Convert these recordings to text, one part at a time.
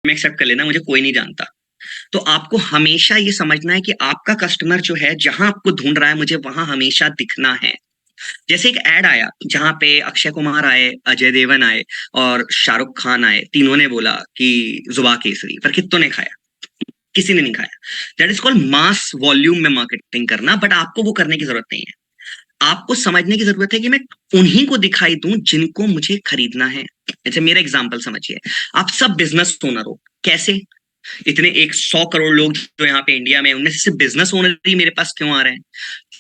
में एक्सेप्ट कर लेना, मुझे कोई नहीं जानता। तो आपको हमेशा ये समझना है कि आपका कस्टमर जो है, जहां आपको ढूंढ रहा है, मुझे वहां हमेशा दिखना है। जैसे एक एड आया जहां पे अक्षय कुमार आए, अजय देवगन आए और शाहरुख खान आए, तीनों ने बोला कि जुबा केसरी, पर कितनों ने खाया? किसी ने नहीं खाया। That is called mass volume में मार्केटिंग करना, बट आपको वो करने की जरूरत नहीं है। आपको समझने की जरूरत है कि मैं उन्हीं को दिखाई दूं जिनको मुझे खरीदना है। अच्छा, मेरा एग्जांपल समझिए। आप सब बिजनेस ओनर हो, कैसे? इतने 100 करोड़ लोग जो यहाँ पे इंडिया में हैं, उनमें से सिर्फ बिजनेस ओनर ही मेरे पास क्यों आ रहे हैं?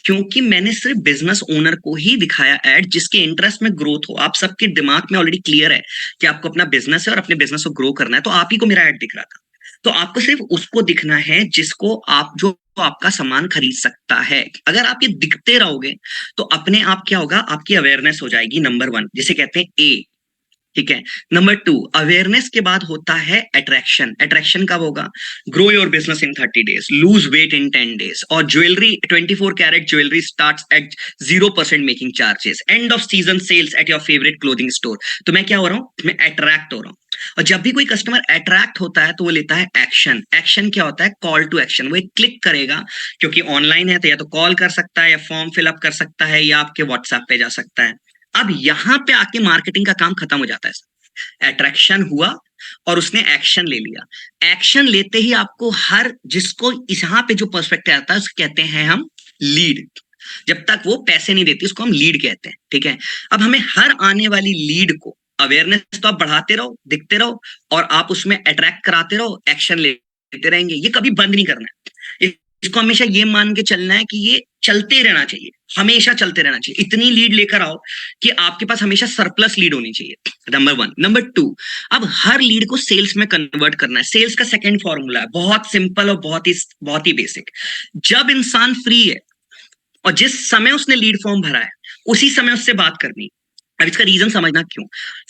क्योंकि मैंने सिर्फ बिजनेस ओनर को ही दिखाया एड जिसके इंटरेस्ट में ग्रोथ हो। आप सबके दिमाग में ऑलरेडी क्लियर है कि आपको अपना बिजनेस है और अपने बिजनेस को ग्रो करना है, तो आप ही को मेरा एड दिख रहा था। तो आपको सिर्फ उसको दिखना है जिसको आप जो आपका सामान खरीद सकता है। अगर आप ये दिखते रहोगे तो अपने आप क्या होगा, आपकी अवेयरनेस हो जाएगी, नंबर वन, जिसे कहते हैं ए। ठीक है। नंबर टू, अवेयरनेस के बाद होता है अट्रैक्शन। अट्रैक्शन कब होगा? Grow your business in 30 days, lose weight in 10 days, और jewellery 24 carat jewellery start at 0% making charges, end of season sales at your favourite clothing store. तो मैं क्या हो रहा हूं? मैं अट्रैक्ट हो रहा हूं। और जब भी कोई कस्टमर अट्रैक्ट होता है तो वो लेता है एक्शन। एक्शन क्या होता है? Call to action. वो एक क्लिक करेगा, क्योंकि ऑनलाइन है तो या तो कॉल कर सकता है, या फॉर्म फिलअप कर सकता है, या आपके व्हाट्सएप पे जा सकता है। अब यहां पे आके मार्केटिंग का काम खत्म हो जाता है। अट्रैक्शन हुआ और उसने एक्शन ले लिया। एक्शन लेते ही आपको हर जिसको यहां पे जो पर्सपेक्टिव आता है उसको कहते हैं हम लीड। जब तक वो पैसे नहीं देती उसको हम लीड कहते हैं। ठीक है। अब हमें हर आने वाली लीड को, अवेयरनेस तो आप बढ़ाते रहो, दिखते रहो, और आप उसमें अट्रैक्ट कराते रहो, एक्शन लेते रहेंगे। ये कभी बंद नहीं करना है। इसको हमेशा ये मान के चलना है कि ये चलते रहना चाहिए, हमेशा चलते रहना चाहिए। इतनी लीड लेकर आओ कि आपके पास हमेशा सरप्लस लीड होनी चाहिए, नंबर वन। नंबर टू, अब हर लीड को सेल्स में कन्वर्ट करना है। सेल्स का सेकंड फॉर्मूला है, बहुत सिंपल और बहुत ही बेसिक। जब इंसान फ्री है और जिस समय उसने लीड फॉर्म भरा है उसी समय उससे बात करनी। अब इसका रीजन समझना क्यों।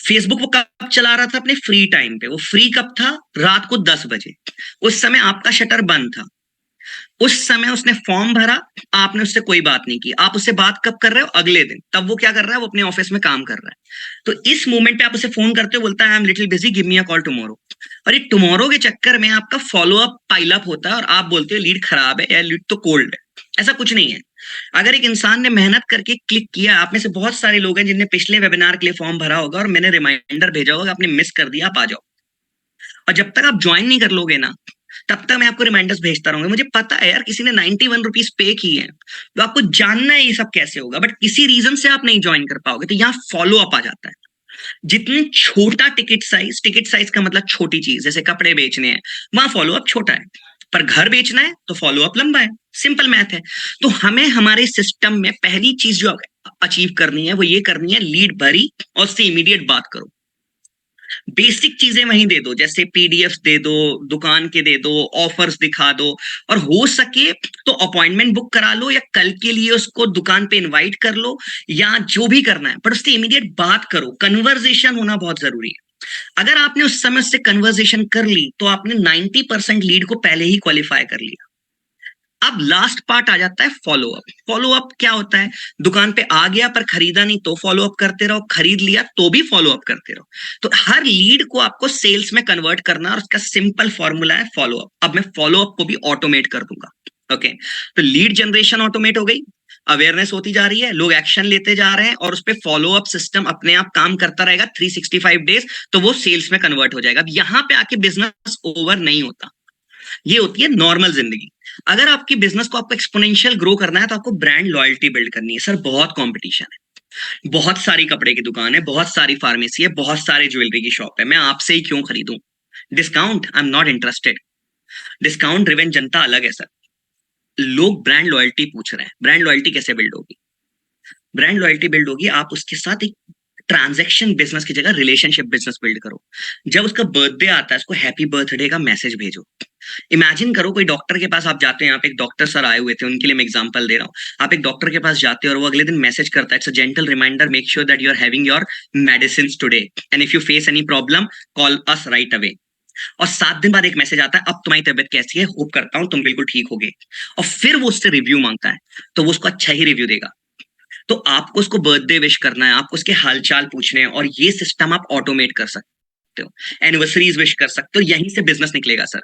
फेसबुक वो कब चला रहा था? अपने फ्री टाइम पे। वो फ्री कब था? रात को 10 बजे। उस समय आपका शटर बंद था। उस समय उसने फॉर्म भरा, आपने उससे कोई बात नहीं की। आप उससे बात कब कर रहे हो? अगले दिन। तब वो क्या कर रहा है? वो अपने ऑफिस में काम कर रहा है। तो इस मोमेंट पे आप उसे फोन करते हो, बोलता है I am little busy, give me a call tomorrow. और ये टुमारो के चक्कर में आपका फॉलो अप पाइल अप होता है और आप बोलते हो लीड खराब है या लीड तो कोल्ड है। ऐसा कुछ नहीं है। अगर एक इंसान ने मेहनत करके क्लिक किया, आप में से बहुत सारे लोग हैं जिनने पिछले वेबिनार के लिए फॉर्म भरा होगा और मैंने रिमाइंडर भेजा होगा, आपने मिस कर दिया, आप आ जाओ। और जब तक आप ज्वाइन नहीं कर लोगे ना, तब तक मैं आपको रिमाइंडर्स भेजता रहूंगा। मुझे पता है यार, किसी ने 91 रुपीज पे किए हैं, तो आपको जानना है ये सब कैसे होगा, बट किसी रीजन से आप नहीं ज्वाइन कर पाओगे। तो यहाँ फॉलो अप आ जाता है। जितनी छोटा टिकट साइज का मतलब छोटी चीज, जैसे कपड़े बेचने हैं, वहां फॉलो अप छोटा है। पर घर बेचना है तो फॉलो अप लंबा है। सिंपल मैथ है। तो हमें हमारे सिस्टम में पहली चीज जो अचीव करनी है वो ये करनी है, लीड भरी और उससे इमीडिएट बात करो। बेसिक चीजें वहीं दे दो, जैसे पीडीएफ दे दो, दुकान के दे दो, ऑफर्स दिखा दो, और हो सके तो अपॉइंटमेंट बुक करा लो, या कल के लिए उसको दुकान पे इनवाइट कर लो, या जो भी करना है, पर उससे इमीडिएट बात करो। कन्वर्जेशन होना बहुत जरूरी है। अगर आपने उस समय से कन्वर्जेशन कर ली तो आपने 90% लीड को पहले ही क्वालिफाई कर लिया। अब लास्ट पार्ट आ जाता है फॉलो अप। फॉलो अप क्या होता है? दुकान पे आ गया पर खरीदा नहीं तो फॉलो अप करते रहो, खरीद लिया तो भी फॉलो अप करते रहो। तो हर लीड को आपको सेल्स में कन्वर्ट करना, और उसका सिंपल फॉर्मूला है फॉलो अप। अब मैं फॉलो अप को भी ऑटोमेट कर दूंगा। ओके। तो लीड जनरेशन ऑटोमेट हो गई, अवेयरनेस होती जा रही है, लोग एक्शन लेते जा रहे हैं, और उस पर फॉलो अप सिस्टम अपने आप काम करता रहेगा 365 डेज, तो वो सेल्स में कन्वर्ट हो जाएगा। अब यहां पे आके बिजनेस ओवर नहीं होता। ये होती है नॉर्मल जिंदगी। अगर आपकी बिजनेस को आपको एक्सपोनेंशियल ग्रो करना है तो आपको ब्रांड लॉयल्टी बिल्ड करनी है। सर बहुत कंपटीशन है, बहुत सारी कपड़े की दुकान है, बहुत सारी फार्मेसी है, बहुत सारे ज्वेलरी की शॉप है, मैं आपसे ही क्यों खरीदूं? Discount, I am not interested. Discount driven जनता अलग है सर। लोग ब्रांड लॉयल्टी पूछ रहे हैं। ब्रांड लॉयल्टी कैसे बिल्ड होगी? ब्रांड लॉयल्टी बिल्ड होगी, आप उसके साथ एक ट्रांजैक्शन बिजनेस की जगह रिलेशनशिप बिजनेस बिल्ड करो। जब उसका बर्थडे आता है उसको हैप्पी बर्थडे का मैसेज भेजो। इमेजिन करो, कोई डॉक्टर के पास आप जाते हैं, यहाँ पे एक डॉक्टर सर आए हुए थे, उनके लिए मैं एग्जांपल दे रहा हूँ। आप एक डॉक्टर के पास जाते हो और वो अगले दिन मैसेज करता है, it's a gentle reminder, make sure that you are having your medicine today, and if you face any problem call us right away. और 7 दिन बाद एक मैसेज आता है, अब तुम्हारी तबियत कैसी है, होप करता हूं तुम बिल्कुल ठीक होगे। और फिर वो उससे रिव्यू मांगता है, तो वो उसको अच्छा ही रिव्यू देगा। तो आपको उसको बर्थडे विश करना है, आपको उसके हालचाल पूछने हैं, और ये सिस्टम आप ऑटोमेट कर सकते हैं। सकते हो, एनिवर्सरीज विश कर सकते हो, यहीं से बिजनेस निकलेगा सर।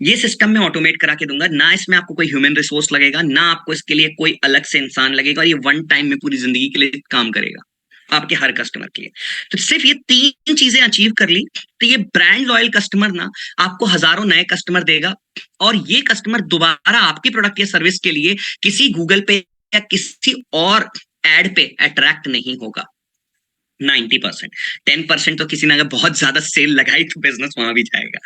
ये सिस्टम मैं ऑटोमेट करा के दूंगा ना, इसमें आपको कोई ह्यूमन रिसोर्स लगेगा ना आपको इसके लिए कोई अलग से इंसान लगेगा, और ये वन टाइम में पूरी जिंदगी के लिए काम करेगा आपके हर कस्टमर के लिए। तो सिर्फ ये तीन चीजें अचीव कर ली तो ये ब्रांड लॉयल कस्टमर ना आपको हजारों नए कस्टमर देगा, और ये कस्टमर दोबारा आपकी प्रोडक्ट या सर्विस के लिए किसी गूगल पे या किसी और एड पे अट्रैक्ट नहीं होगा। 90%, 10% तो किसी ने अगर बहुत ज्यादा सेल लगाई तो बिजनेस वहां भी जाएगा,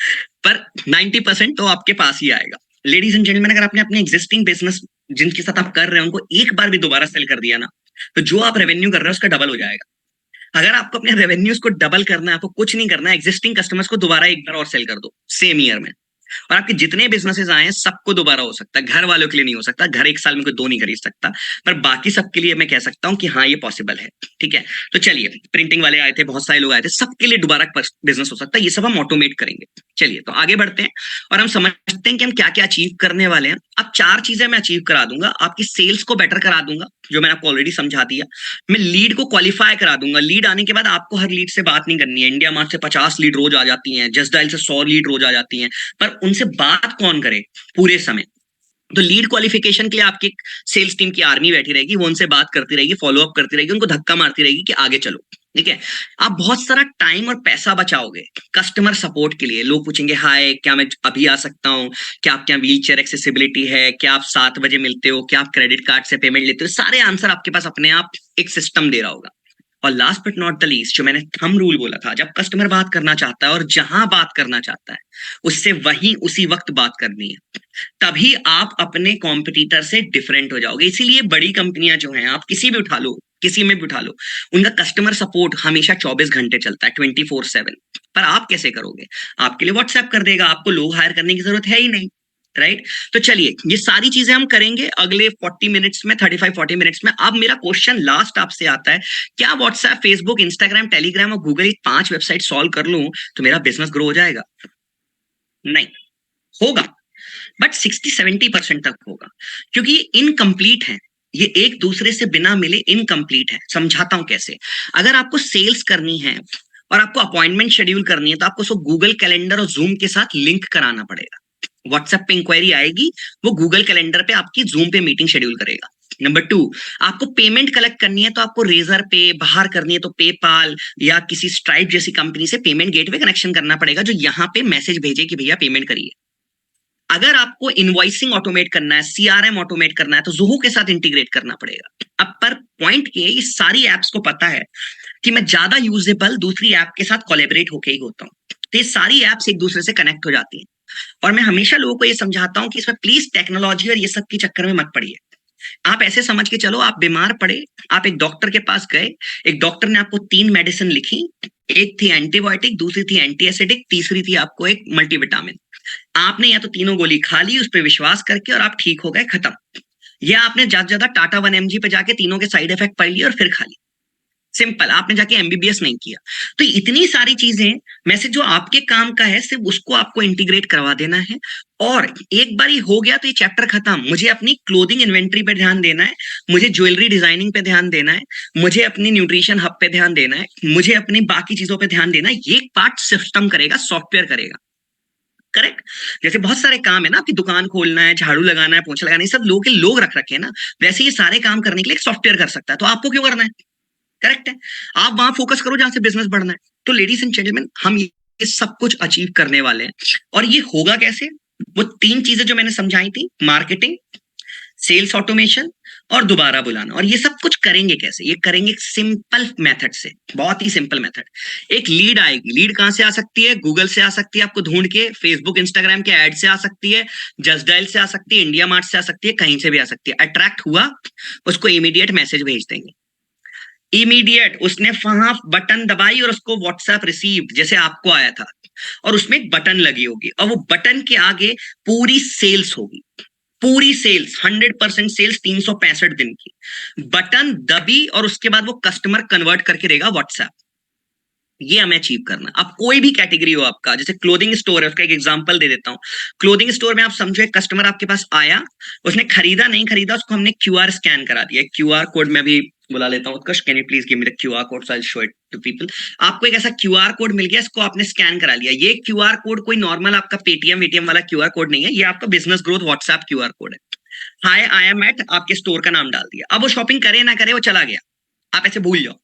पर 90% तो आपके पास ही आएगा। लेडीज एंड जेंटलमैन, अगर आपने अपने एग्जिस्टिंग बिजनेस जिनके साथ आप कर रहे हैं उनको एक बार भी दोबारा सेल कर दिया ना, तो जो आप रेवेन्यू कर रहे हो उसका डबल हो जाएगा। अगर आपको अपने रेवेन्यूज को डबल करना है, आपको कुछ नहीं करना है, एग्जिस्टिंग कस्टमर्स को दोबारा एक बार और सेल कर दो सेम ईयर में, और आपके जितने बिजनेसेस आए हैं सबको दोबारा हो सकता है। घर वालों के लिए नहीं हो सकता, घर एक साल में कोई दो नहीं खरीद सकता, पर बाकी सबके लिए मैं कह सकता हूं कि हाँ ये पॉसिबल है। ठीक है, तो चलिए, प्रिंटिंग वाले आए थे, बहुत सारे लोग आए थे, सबके लिए दोबारा बिजनेस हो सकता है, ये सब हम ऑटोमेट करेंगे। चलिए तो आगे बढ़ते हैं और हम समझते हैं कि हम क्या क्या अचीव करने वाले हैं। अब चार चीजें मैं अचीव करा दूंगा, आपकी सेल्स को बेटर करा दूंगा, जो मैंने आपको ऑलरेडी समझा दिया। मैं लीड को क्वालिफाई करा दूंगा, लीड आने के बाद आपको हर लीड से बात नहीं करनी है। इंडिया मार्ट से 50 लीड रोज आ जाती हैं, जस्ट डायल से 100 लीड रोज आ जाती हैं, पर उनसे बात कौन करे पूरे समय? तो लीड क्वालिफिकेशन के लिए आपकी सेल्स टीम की आर्मी बैठी रहेगी, वो उनसे बात करती रहेगी, फॉलो अप करती रहेगी, उनको धक्का मारती रहेगी कि आगे चलो। ठीक है, आप बहुत सारा टाइम और पैसा बचाओगे कस्टमर सपोर्ट के लिए। लोग पूछेंगे हाय क्या मैं अभी आ सकता हूँ, क्या आपके यहाँ व्हील चेयर एक्सेसिबिलिटी है, क्या आप 7 बजे मिलते हो, क्या आप क्रेडिट कार्ड से पेमेंट लेते हो, सारे आंसर आपके पास अपने आप एक सिस्टम दे रहा होगा। और last but not the least, जो मैंने थंब रूल बोला था, जब कस्टमर बात करना चाहता है और जहां बात करना चाहता है उससे वहीं उसी वक्त बात करनी है, तभी आप अपने कॉम्पिटिटर से डिफरेंट हो जाओगे। इसीलिए बड़ी कंपनियां जो हैं, आप किसी भी उठा लो, किसी में भी उठा लो, उनका कस्टमर सपोर्ट हमेशा 24 घंटे चलता है, 24/7। पर आप कैसे करोगे? आपके लिए व्हाट्सएप कर देगा, आपको लोग हायर करने की जरूरत है ही नहीं, राइट? तो चलिए, ये सारी चीजें हम करेंगे अगले 40 मिनट्स में, 35-40 मिनट्स में। अब मेरा क्वेश्चन लास्ट आपसे आता है, क्या व्हाट्सएप, फेसबुक, इंस्टाग्राम, टेलीग्राम और गूगल, ये 5 वेबसाइट सॉल्व कर लूं तो मेरा बिजनेस ग्रो हो जाएगा? नहीं होगा, बट 60-70% तक होगा, क्योंकि इनकम्प्लीट है, ये एक दूसरे से बिना मिले इनकम्प्लीट है। समझाता हूं कैसे। अगर आपको सेल्स करनी है और आपको अपॉइंटमेंट शेड्यूल करनी है, तो आपको उसको गूगल कैलेंडर और जूम के साथ लिंक कराना पड़ेगा। व्हाट्सएप पे इंक्वायरी आएगी, वो गूगल कैलेंडर पे आपकी जूम पे मीटिंग शेड्यूल करेगा। नंबर 2, आपको पेमेंट कलेक्ट करनी है तो आपको रेजर पे, बाहर करनी है तो पेपाल या किसी स्ट्राइप जैसी कंपनी से पेमेंट गेटवे कनेक्शन करना पड़ेगा, जो यहाँ पे मैसेज भेजे कि भैया पेमेंट करिए। अगर आपको इनवॉइसिंग ऑटोमेट करना है, सीआरएम ऑटोमेट करना है, तो ज़ोहो के साथ इंटीग्रेट करना पड़ेगा। अब पर पॉइंट ये सारी एप्स को पता है कि मैं ज्यादा यूजेबल दूसरी ऐप के साथ कोलैबोरेट होके ही होता हूँ, तो ये सारी एप्स एक दूसरे से कनेक्ट हो जाती हैं। और मैं हमेशा लोगों को ये समझाता हूं कि इसमें प्लीज टेक्नोलॉजी और ये सब के चक्कर में मत पड़िए। आप ऐसे समझ के चलो, आप बीमार पड़े, आप एक डॉक्टर के पास गए, एक डॉक्टर ने आपको 3 मेडिसिन लिखी, एक थी एंटीबायोटिक, दूसरी थी एंटी एसिडिक, तीसरी थी आपको एक मल्टीविटामिन। आपने या तो तीनों गोली खा ली उस पर विश्वास करके और आप ठीक हो गए, खत्म। या आपने ज्यादा ज्यादा टाटा 1mg पे जाके तीनों के साइड इफेक्ट पढ़ लिए और फिर खा ली। सिंपल, आपने जाके एमबीबीएस नहीं किया। तो इतनी सारी चीजें में से जो आपके काम का है, सिर्फ उसको आपको इंटीग्रेट करवा देना है। और एक बार ये हो गया तो ये चैप्टर खत्म। मुझे अपनी क्लोथिंग इन्वेंट्री पे ध्यान देना है, मुझे ज्वेलरी डिजाइनिंग पे ध्यान देना है, मुझे अपनी न्यूट्रिशन हब पे ध्यान देना है, मुझे अपनी बाकी चीजों पे ध्यान देना है। ये पार्ट सिस्टम करेगा, सॉफ्टवेयर करेगा। करेक्ट? जैसे बहुत सारे काम है ना, आपकी दुकान खोलना है, झाड़ू लगाना है, पोछा लगाना है, सब लोग के लोग रख रखे हैं ना, वैसे ये सारे काम करने के लिए एक सॉफ्टवेयर कर सकता है। तो आपको क्यों करना है? करेक्ट है, आप वहां फोकस करो जहां से बिजनेस बढ़ना है। तो लेडीज एंड जेंटलमैन, हम ये सब कुछ अचीव करने वाले हैं। और ये होगा कैसे? वो 3 चीजें जो मैंने समझाई थी, मार्केटिंग, सेल्स ऑटोमेशन और दोबारा बुलाना। और ये सब कुछ करेंगे कैसे? ये करेंगे एक सिंपल मेथड से, बहुत ही सिंपल मेथड। एक लीड आएगी, लीड कहां से आ सकती है? गूगल से आ सकती है, आपको ढूंढ के, फेसबुक इंस्टाग्राम के एड से आ सकती है, जस्ट डायल से आ सकती है, इंडिया मार्ट से आ सकती है, कहीं से भी आ सकती है। अट्रैक्ट हुआ, उसको इमीडिएट मैसेज भेज देंगे, इमीडिएट उसने वहां बटन दबाई और उसको व्हाट्सएप रिसीव जैसे आपको आया था, और उसमें एक बटन लगी होगी, और वो बटन के आगे पूरी सेल्स होगी, पूरी सेल्स, 100% सेल्स 365 दिन की। बटन दबी और उसके बाद वो कस्टमर कन्वर्ट करके देगा व्हाट्सएप। ये हमें अचीव करना। अब कोई भी कैटेगरी हो आपका, जैसे क्लोथिंग स्टोर है, उसका एक एग्जांपल दे देता हूँ। क्लोथिंग स्टोर में आप समझो एक कस्टमर आपके पास आया, उसने खरीदा नहीं खरीदा, उसको हमने क्यूआर स्कैन करा दिया। क्यूआर कोड में भी बुला लेता हूँ, Utkarsh can you please give me the QR code so I show it to people. आपको एक ऐसा क्यूआर कोड मिल गया, इसको आपने स्कैन करा लिया। ये क्यूआर कोड कोई नॉर्मल आपका पेटीएम वेटीएम वाला क्यूआर कोड नहीं है, ये आपका business growth WhatsApp QR code है। हाय आई एम एट, आपके स्टोर का नाम डाल दिया। अब वो शॉपिंग करे ना करे, वो चला गया, आप ऐसे भूल जाओ।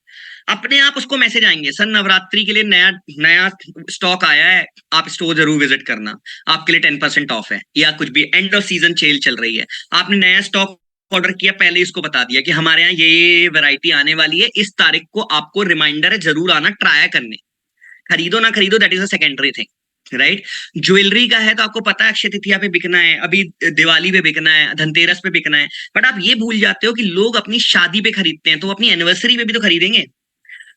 अपने आप उसको मैसेज आएंगे, सर नवरात्रि के लिए नया नया स्टॉक आया है, आप स्टोर जरूर विजिट करना, आपके लिए 10% ऑफ है, या कुछ भी एंड ऑफ सीजन सेल चल रही है। आपने नया स्टॉक ऑर्डर किया, पहले इसको बता दिया कि हमारे यहाँ ये वैरायटी आने वाली है, इस तारीख को आपको रिमाइंडर है, जरूर आना ट्राई करने। खरीदो ना खरीदो, that is a secondary thing, right. Jewellery का है तो आपको पता है अक्षय तृतीया पे बिकना है, अभी दिवाली पे बिकना है, धनतेरस पे बिकना है। बट आप ये भूल जाते हो कि लोग अपनी शादी पे खरीदते हैं, तो वो अपनी एनिवर्सरी पे भी तो खरीदेंगे।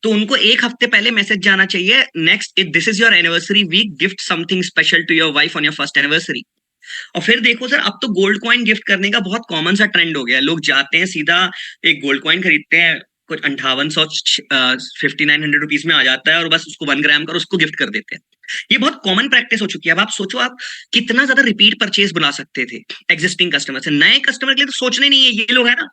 तो उनको एक हफ्ते पहले मैसेज जाना चाहिए, next if this is your anniversary week, gift something special to your wife on your first anniversary. और फिर देखो सर, अब तो गोल्ड कॉइन गिफ्ट करने का बहुत कॉमन सा ट्रेंड हो गया है। लोग जाते हैं सीधा एक गोल्ड कॉइन खरीदते हैं, कुछ 5800 5900 रुपीज में आ जाता है, और बस उसको 1 ग्राम कर उसको गिफ्ट कर देते हैं। ये बहुत कॉमन प्रैक्टिस हो चुकी है। अब आप सोचो, आप कितना ज्यादा रिपीट परचेज बुला सकते थे एग्जिस्टिंग कस्टमर से। नए कस्टमर के लिए तो सोचने नहीं है, ये लोग है ना,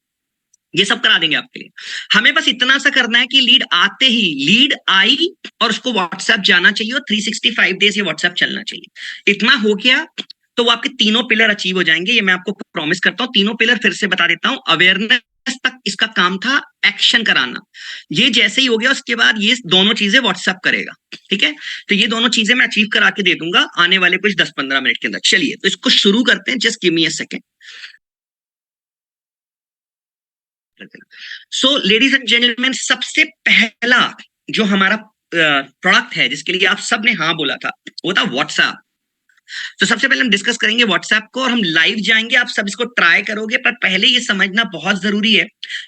ये सब करा देंगे आपके लिए। हमें बस इतना सा करना है कि लीड आते ही, लीड आई और उसको व्हाट्सएप जाना चाहिए, और 365 डेज ये व्हाट्सएप चलना चाहिए। इतना हो गया तो वो आपके तीनों पिलर अचीव हो जाएंगे, ये मैं आपको प्रॉमिस करता हूँ। तीनों पिलर फिर से बता देता हूँ। अवेयरनेस तक इसका काम था, एक्शन कराना। ये जैसे ही हो गया, उसके बाद ये दोनों चीजें व्हाट्सएप करेगा, ठीक है। तो ये दोनों चीजें मैं अचीव करा के दे दूंगा आने वाले कुछ 10-15 मिनट के अंदर। चलिए तो इसको शुरू करते हैं, just give me a second. So ladies and gentleman, सबसे पहला जो हमारा प्रोडक्ट है जिसके लिए आप सब ने हाँ बोला था, वो था व्हाट्सएप। तो सबसे पहले हम डिस्कस करेंगे व्हाट्सएप को, और हम लाइव जाएंगे, आप सब इसको ट्राई करोगे। पर पहले ये समझना बहुत जरूरी है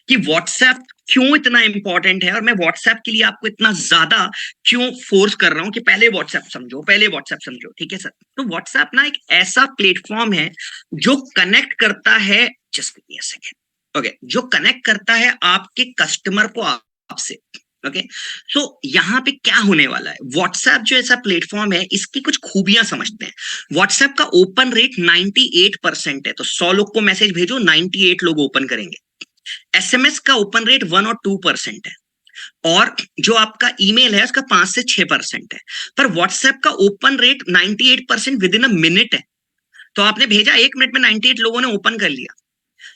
कि व्हाट्सएप क्यों इतना इंपॉर्टेंट है, और मैं व्हाट्सएप के लिए आपको इतना ज्यादा क्यों फोर्स कर रहा हूं कि पहले व्हाट्सएप समझो, पहले व्हाट्सएप समझो, ठीक है सर। तो व्हाट्सएप ना एक ऐसा प्लेटफॉर्म है जो कनेक्ट करता है, जस्ट सेकेंड, ओके, जो कनेक्ट करता है आपके कस्टमर को आपसे। ओके, सो यहाँ पे क्या होने वाला है, व्हाट्सएप जो ऐसा प्लेटफॉर्म है, इसकी कुछ खूबियां समझते हैं। व्हाट्सएप का ओपन रेट 98% है, तो 100 लोग को मैसेज भेजो, 98 लोग ओपन करेंगे। एसएमएस का ओपन रेट 1 और 2% है, और जो आपका ईमेल है उसका 5 से 6% है। पर व्हाट्सएप का open rate 98% with in a minute है। तो आपने भेजा, 1 मिनट में 98 लोगों ने ओपन कर लिया।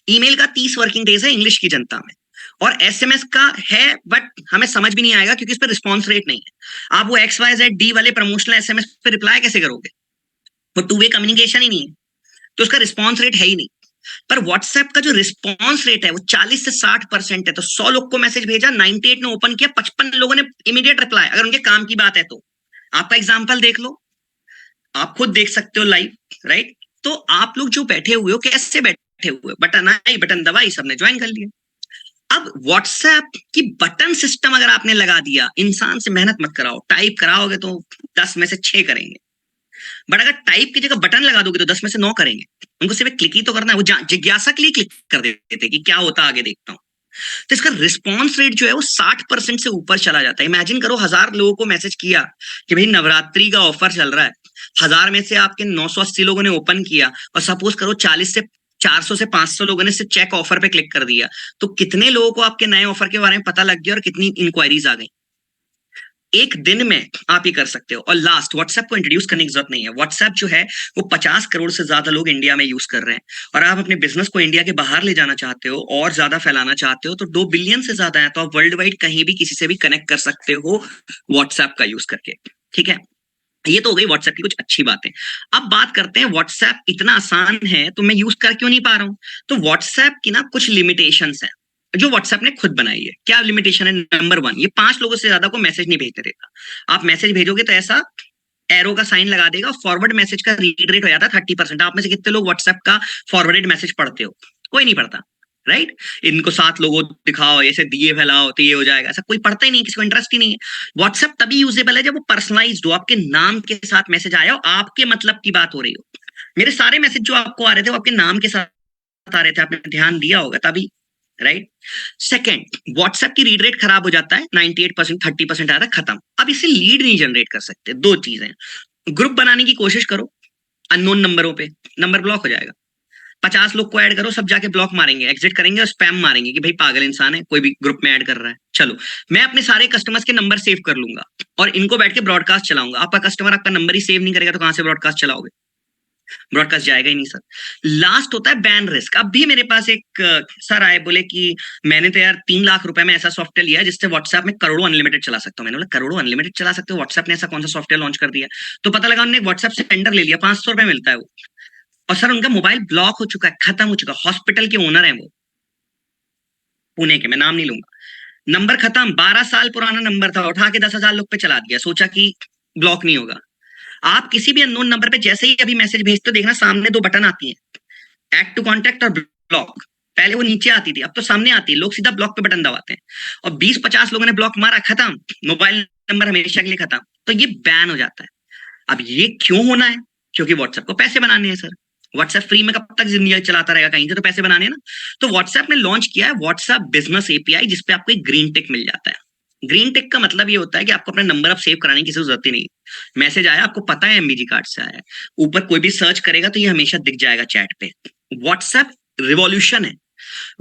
ईमेल का 30 वर्किंग डेज है इंग्लिश की जनता में, और एसएमएस का है बट हमें समझ भी नहीं आएगा क्योंकि इस पर रिस्पॉन्स रेट नहीं है। आप वो XYZ वाले प्रमोशनल एसएमएस पे रिप्लाई कैसे करोगे, वो टू वे कम्युनिकेशन ही नहीं है, तो उसका रिस्पॉन्स रेट है ही नहीं। पर व्हाट्सएप का जो रिस्पॉन्स रेट है वो 40 से 60% है। तो 100 लोग को मैसेज भेजा, 98 ने ओपन किया, 55 लोगों ने इमीडिएट रिप्लाई, अगर उनके काम की बात है तो। आपका एग्जाम्पल देख लो, आप खुद देख सकते हो लाइव, राइट। तो आप लोग जो बैठे हुए हो, कैसे बैठे हुए, बटन आई बटन दबाई, सबने ज्वाइन कर लिया। अब व्हाट्सएप की बटन सिस्टम अगर आपने लगा दिया, इंसान से मेहनत मत कराओ, टाइप कराओगे तो 10 में से 6 करेंगे। बट अगर टाइप की जगह बटन लगा दोगे तो 10 में से 9 करेंगे। उनको सिर्फ क्लिक ही तो करना है, वो जिज्ञासा के लिए क्लिक कर देते थे कि क्या होता आगे देखता हूं। तो इसका रिस्पॉन्स रेट जो है वो 60% से ऊपर चला जाता है। इमेजिन करो, 1000 लोगों को मैसेज किया कि भाई नवरात्रि का ऑफर चल रहा है, 1000 में से आपके 980 लोगों ने ओपन किया, और सपोज करो 400 से 500 लोगों ने सिर्फ चेक ऑफर पे क्लिक कर दिया, तो कितने लोगों को आपके नए ऑफर के बारे में पता लग गया और कितनी इंक्वायरीज आ गई। एक दिन में आप ये कर सकते हो। और लास्ट, व्हाट्सएप को इंट्रोड्यूस करने की जरूरत नहीं है। व्हाट्सएप जो है वो 50 करोड़ से ज्यादा लोग इंडिया में यूज कर रहे हैं, और आप अपने बिजनेस को इंडिया के बाहर ले जाना चाहते हो और ज्यादा फैलाना चाहते हो, तो 2 बिलियन से ज्यादा है, तो आप वर्ल्ड वाइड कहीं भी किसी से भी कनेक्ट कर सकते हो व्हाट्सएप का यूज करके, ठीक है। ये तो हो गई व्हाट्सएप की कुछ अच्छी बातें। अब बात करते हैं, व्हाट्सएप इतना आसान है तो मैं यूज कर क्यों नहीं पा रहा हूं। तो व्हाट्सएप की ना कुछ लिमिटेशंस हैं जो व्हाट्सएप ने खुद बनाई है। क्या लिमिटेशन है? नंबर 1, ये 5 लोगों से ज्यादा को मैसेज नहीं भेजने देता। आप मैसेज भेजोगे तो ऐसा एरो का साइन लगा देगा। फॉरवर्ड मैसेज का रीड रेट हो जाता है 30%। आप में से कितने लोग व्हाट्सएप का फॉरवर्डेड मैसेज पढ़ते हो? कोई नहीं पढ़ता, राइट। इनको 7 लोगों दिखाओ, ऐसे दिए फैलाओ तो ये हो जाएगा, ऐसा कोई पढ़ता ही नहीं, किसी को इंटरेस्ट ही नहीं है। व्हाट्सएप तभी यूजेबल है जब वो पर्सनलाइज्ड हो, आपके नाम के साथ मैसेज आया हो, आपके मतलब की बात हो रही हो। मेरे सारे मैसेज जो आपको आ रहे थे वो आपके नाम के साथ आ रहे थे, आपने ध्यान दिया होगा तभी। राइट। सेकेंड, व्हाट्सएप की रीड रेट खराब हो जाता है, 98% 30% आता है, खत्म। अब इससे लीड नहीं जनरेट कर सकते। दो चीजें, ग्रुप बनाने की कोशिश करो अननोन नंबरों पे, नंबर ब्लॉक हो जाएगा। 50 लोग को ऐड करो, सब जाके ब्लॉक मारेंगे, एग्जिट करेंगे और स्पैम मारेंगे कि भाई पागल इंसान है, कोई भी ग्रुप में ऐड कर रहा है। चलो, मैं अपने सारे कस्टमर्स के नंबर सेव कर लूंगा और इनको बैठ के ब्रॉडकास्ट चलाऊंगा। आपका कस्टमर आपका नंबर ही सेव नहीं करेगा तो कहां से ब्रॉडकास्ट चलाओगे? ब्रॉडकास्ट जाएगा ही नहीं सर। लास्ट होता है बैन रिस्क। अब भी मेरे पास एक सर आए, बोले कि मैंने तो यार 3 लाख रुपए में ऐसा सॉफ्टवेयर लिया जिससे व्हाट्सएप में करोड़ों अनलिमिटेड चला सकता हूँ। मैंने बोला करोड़ों अनलिमिटेड चला सकते हो? व्हाट्सएप ने ऐसा कौन सा सॉफ्टवेयर लॉन्च कर दिया? तो पता लगा उन्होंने व्हाट्सएप से टेंडर ले लिया, 500 रुपए मिलता है वो। और सर उनका मोबाइल ब्लॉक हो चुका है, खत्म हो चुका। हॉस्पिटल के ओनर है वो, पुणे के, मैं नाम नहीं लूंगा। नंबर खत्म, 12 साल पुराना नंबर था, उठा के 10,000 लोग पे चला दिया, सोचा कि ब्लॉक नहीं होगा। आप किसी भी अननोन नंबर पे जैसे ही अभी मैसेज भेजते हो, देखना सामने दो बटन आती है, ऐड टू कॉन्टैक्ट और ब्लॉक। पहले वो नीचे आती थी, अब तो सामने आती है। लोग सीधा ब्लॉक पे बटन दबाते हैं और 20-50 लोगों ने ब्लॉक मारा, खत्म, मोबाइल नंबर हमेशा के लिए खत्म। तो ये बैन हो जाता है। अब ये क्यों होना है? क्योंकि व्हाट्सएप को पैसे बनाने हैं सर। व्हाट्सएप फ्री में कब तक जिंदगी चलाता रहेगा? कहीं से तो पैसे बनाने हैं ना। तो व्हाट्सएप ने लॉन्च किया है व्हाट्सएप बिजनेस एपीआई, जिसपे आपको एक ग्रीन टिक मिल जाता है। ग्रीन टिक का मतलब ये होता है कि आपको अपना नंबर अब सेव कराने की जरूरत ही नहीं। मैसेज आया, आपको पता है एमबीजी कार्ड से आया है, ऊपर कोई भी सर्च करेगा तो ये हमेशा दिख जाएगा चैट पे। व्हाट्सएप रिवॉल्यूशन है।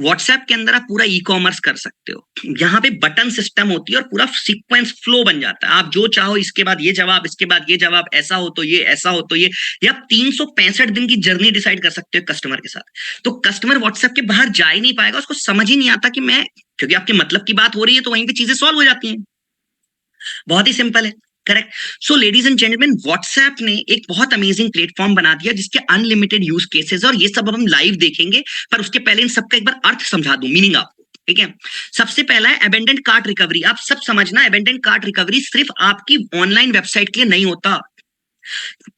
व्हाट्सएप के अंदर आप पूरा ई कॉमर्स कर सकते हो। यहाँ पे बटन सिस्टम होती है और पूरा सीक्वेंस फ्लो बन जाता है। आप जो चाहो, इसके बाद ये जवाब, इसके बाद ये जवाब, ऐसा हो तो ये, ऐसा हो तो ये आप 365 दिन की जर्नी डिसाइड कर सकते हो कस्टमर के साथ। तो कस्टमर व्हाट्सएप के बाहर जा ही नहीं पाएगा, उसको समझ ही नहीं आता कि मैं, क्योंकि आपके मतलब की बात हो रही है तो वहीं पे चीजें सॉल्व हो जाती हैं। बहुत ही सिंपल है, correct. So ladies and gentleman, WhatsApp ने एक बहुत अमेजिंग प्लेटफॉर्म बना दिया जिसके अनलिमिटेड यूज केसेस, और ये सब अब हम लाइव देखेंगे। पर उसके पहले इन सबका एक बार अर्थ समझा दूं, मीनिंग आपको, ठीक है। सबसे पहला है अबेंडेंट कार्ट रिकवरी। आप सब समझना, अबेंडेंट कार्ट रिकवरी सिर्फ आपकी ऑनलाइन वेबसाइट के लिए नहीं होता।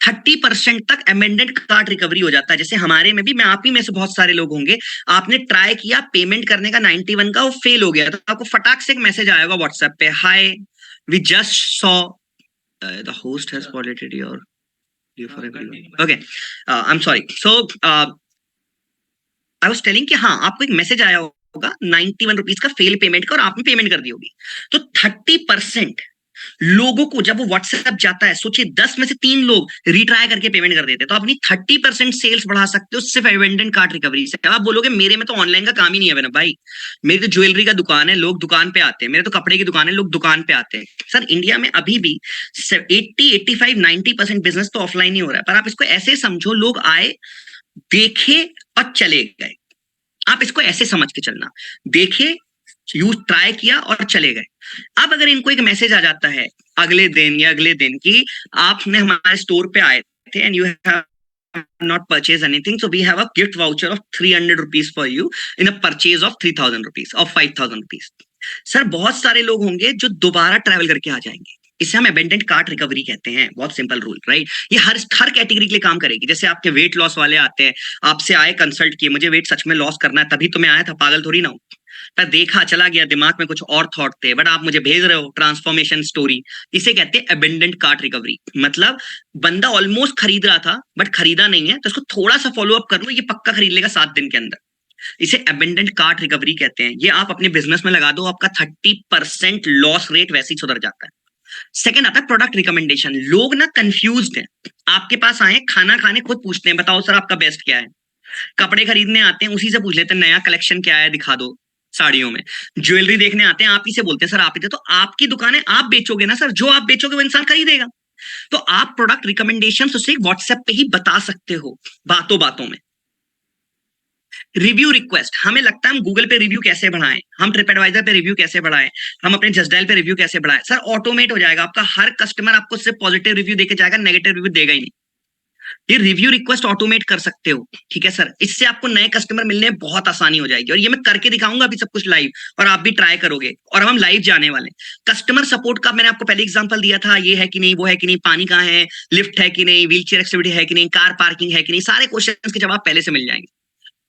30% तक अमेंडेड कार्ड रिकवरी हो जाता है। जैसे हमारे में भी, मैं आप ही में से बहुत सारे लोग होंगे, आपने ट्राई किया पेमेंट करने का 91 का, वो फेल हो गया, तो आपको फटाक से एक मैसेज आएगा व्हाट्सएप पे, hi we just saw the host has forwarded your you for everyone. Okay, I am sorry. So I was telling कि हाँ, आपको एक मैसेज आया होगा 91 रुपीज का फेल पेमेंट का, और आपने पेमेंट कर दी होगी। तो 30% लोगों को जब वो व्हाट्सएप जाता है, सोचिए 10 में से 3 लोग रिट्राई करके पेमेंट कर देते हैं। तो अपनी 30% सेल्स बढ़ा सकते हो सिर्फ एवेंडेंट कार्ड रिकवरी से। आप बोलोगे मेरे में तो ऑनलाइन का काम ही नहीं है ना भाई, मेरी तो ज्वेलरी का दुकान है, लोग दुकान पे आते हैं, मेरे तो कपड़े की दुकान है, लोग दुकान पे आते हैं। सर इंडिया में अभी भी 80-85-90% बिजनेस तो ऑफलाइन ही हो रहा है। पर आप इसको ऐसे समझो, लोग आए, देखे और चले गए। आप इसको ऐसे समझ के चलना, देखे, यूज ट्राई किया और चले गए। अब अगर इनको एक मैसेज आ जाता है अगले दिन या अगले दिन कि आपने हमारे स्टोर पे आए थे and you have not purchased anything, so we have a gift voucher of 300 rupees for you in a purchase of 3000 rupees or 5000 rupees। Sir बहुत सारे लोग होंगे जो दोबारा ट्रैवल करके आ जाएंगे। इसे हम अबेंडेंट कार्ट रिकवरी कहते हैं। बहुत सिंपल रूल, राइट। ये हर कैटेगरी के लिए काम करेगी। जैसे आपके वेट लॉस वाले आते हैं, आपसे आए, कंसल्ट किए, मुझे वेट सच में लॉस करना है, तभी तो मैं आया था, पागल थोड़ी ना हूं। पर देखा, चला गया, दिमाग में कुछ और थॉट थे, बट आप मुझे भेज रहे हो ट्रांसफॉर्मेशन स्टोरी। इसे कहते हैं अबेंडेंट कार्ट रिकवरी। मतलब बंदा ऑलमोस्ट खरीद रहा था बट खरीदा नहीं है, तो उसको थोड़ा सा फॉलो अप कर लो, ये पक्का खरीद लेगा 7 दिन के अंदर। इसे अबेंडेंट कार्ट रिकवरी कहते हैं। ये आप अपने बिजनेस में लगा दो, आपका 30% लॉस रेट वैसे ही सुधर जाता है। सेकंड आता है प्रोडक्ट रिकमेंडेशन। लोग ना कंफ्यूज्ड हैं, आपके पास आए खाना खाने, खुद पूछते हैं बताओ सर आपका बेस्ट क्या है। कपड़े खरीदने आते हैं, उसी से पूछ लेते हैं नया कलेक्शन क्या है दिखा दो साड़ियों में। ज्वेलरी देखने आते हैं, आप ही से बोलते हैं सर आप ही दे। तो आपकी दुकान है, आप बेचोगे ना सर, जो आप बेचोगे वो इंसान खरीदेगा। तो आप प्रोडक्ट रिकमेंडेशन उसे व्हाट्सएप पे ही बता सकते हो, बातों बातों में। रिव्यू रिक्वेस्ट, हमें लगता है हम गूगल पे रिव्यू कैसे बढ़ाएं, हम ट्रिप एडवाइजर पे रिव्यू कैसे बढ़ाएं, हम अपने जस्ट डायल पे रिव्यू कैसे बढ़ाएं। सर ऑटोमेट हो जाएगा, आपका हर कस्टमर आपको सिर्फ पॉजिटिव रिव्यू देके जाएगा, नेगेटिव रिव्यू देगा ही नहीं। ये रिव्यू रिक्वेस्ट ऑटोमेट कर सकते हो, ठीक है सर। इससे आपको नए कस्टमर मिलने में बहुत आसानी हो जाएगी, और ये मैं करके दिखाऊंगा अभी सब कुछ लाइव, और आप भी ट्राई करोगे। और अब हम लाइव जाने वाले। कस्टमर सपोर्ट का मैंने आपको पहले एग्जांपल दिया था, ये है कि नहीं, वो है कि नहीं, पानी कहाँ है, लिफ्ट है कि नहीं, व्हील चेयर एक्टिविटी है कि नहीं, कार पार्किंग है कि नहीं, सारे क्वेश्चंस के जवाब पहले से मिल जाएंगे।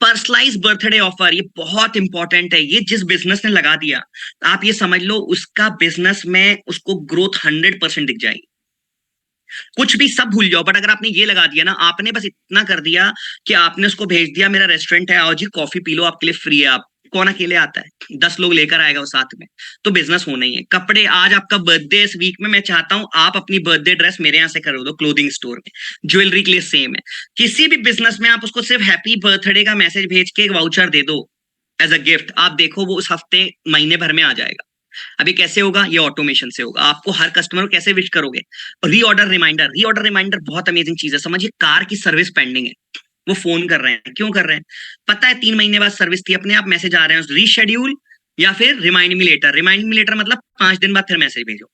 पर्सनलाइज बर्थडे ऑफर, ये बहुत इंपॉर्टेंट है। ये जिस बिजनेस ने लगा दिया, आप ये समझ लो उसका बिजनेस में उसको ग्रोथ 100% दिख जाएगी। कुछ भी सब भूल जाओ, बट अगर आपने ये लगा दिया ना, आपने बस इतना कर दिया कि आपने उसको भेज दिया मेरा रेस्टोरेंट है, आओ जी कॉफी पी लो, आपके लिए फ्री है, आप कौन अकेले आता है? 10 लोग लेकर आएगा वो साथ में, तो बिजनेस होना ही है। कपड़े, आज आपका बर्थडे इस वीक में, मैं चाहता हूं आप अपनी बर्थडे ड्रेस मेरे यहाँ से कर दो क्लोथिंग स्टोर में। ज्वेलरी के लिए सेम है। किसी भी बिजनेस में आप उसको सिर्फ हैप्पी बर्थडे का मैसेज भेज के एक वाउचर दे दो एज अ गिफ्ट, आप देखो वो उस हफ्ते महीने भर में आ जाएगा। अभी कैसे होगा? ये ऑटोमेशन से होगा। आपको हर कस्टमर को कैसे विश करोगे? Reorder reminder. रीऑर्डर रिमाइंडर बहुत अमेजिंग चीज है। समझिए कार की सर्विस पेंडिंग है, वो फोन कर रहे हैं, क्यों कर रहे हैं? पता है 3 महीने बाद सर्विस थी, अपने आप मैसेज आ रहे हैं रीशेड्यूल या फिर remind me later. Remind me later मतलब 5 दिन बाद फिर मैसेज भेजो।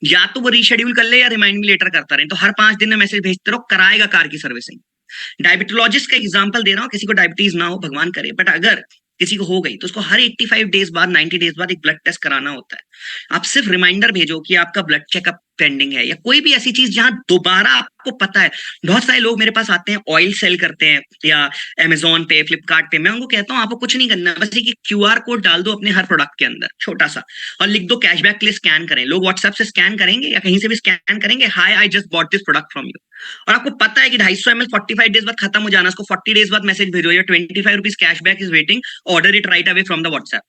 या तो वो रीशेड्यूल कर ले या रिमाइंड मी लेटर करता रहे, तो हर 5 दिन में मैसेज भेजते रहो, कराएगा कार की सर्विसिंग। डायबिटोलॉजिस्ट का एग्जांपल दे रहा हूँ, किसी को डायबिटीज ना हो भगवान करे, बट अगर किसी को हो गई तो उसको हर 85 डेज बाद, 90 डेज बाद एक ब्लड टेस्ट कराना होता है। आप सिर्फ रिमाइंडर भेजो कि आपका ब्लड चेकअप पेंडिंग है, या कोई भी ऐसी चीज जहां दोबारा आपको पता है। बहुत सारे लोग मेरे पास आते हैं, ऑयल सेल करते हैं या अमेजोन पे, फ्लिपकार्ट पे, मैं उनको कहता हूँ आपको कुछ नहीं करना, बस एक QR कोड डाल दो अपने हर प्रोडक्ट के अंदर छोटा सा, और लिख दो कैशबैक के लिए स्कैन करें। लोग व्हाट्सएप से स्कैन करेंगे या कहीं से भी स्कैन करेंगे, hi I just bought this product from you. और आपको पता है कि 250 ml 45 डेज बाद खत्म हो जाना, उसको 40 डेज बाद मैसेज भेजो, या 25 rupees cashback is waiting, order it right away from the WhatsApp,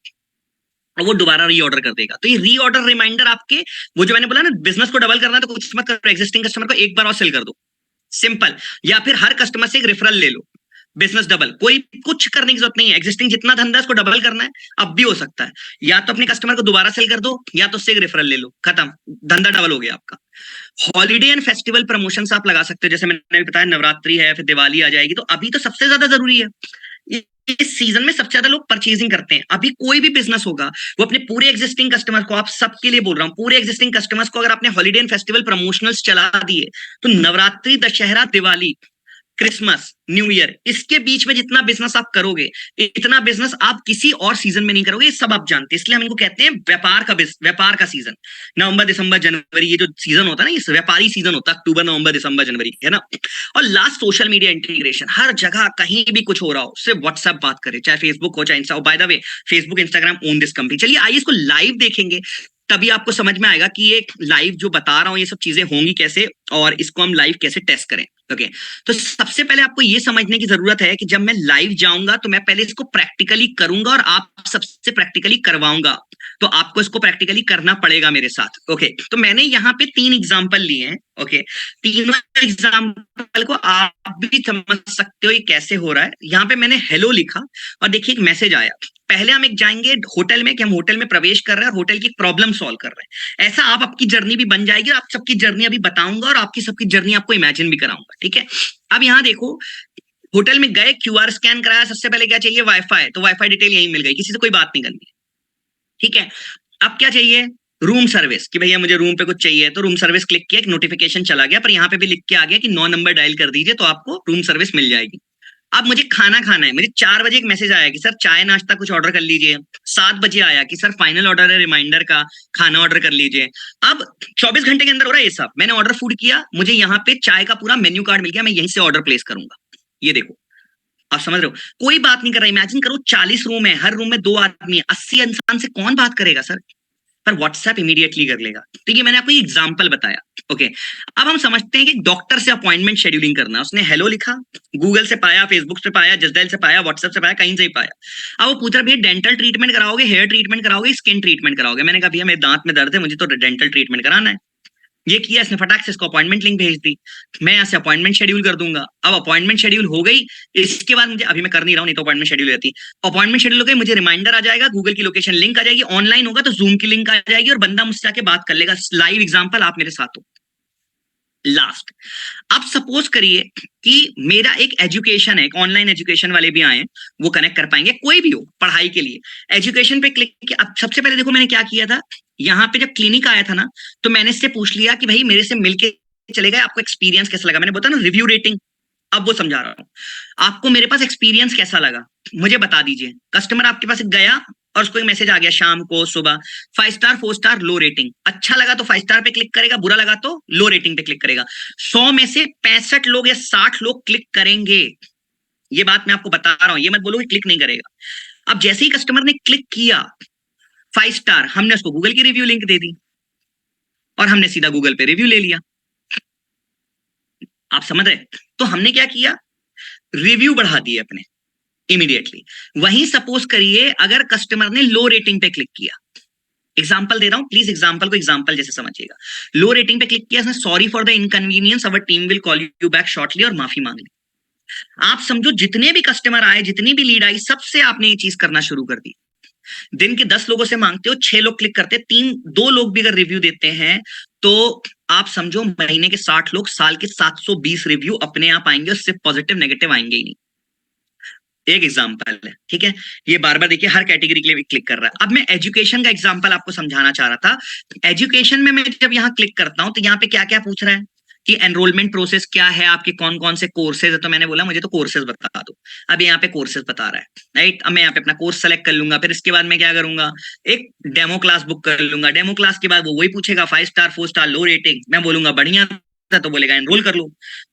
और वो दोबारा रीऑर्डर कर देगा। तो ये रीऑर्डर रिमाइंडर आपके, वो जो मैंने बोला ना बिजनेस को डबल करना है तो कुछ मत करो, एग्जिस्टिंग कस्टमर को एक बार और सेल कर दो, सिंपल। या फिर हर कस्टमर से एक रेफरल ले लो, बिजनेस डबल। कोई कुछ करने की जरूरत नहीं है, एग्जिस्टिंग जितना धंधा है उसको डबल करना है, अब भी हो सकता है। या तो अपने कस्टमर को दोबारा सेल कर दो, या तो उससे एक रेफरल ले लो, खत्म, धंधा डबल हो गया आपका। हॉलीडे एंड फेस्टिवल प्रमोशन आप लगा सकते हो, जैसे मैंने बताया नवरात्रि है, फिर दिवाली आ जाएगी, तो अभी तो सबसे ज्यादा जरूरी है। इस सीजन में सबसे ज्यादा लोग परचेजिंग करते हैं। अभी कोई भी बिजनेस होगा, वो अपने पूरे एग्जिस्टिंग कस्टमर को, आप सबके लिए बोल रहा हूं, पूरे एग्जिस्टिंग कस्टमर्स को अगर आपने हॉलीडे एंड फेस्टिवल प्रमोशनल्स चला दिए, तो Navratri, Dussehra, Diwali, Christmas, new year, इसके बीच में जितना बिजनेस आप करोगे, इतना बिजनेस आप किसी और सीजन में नहीं करोगे, ये सब आप जानते हैं। इसलिए हम इनको कहते हैं व्यापार का सीजन। नवंबर, दिसंबर, जनवरी, ये जो सीजन होता है ना, ये व्यापारी सीजन होता है, अक्टूबर, नवंबर, दिसंबर, जनवरी, है ना। और लास्ट, सोशल मीडिया इंटीग्रेशन। हर जगह कहीं भी कुछ हो रहा हो, सिर्फ व्हाट्सएप बात करें, चाहे फेसबुक हो, चाहे इंस्टा हो। By the way, Facebook, Instagram own this company. चलिए आइए इसको लाइव देखेंगे, तभी आपको समझ में आएगा कि ये लाइव जो बता रहा हूं ये सब चीजें होंगी कैसे, और इसको हम लाइव कैसे टेस्ट करें। ओके, तो सबसे पहले आपको ये समझने की जरूरत है कि जब मैं लाइव जाऊंगा तो मैं पहले इसको प्रैक्टिकली करूंगा, और आप सबसे प्रैक्टिकली करवाऊंगा, तो आपको इसको प्रैक्टिकली करना पड़ेगा मेरे साथ। ओके, तो मैंने यहाँ पे 3 एग्जाम्पल लिए हैं। ओके, तीनों एग्जाम्पल को आप भी समझ सकते हो ये कैसे हो रहा है। यहाँ पे मैंने हेलो लिखा, और देखिए एक मैसेज आया। पहले हम एक जाएंगे होटल में, कि हम होटल में प्रवेश कर रहे हैं और होटल की प्रॉब्लम सॉल्व कर रहे हैं। ऐसा आप आपकी जर्नी भी बन जाएगी, आप सबकी जर्नी अभी बताऊंगा, और आपकी सबकी जर्नी आपको इमेजिन भी कराऊंगा, ठीक है। अब यहाँ देखो, होटल में गए, QR स्कैन कराया, सबसे पहले क्या चाहिए? वाईफाई, तो वाईफाई डिटेल यहीं मिल गई, किसी से कोई बात नहीं करनी है, ठीक है। अब क्या चाहिए? रूम सर्विस, कि भैया मुझे रूम पे कुछ चाहिए, तो रूम सर्विस क्लिक किया, एक नोटिफिकेशन चला गया, पर यहाँ पे भी लिख के आ गया कि 9 नंबर डायल कर दीजिए तो आपको रूम सर्विस मिल जाएगी। अब मुझे खाना खाना है, मुझे 4 बजे एक मैसेज आया कि सर चाय नाश्ता कुछ ऑर्डर कर लीजिए। 7 बजे आया कि सर फाइनल ऑर्डर है रिमाइंडर का, खाना ऑर्डर कर लीजिए। अब 24 घंटे के अंदर हो रहा है ये सब। मैंने ऑर्डर फूड किया, मुझे यहाँ पे चाय का पूरा मेन्यू कार्ड मिल गया, मैं यहीं से ऑर्डर प्लेस करूंगा। ये देखो, आप समझ रहे हो, कोई बात नहीं कर रहा। इमेजिन करो 40 रूम है, हर रूम में 2 आदमी है, 80 इंसान से कौन बात करेगा सर? पर व्हाट्सएप इमीडिएटली कर लेगा। ठीक है, मैंने आपको एग्जांपल बताया। ओके, अब हम समझते हैं कि डॉक्टर से अपॉइंटमेंट शेड्यूलिंग करना। उसने हेलो लिखा, गूगल से पाया, फेसबुक से पाया, जसडायल से पाया, व्हाट्सएप से पाया, कहीं से ही पाया। अब वो पूछ रहा भैया डेंटल ट्रीटमेंट कराओगे, हेयर ट्रीटमेंट कराओगे, स्किन ट्रीटमेंट कराओगे? मैंने कहा भैया मेरे दांत में दर्द है, मुझे तो डेंटल ट्रीटमेंट कराना है। ये किया इसने, फटाक से इसको अपॉइंटमेंट लिंक भेज दी। मैं यहाँ से अपॉइंटमेंट शेड्यूल कर दूंगा। अब अपॉइंटमेंट शेड्यूल हो गई, इसके बाद मुझे, अभी मैं कर नहीं रहा हूँ, नहीं तो अपॉइंटमेंट शेड्यूल रहती। अपॉइंटमेंट शेड्यूल हो गई, मुझे रिमाइंडर आ जाएगा, गूगल की लोकेशन लिंक आ जाएगी, ऑनलाइन होगा तो जूम की लिंक आ जाएगी, और बंदा मुझसे आके बात कर लेगा। लाइव एग्जाम्पल, आप मेरे साथ हो। लास्ट, अब सपोज करिए कि मेरा एक एजुकेशन है, एक ऑनलाइन एजुकेशन वाले भी आए, वो कनेक्ट कर पाएंगे, कोई भी हो पढ़ाई के लिए। एजुकेशन पे क्लिक किया। अब सबसे पहले देखो मैंने क्या किया था, यहाँ पे जब क्लिनिक आया था ना, तो मैंने इससे पूछ लिया कि भाई मेरे से मिलके चले गए, आपको एक्सपीरियंस कैसा लगा? मैंने बताया ना रिव्यू रेटिंग। अब वो समझा रहा हूँ, आपको मेरे पास एक्सपीरियंस कैसा लगा मुझे बता दीजिए। कस्टमर आपके पास गया और उसको एक मैसेज आ गया शाम को, सुबह, 5 स्टार, 4 स्टार, लो रेटिंग। अच्छा लगा तो 5 स्टार पे क्लिक करेगा, बुरा लगा तो लो रेटिंग पे क्लिक करेगा। 100 में से 65 लोग या 60 लोग क्लिक करेंगे, ये बात मैं आपको बता रहा हूं, ये मत बोलो कि क्लिक नहीं करेगा। अब जैसे ही कस्टमर ने क्लिक किया 5 स्टार, हमने उसको गूगल की रिव्यू लिंक दे दी, और हमने सीधा गूगल पे रिव्यू ले लिया। आप समझ रहे? तो हमने क्या किया, रिव्यू बढ़ा दिए अपने, इमीडिएटली। वहीं सपोज करिए अगर कस्टमर ने लो रेटिंग पे क्लिक किया, एग्जाम्पल दे रहा हूं, प्लीज एग्जाम्पल को एग्जाम्पल जैसे समझिएगा। लो रेटिंग पे क्लिक किया उसने, sorry for the inconvenience, our team will call you back shortly, और माफी मांग ली। आप समझो जितने भी कस्टमर आए, जितनी भी लीड आई, सबसे आपने ये चीज करना शुरू कर दी। दिन के 10 लोगों से मांगते हो, 6 लोग क्लिक करते, 2 लोग भी अगर रिव्यू देते हैं तो आप समझो महीने के 60 लोग, साल के 720 रिव्यू अपने आप आएंगे, उससे पॉजिटिव नेगेटिव आएंगे ही नहीं। एक एग्जांपल है, ठीक है। ये बार बार देखिए हर कैटेगरी के लिए भी क्लिक कर रहा है। अब मैं एजुकेशन का एग्जांपल आपको समझाना चाह रहा था। एजुकेशन में मैं जब यहाँ क्लिक करता हूं तो यहाँ पे क्या क्या पूछ रहा है कि एनरोलमेंट प्रोसेस क्या है, आपके कौन कौन से कोर्सेज है, तो मैंने बोला मुझे तो कोर्सेज बता दो। अब यहाँ पे कोर्सेज बता रहा है, राइट। अब मैं यहाँ पे अपना कोर्स सेलेक्ट कर लूंगा, फिर इसके बाद मैं क्या करूंगा, एक डेमो क्लास बुक कर लूंगा। डेमो क्लास के बाद वो वही पूछेगा 5 स्टार 4 स्टार लो रेटिंग, मैं बोलूंगा बढ़िया था तो बोलेगा एनरोल कर लो।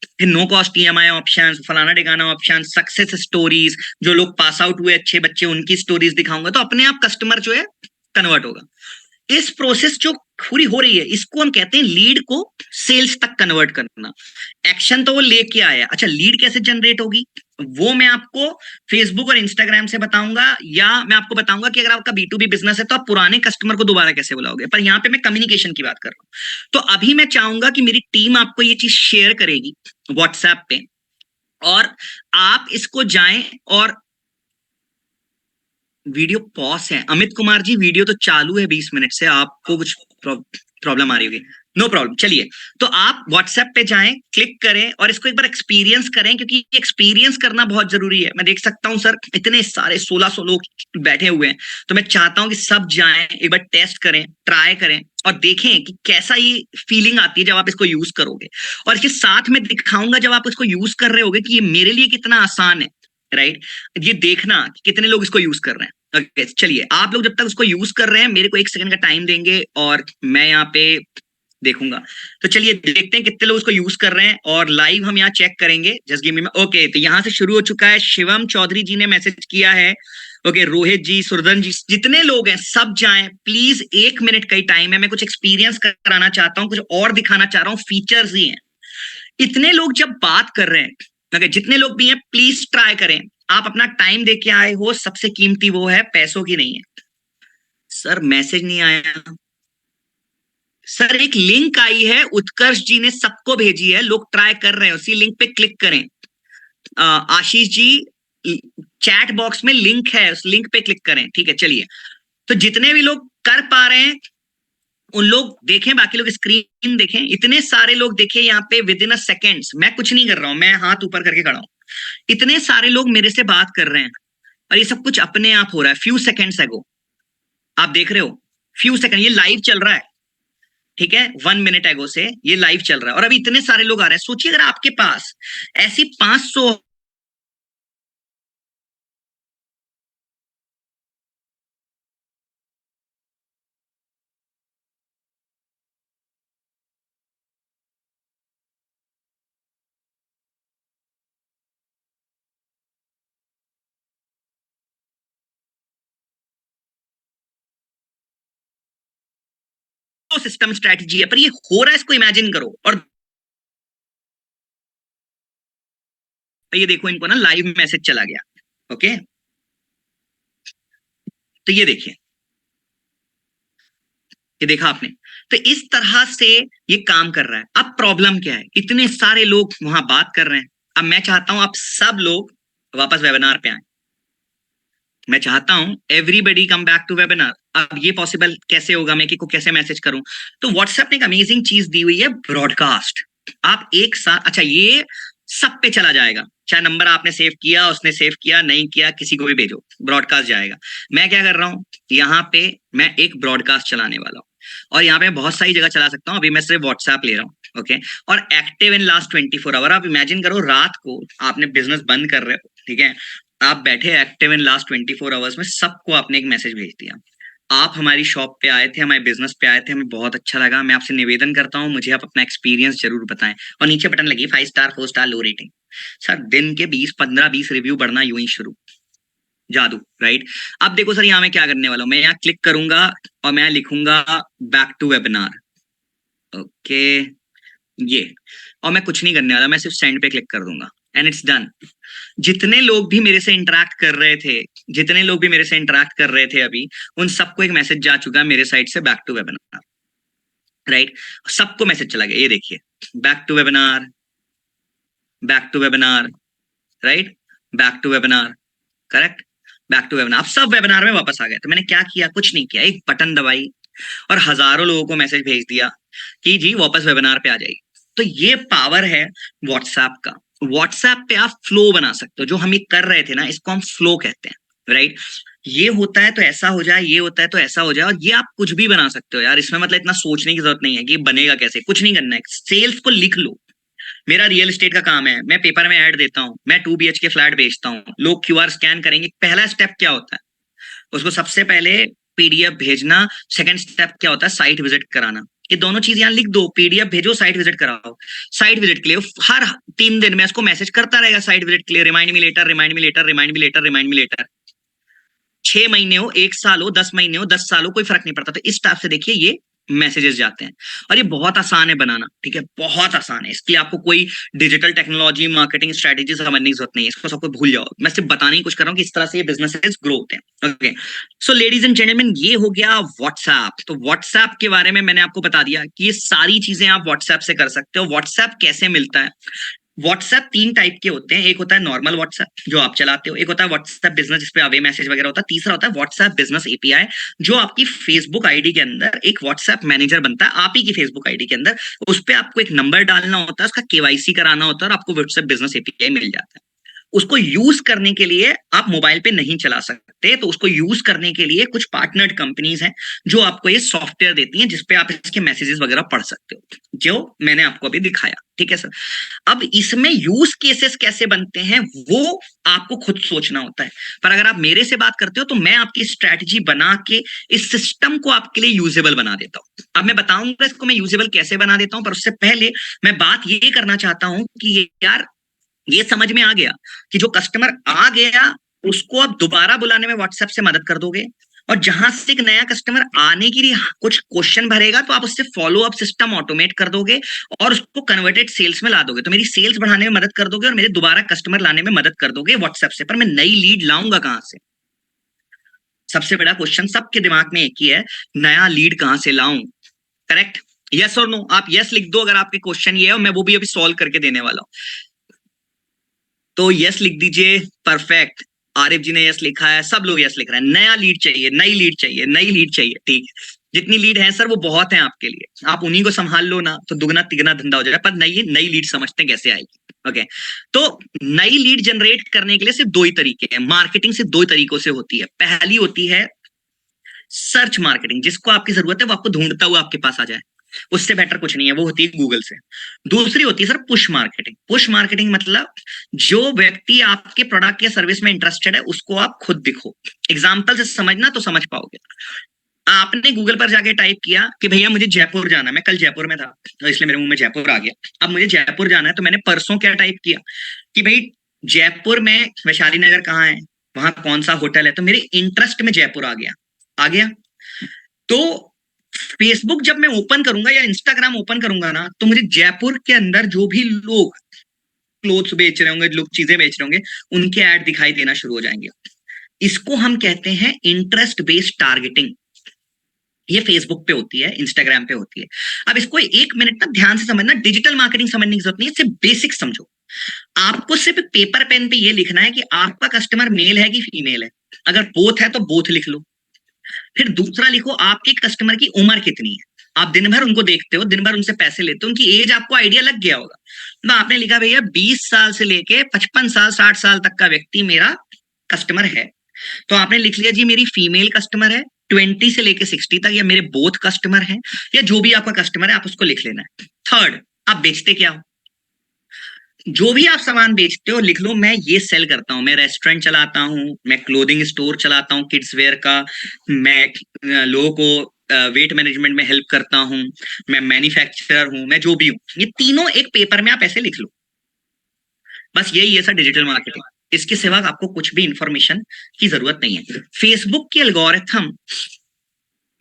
फिर नो कॉस्ट ईएमआई ऑप्शन, फलाना ढिकाना ऑप्शन, सक्सेस स्टोरीज, जो लोग पास आउट हुए अच्छे बच्चे उनकी स्टोरीज दिखाऊंगा, तो अपने आप कस्टमर जो है कन्वर्ट होगा। इस प्रोसेस जो पूरी हो रही है इसको हम कहते हैं लीड को सेल्स तक कन्वर्ट करना। एक्शन तो वो लेके आया, अच्छा लीड कैसे जनरेट होगी वो मैं आपको फेसबुक और इंस्टाग्राम से बताऊंगा, या मैं आपको बताऊंगा कि अगर आपका B2B बिजनेस है तो आप पुराने कस्टमर को दोबारा कैसे बुलाओगे। पर यहाँ पे मैं कम्युनिकेशन की बात कर रहा हूं। तो अभी मैं चाहूंगा कि मेरी टीम आपको ये चीज शेयर करेगी व्हाट्सएप पे, और आप इसको जाएं और वीडियो पॉज है। अमित कुमार जी वीडियो तो चालू है 20 मिनट से, आपको कुछ प्रॉब्लम आ रही होगी, नो प्रॉब्लम। चलिए, तो आप व्हाट्सएप पे जाएं, क्लिक करें और इसको एक बार एक्सपीरियंस करें, क्योंकि एक्सपीरियंस करना बहुत जरूरी है। मैं देख सकता हूं सर इतने सारे 1600 लोग बैठे हुए हैं, तो मैं चाहता हूं कि सब जाएं, एक बार टेस्ट करें, ट्राई करें और देखें कि कैसा ये फीलिंग आती है जब आप इसको यूज करोगे। और इसके साथ में दिखाऊंगा जब आप इसको यूज कर रहे होगे कि ये मेरे लिए कितना आसान है, राइट। ये देखना कि कितने लोग इसको यूज कर रहे हैं। ओके चलिए, आप लोग जब तक उसको यूज कर रहे हैं मेरे को 1 सेकंड का टाइम देंगे और मैं यहाँ पे देखूंगा। तो चलिए देखते हैं कितने लोग उसको यूज कर रहे हैं, और लाइव हम यहाँ चेक करेंगे। जस्ट गिव मी, ओके तो यहाँ से शुरू हो चुका है। शिवम चौधरी जी ने मैसेज किया है, ओके रोहित जी, सुरदन जी, जितने लोग हैं सब जाएं प्लीज। 1 मिनट का ही टाइम है, मैं कुछ एक्सपीरियंस कराना चाहता हूँ, कुछ और दिखाना चाह रहा हूँ, फीचर्स ही हैं। इतने लोग जब बात कर रहे हैं, ओके जितने लोग भी हैं प्लीज ट्राई करें। आप अपना टाइम दे के आए हो, सबसे कीमती वो है, पैसों की नहीं है। सर मैसेज नहीं आया सर, एक लिंक आई है, उत्कर्ष जी ने सबको भेजी है, लोग ट्राई कर रहे हैं, उसी लिंक पे क्लिक करें। आशीष जी चैट बॉक्स में लिंक है, उस लिंक पे क्लिक करें, ठीक है। चलिए, तो जितने भी लोग कर पा रहे हैं उन लोग देखें, बाकी लोग स्क्रीन देखें। इतने सारे लोग देखें यहाँ पे विद इन अ सेकेंड्स, मैं कुछ नहीं कर रहा हूं, मैं हाथ ऊपर करके खड़ा हूं। इतने सारे लोग मेरे से बात कर रहे हैं और ये सब कुछ अपने आप हो रहा है। फ्यू सेकेंड्स एगो आप देख रहे हो, फ्यू सेकंड ये लाइव चल रहा है, ठीक है। 1 मिनट एगो से ये लाइव चल रहा है और अभी इतने सारे लोग आ रहे हैं। सोचिए अगर आपके पास ऐसी 500 सिस्टम स्ट्रेटजी है, पर ये हो रहा है, इसको इमेजिन करो। और ये देखो इनको ना लाइव मैसेज चला गया, ओके। तो ये देखिए, ये देखा आपने। तो इस तरह से ये काम कर रहा है। अब प्रॉब्लम क्या है, इतने सारे लोग वहां बात कर रहे हैं। अब मैं चाहता हूं आप सब लोग वापस वेबिनार पे आए। मैं चाहता हूं everybody come back to webinar. अब ये पॉसिबल कैसे होगा, मैं कि को कैसे मैसेज करूं। तो व्हाट्सएप ने एक अमेजिंग चीज दी हुई है, ब्रॉडकास्ट। आप एक साथ, अच्छा ये सब पे चला जाएगा, चाहे नंबर आपने सेव किया, उसने सेव किया, नहीं किया, किसी को भी भेजो, ब्रॉडकास्ट जाएगा। मैं क्या कर रहा हूं, यहाँ पे मैं एक ब्रॉडकास्ट चलाने वाला हूँ और यहाँ पे बहुत सारी जगह चला सकता हूँ। अभी मैं सिर्फ व्हाट्सएप ले रहा हूँ, ओके। और एक्टिव इन लास्ट 24 आवर। आप इमेजिन करो रात को आपने बिजनेस बंद कर रहे हो, ठीक है, आप बैठे एक्टिव इन लास्ट 24 आवर्स में, सबको आपने एक मैसेज भेज दिया। आप हमारी शॉप पे आए थे, हमारे बिजनेस पे आए थे, हमें बहुत अच्छा लगा, मैं आपसे निवेदन करता हूँ मुझे आप अपना एक्सपीरियंस जरूर बताएं। और नीचे बटन लगी 5 स्टार 4 स्टार लो रेटिंग। सर दिन के 20 15 20 रिव्यू बढ़ना यूं ही शुरू, जादू, राइट। अब देखो सर यहाँ मैं क्या करने वाला हूँ, मैं यहाँ क्लिक करूंगा और मैं लिखूंगा बैक टू वेबिनार, ओके। ये, और मैं कुछ नहीं करने वाला, मैं सिर्फ सेंड पे क्लिक कर दूंगा, एंड इट्स डन। जितने लोग भी मेरे से इंटरेक्ट कर रहे थे, जितने लोग भी मेरे से इंटरेक्ट कर रहे थे अभी, उन सबको एक मैसेज जा चुका है मेरे साइड से, बैक टू वेबिनार, राइट। सबको मैसेज चला गया, ये देखिए, back to webinar, back to webinar, right, back to webinar, correct, back to webinar. अब सब वेबिनार में वापस आ गए। तो मैंने क्या किया, कुछ नहीं किया, एक बटन दबाई और हजारों लोगों को मैसेज भेज दिया कि जी वापस वेबिनार पे आ जाइए। तो ये पावर है व्हाट्सएप का। व्हाट्सएप पे आप फ्लो बना सकते हो। जो हम ये कर रहे थे ना, इसको हम फ्लो कहते हैं, राइट। ये होता है तो ऐसा हो जाए, ये होता है तो ऐसा हो जाए, और ये आप कुछ भी बना सकते हो यार। इसमें मतलब इतना सोचने की जरूरत नहीं है कि बनेगा कैसे, कुछ नहीं करना है। सेल्स को लिख लो। मेरा रियल एस्टेट का काम है, मैं पेपर में ऐड देता हूँ, मैं 2 BHK फ्लैट बेचता हूँ, लोग QR स्कैन करेंगे। पहला स्टेप क्या होता है, उसको सबसे पहले PDF भेजना। सेकंड स्टेप क्या होता है, साइट विजिट कराना। ये दोनों चीज यहाँ लिख दो, PDF भेजो, साइट विजिट कराओ। साइट विजिट के लिए हर 3 दिन में इसको मैसेज करता रहेगा, साइट विजिट के लिए remind me later, remind me later, remind me later, remind me later. 6 महीने हो, 1 साल हो, 10 महीने हो, 10 साल हो, कोई फर्क नहीं पड़ता। तो इस टाइप से देखिए ये मैसेजेस जाते हैं। और ये बहुत आसान है बनाना, ठीक है, बहुत आसान है। इसके लिए आपको कोई डिजिटल टेक्नोलॉजी, मार्केटिंग स्ट्रेटेजी समझने की जरूरत नहीं है। इसको सबको भूल जाओ। मैं सिर्फ बताने की कोशिश कर रहा हूँ कि इस तरह से ये बिजनेसेस ग्रो होते हैं। Okay, so ladies and gentleman, ये हो गया व्हाट्सएप। तो व्हाट्सएप के बारे में मैंने आपको बता दिया कि ये सारी चीजें आप व्हाट्सएप से कर सकते हो। व्हाट्सएप कैसे मिलता है, व्हाट्सएप 3 टाइप के होते हैं। एक होता है नॉर्मल व्हाट्सएप जो आप चलाते हो, एक होता है व्हाट्सएप बिजनेस जिसपे अवे मैसेज वगैरह होता है, तीसरा होता है व्हाट्सएप बिजनेस API जो आपकी फेसबुक आईडी के अंदर एक व्हाट्सएप मैनेजर बनता है। आप ही की फेसबुक आईडी के अंदर उस पर आपको एक नंबर डालना होता है, उसका KYC कराना होता है और आपको व्हाट्सएप बिजनेस API मिल जाता है। उसको यूज करने के लिए आप मोबाइल पे नहीं चला सकते, तो उसको यूज करने के लिए कुछ पार्टनर्ड कंपनीज हैं जो आपको ये सॉफ्टवेयर देती हैं जिसपे आप इसके मैसेजेस वगैरह पढ़ सकते हो, जो मैंने आपको अभी दिखाया, ठीक है सर। अब इसमें यूज केसेस कैसे बनते हैं वो आपको खुद सोचना होता है। पर अगर आप मेरे से बात करते हो तो मैं आपकी स्ट्रैटेजी बना के इस सिस्टम को आपके लिए यूजेबल बना देता हूं। अब मैं बताऊंगा इसको मैं यूजेबल कैसे बना देता हूं, पर उससे पहले मैं बात ये करना चाहता हूं कि ये यार ये समझ में आ गया कि जो कस्टमर आ गया उसको आप दोबारा बुलाने में व्हाट्सएप से मदद कर दोगे, और जहां से एक नया कस्टमर आने के लिए कुछ क्वेश्चन भरेगा तो आप उससे फॉलो अप सिस्टम ऑटोमेट कर दोगे और उसको कन्वर्टेड सेल्स में ला दोगे। तो मेरी सेल्स बढ़ाने में मदद कर दोगे और मेरे दोबारा कस्टमर लाने में मदद कर दोगे व्हाट्सएप से। पर मैं नई लीड लाऊंगा कहां से? सबसे बड़ा क्वेश्चन सबके दिमाग में एक ही है, नया लीड कहां से लाऊं? करेक्ट, यस और नो? आप यस लिख दो अगर आपके क्वेश्चन ये है, और मैं वो भी अभी सॉल्व करके देने वाला हूं। तो यस लिख दीजिए, परफेक्ट। आरिफ जी ने यस लिखा है, सब लोग यस लिख रहे हैं। नया लीड चाहिए, नई लीड चाहिए, नई लीड चाहिए, ठीक है। जितनी लीड है सर वो बहुत है आपके लिए, आप उन्हीं को संभाल लो ना तो दुगना तिगना धंधा हो जाएगा। पर नई नई लीड समझते हैं कैसे आएगी। ओके, तो नई लीड जनरेट करने के लिए सिर्फ 2 ही तरीके हैं। मार्केटिंग सिर्फ 2 तरीकों से होती है। पहली होती है सर्च मार्केटिंग, जिसको आपकी जरूरत है वो आपको ढूंढता हुआ आपके पास आ जाए, उससे बेटर कुछ नहीं है, वो होती है गूगल से। दूसरी होती है sir push marketing. Push marketing मतलब जो व्यक्ति आपके प्रोडक्ट या सर्विस में इंटरेस्टेड है उसको आप खुद दिखो। एग्जाम्पल से समझना तो समझ पाओगे। आपने गूगल पर जाके टाइप किया कि भैया मुझे जयपुर जाना है, मैं कल जयपुर में था तो इसलिए मेरे मुंह में जयपुर आ गया। अब मुझे जयपुर जाना है तो मैंने परसों क्या टाइप किया कि भाई जयपुर में वैशाली नगर कहाँ है, वहां कौन सा होटल है, तो मेरे इंटरेस्ट में जयपुर आ गया, आ गया। तो फेसबुक जब मैं ओपन करूंगा या इंस्टाग्राम ओपन करूंगा ना, तो मुझे जयपुर के अंदर जो भी लोग क्लोथ्स बेच रहे होंगे, लोग चीजें बेच रहे होंगे, उनके ऐड दिखाई देना शुरू हो जाएंगे। इसको हम कहते हैं इंटरेस्ट बेस्ड टारगेटिंग। ये फेसबुक पे होती है, इंस्टाग्राम पे होती है। अब इसको 1 मिनट तक ध्यान से समझना, डिजिटल मार्केटिंग समझने की जरूरत नहीं है, सिर्फ बेसिक समझो। आपको सिर्फ पेपर पेन पे ये लिखना है कि आपका कस्टमर मेल है कि फीमेल है। अगर बोथ है तो बोथ लिख लो। फिर दूसरा लिखो आपके कस्टमर की उम्र कितनी है। आप दिन भर उनको देखते हो, दिन भर उनसे पैसे लेते हो, उनकी एज आपको आइडिया लग गया होगा। तो आपने लिखा भैया 20 साल से लेके 55 साल 60 साल तक का व्यक्ति मेरा कस्टमर है। तो आपने लिख लिया जी मेरी फीमेल कस्टमर है 20 से लेके 60 तक, या मेरे बोथ कस्टमर हैं, या जो भी आपका कस्टमर है आप उसको लिख लेना है। थर्ड, आप बेचते क्या हो? जो भी आप सामान बेचते हो लिख लो, मैं ये सेल करता हूं, मैं रेस्टोरेंट चलाता हूं, मैं क्लोथिंग स्टोर चलाता हूं किड्स वेयर का, मैं लोगों को वेट मैनेजमेंट में हेल्प करता हूं, मैं मैन्युफैक्चरर हूं, मैं जो भी हूं। ये तीनों एक पेपर में आप ऐसे लिख लो। बस यही है सर डिजिटल मार्केटिंग। इसके सिवा आपको कुछ भी इंफॉर्मेशन की जरूरत नहीं है। फेसबुक के एल्गोरिथम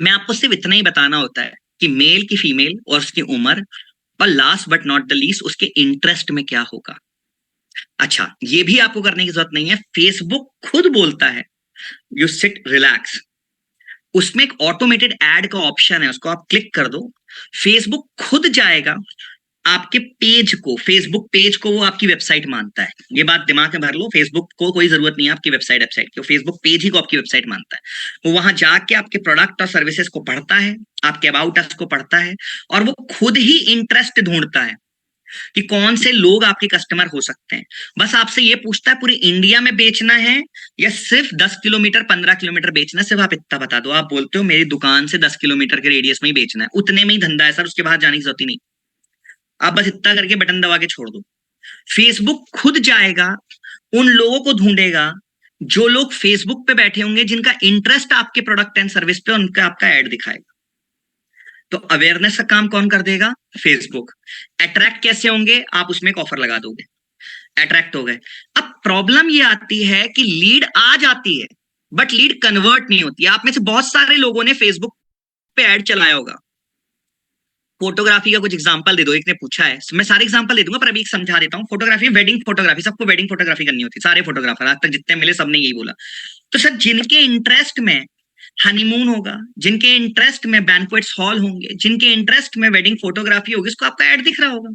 में आपको सिर्फ इतना ही बताना होता है कि मेल की फीमेल और उसकी उम्र, और last but not the least उसके इंटरेस्ट में क्या होगा। अच्छा, ये भी आपको करने की जरूरत नहीं है, फेसबुक खुद बोलता है यू सिट रिलैक्स, उसमें एक ऑटोमेटेड एड का ऑप्शन है, उसको आप क्लिक कर दो, फेसबुक खुद जाएगा आपके पेज को, फेसबुक पेज को वो आपकी वेबसाइट मानता है, ये बात दिमाग में भर लो, फेसबुक को कोई जरूरत नहीं है आपकी वेबसाइट की, फेसबुक पेज ही को आपकी वेबसाइट मानता है। वो वहां जाके आपके प्रोडक्ट और सर्विसेज को पढ़ता है, आपके अबाउट अस को पढ़ता है, और वो खुद ही इंटरेस्ट ढूंढता है कि कौन से लोग आपके कस्टमर हो सकते हैं। बस आपसे ये पूछता है पूरी इंडिया में बेचना है या सिर्फ 10 किलोमीटर 15 किलोमीटर बेचना है, सिर्फ आप इतना बता दो, आप बोलते हो मेरी दुकान से 10 किलोमीटर के रेडियस में ही बेचना है, उतने में ही धंधा है सर, उसके बाहर जाने की जरूरत ही नहीं, आप बस इतना करके बटन दबा के छोड़ दो। फेसबुक खुद जाएगा, उन लोगों को ढूंढेगा जो लोग फेसबुक पे बैठे होंगे, जिनका इंटरेस्ट आपके प्रोडक्ट एंड सर्विस पे, उनका आपका ऐड दिखाएगा। तो अवेयरनेस का काम कौन कर देगा? फेसबुक। अट्रैक्ट कैसे होंगे? आप उसमें एक ऑफर लगा दोगे, अट्रैक्ट हो गए। अब प्रॉब्लम ये आती है कि लीड आ जाती है बट लीड कन्वर्ट नहीं होती। आप में से बहुत सारे लोगों ने फेसबुक पे ऐड चलाया होगा, फोटोग्राफी का कुछ एग्जांपल दे दो, एक ने पूछा है, मैं सारे एग्जांपल दे दूंगा पर अभी एक समझा देता हूँ। फोटोग्राफी, वेडिंग फोटोग्राफी, सबको वेडिंग फोटोग्राफी करनी होती है, सारे फोटोग्राफर आज तक जितने मिले सबने यही बोला। तो सर जिनके इंटरेस्ट में हनीमून होगा, जिनके इंटरेस्ट में बैंक्वेट्स हॉल होंगे, जिनके इंटरेस्ट में वेडिंग फोटोग्राफी होगी, उसको आपका ऐड दिख रहा होगा।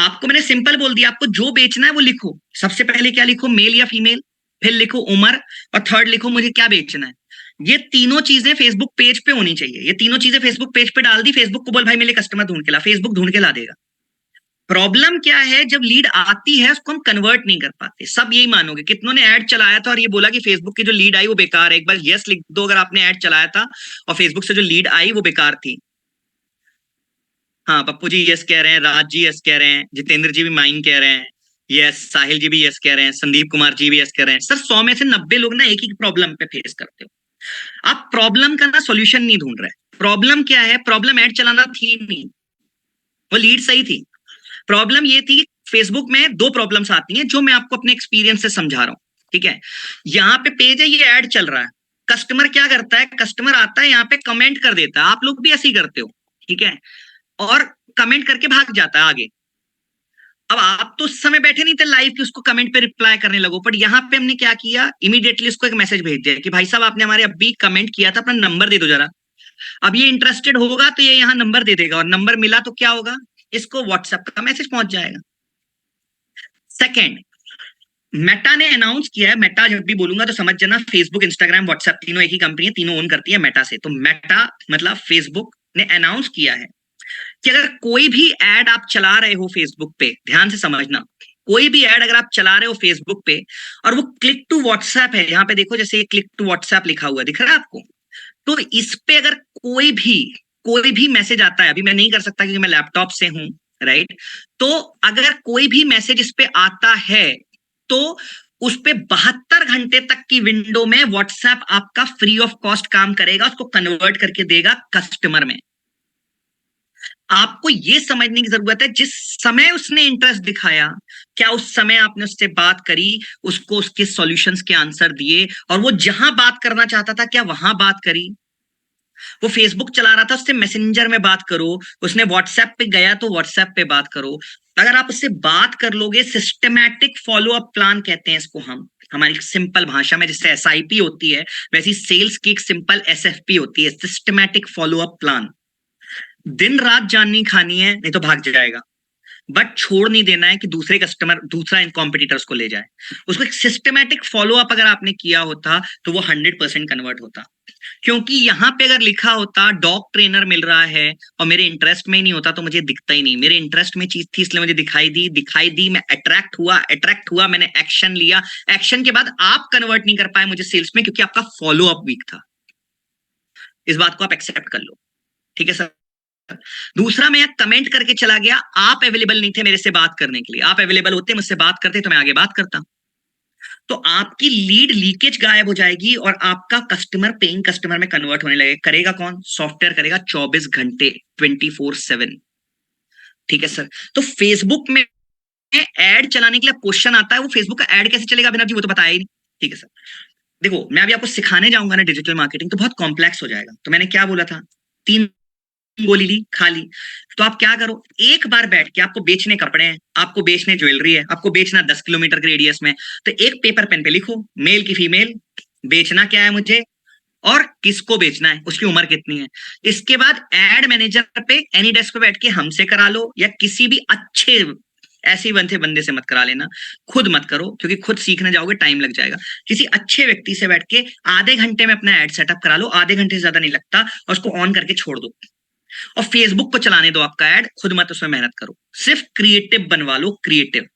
आपको मैंने सिंपल बोल दिया, आपको जो बेचना है वो लिखो, सबसे पहले क्या लिखो, मेल या फीमेल, फिर लिखो उम्र, और थर्ड लिखो मुझे क्या बेचना है। ये तीनों चीजें फेसबुक पेज पे होनी चाहिए, ये तीनों चीजें फेसबुक पेज पे डाल दी, फेसबुक को बोल भाई मेरे कस्टमर ढूंढ के ला, फेसबुक ढूंढ के ला देगा। प्रॉब्लम क्या है, जब लीड आती है उसको हम कन्वर्ट नहीं कर पाते। सब यही मानोगे, कितनों ने ऐड चलाया था और ये बोला कि फेसबुक की जो लीड आई वो बेकार है, एक बार यस लिख दो अगर आपने ऐड चलाया था और फेसबुक से जो लीड आई वो बेकार थी। हाँ, पप्पू जी यस कह रहे हैं, राज जी यस कह रहे हैं, जितेंद्र जी भी माइन कह रहे हैं, यस, साहिल जी भी यस कह रहे हैं, संदीप कुमार जी भी यस कह रहे हैं। सर 100 में से 90 लोग ना एक ही प्रॉब्लम पे फेस करते हो, आप प्रॉब्लम का ना सॉल्यूशन नहीं ढूंढ रहे। प्रॉब्लम क्या है? प्रॉब्लम ऐड चलाना थी नहीं, वो लीड सही थी। प्रॉब्लम ये थी, फेसबुक में दो प्रॉब्लम्स आती हैं जो मैं आपको अपने एक्सपीरियंस से समझा रहा हूं, ठीक है। यहाँ पे पेज है, ये ऐड चल रहा है, कस्टमर क्या करता है, कस्टमर आता है यहाँ पे कमेंट कर देता है, आप लोग भी ऐसे ही करते हो, ठीक है, और कमेंट करके भाग जाता है आगे। अब आप तो उस समय बैठे नहीं थे लाइव कि उसको कमेंट पे रिप्लाई करने लगो, बट यहाँ पे हमने क्या किया, इमीडिएटली उसको एक मैसेज भेज दिया कि भाई साहब आपने हमारे अभी कमेंट किया था, अपना नंबर दे दो जरा। अब ये इंटरेस्टेड होगा तो ये यहाँ नंबर दे देगा, और नंबर मिला तो क्या होगा, इसको व्हाट्सएप का मैसेज पहुंच जाएगा। सेकेंड, मेटा ने अनाउंस किया है, मेटा जब भी बोलूंगा तो समझ जाना, फेसबुक इंस्टाग्राम व्हाट्सएप तीनों एक ही कंपनी है, तीनों ओन करती है मेटा से। तो मेटा मतलब फेसबुक ने अनाउंस किया है कि अगर कोई भी एड आप चला रहे हो फेसबुक पे, ध्यान से समझना, कोई भी एड अगर आप चला रहे हो फेसबुक पे और वो क्लिक टू व्हाट्सएप है, यहाँ पे देखो जैसे क्लिक टू व्हाट्सएप लिखा हुआ दिख रहा है आपको, तो इस पे अगर कोई भी मैसेज आता है, अभी मैं नहीं कर सकता क्योंकि मैं लैपटॉप से हूं, राइट, तो अगर कोई भी मैसेज इस पे आता है तो उस पे 72 घंटे तक की विंडो में व्हाट्सएप आपका फ्री ऑफ कॉस्ट काम करेगा, उसको कन्वर्ट करके देगा कस्टमर में। आपको ये समझने की जरूरत है, जिस समय उसने इंटरेस्ट दिखाया, क्या उस समय आपने उससे बात करी, उसको उसके सॉल्यूशंस के आंसर दिए, और वो जहां बात करना चाहता था क्या वहां बात करी। वो फेसबुक चला रहा था, उससे मैसेंजर में बात करो, उसने व्हाट्सएप पे गया तो व्हाट्सएप पे बात करो। अगर आप उससे बात कर लोगे, सिस्टमैटिक फॉलो अप प्लान कहते हैं इसको हम, हमारी सिंपल भाषा में जैसे एसआईपी होती है वैसी सेल्स की एक सिंपल एसएफपी होती है, सिस्टमैटिक फॉलो अप प्लान। दिन रात जाननी खानी है, नहीं तो भाग जाएगा, बट छोड़ नहीं देना है कि दूसरे कस्टमर, दूसरा कॉम्पिटिटर्स को ले जाए। उसको एक सिस्टमैटिक फॉलो अप अगर आपने किया होता तो वो 100% कन्वर्ट होता। क्योंकि यहाँ पे अगर लिखा होता डॉग ट्रेनर मिल रहा है और मेरे इंटरेस्ट में ही नहीं होता तो मुझे दिखता ही नहीं, मेरे इंटरेस्ट में चीज थी इसलिए मुझे दिखाई दी, मैं अट्रैक्ट हुआ, मैंने एक्शन लिया, एक्शन के बाद आप कन्वर्ट नहीं कर पाए मुझे सेल्स में क्योंकि आपका फॉलो अप वीक था। इस बात को आप एक्सेप्ट कर लो, ठीक है सर। दूसरा, मैं कमेंट करके चला गया, आप अवेलेबल नहीं थे मेरे से बात करने के लिए, आप अवेलेबल होते मुझसे बात करते तो मैं आगे बात करता। तो आपकी लीड लीकेज गायब हो जाएगी और आपका कस्टमर पेइंग कस्टमर में कन्वर्ट होने लगेगा। करेगा कौन? सॉफ्टवेयर करेगा 24 घंटे 24/7, ठीक है सर। तो फेसबुक में एड चलाने के लिए क्वेश्चन आता है, वो फेसबुक का एड कैसे चलेगा अभिनव जी, वो तो बताया ही नहीं, ठीक है सर। देखो मैं अभी आपको सिखाने जाऊंगा ना डिजिटल मार्केटिंग तो बहुत कॉम्प्लेक्स हो जाएगा, तो मैंने क्या बोला था, तीन गोली ली, खा ली। तो आप क्या करो, एक बार बैठ के, आपको बेचने कपड़े हैं, आपको बेचने ज्वेलरी है, आपको बेचना 10 किलोमीटर के रेडियस में, तो एक पेपर पेन पे लिखो, मेल की फीमेल, बेचना क्या है मुझे और किसको बेचना है, उसकी उम्र कितनी है। इसके बाद एड मैनेजर पे एनी डेस्क पे बैठ के हमसे करा लो, या किसी भी अच्छे ऐसे बनते बंदे से मत करा लेना, खुद मत करो, क्योंकि खुद सीखने जाओगे टाइम लग जाएगा। किसी अच्छे व्यक्ति से बैठ के आधे घंटे में अपना एड सेटअप करा लो, आधे घंटे से ज्यादा नहीं लगता, और उसको ऑन करके छोड़ दो। और फेसबुक को चलाने दो आपका ऐड, खुद मत उसमें मेहनत करो, सिर्फ क्रिएटिव बनवा लो, क्रिएटिव।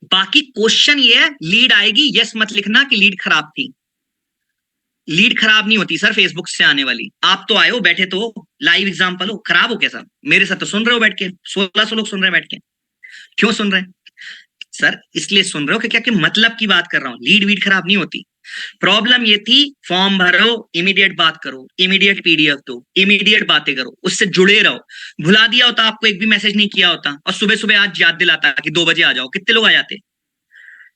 बाकी क्वेश्चन ये है, लीड आएगी, यस मत लिखना कि लीड खराब थी। लीड खराब नहीं होती सर फेसबुक से आने वाली। आप तो आए हो, बैठे तो लाइव एग्जांपल हो, खराब हो कैसा? मेरे साथ तो सुन रहे हो बैठ के, 1600 लोग सुन रहे हैं बैठ के। क्यों सुन रहे हैं सर? इसलिए सुन रहे हो कि क्या कि मतलब की बात कर रहा हूं, लीड वीड खराब नहीं होती। प्रॉब्लम ये थी, फॉर्म भरो, इमीडिएट बात करो, इमीडिएट पीडीएफ दो, इमीडिएट बातें करो, उससे जुड़े रहो। भुला दिया होता, आपको एक भी मैसेज नहीं किया होता, और सुबह सुबह आज याद दिलाता कि 2 बजे आ जाओ, कितने लोग आ जाते?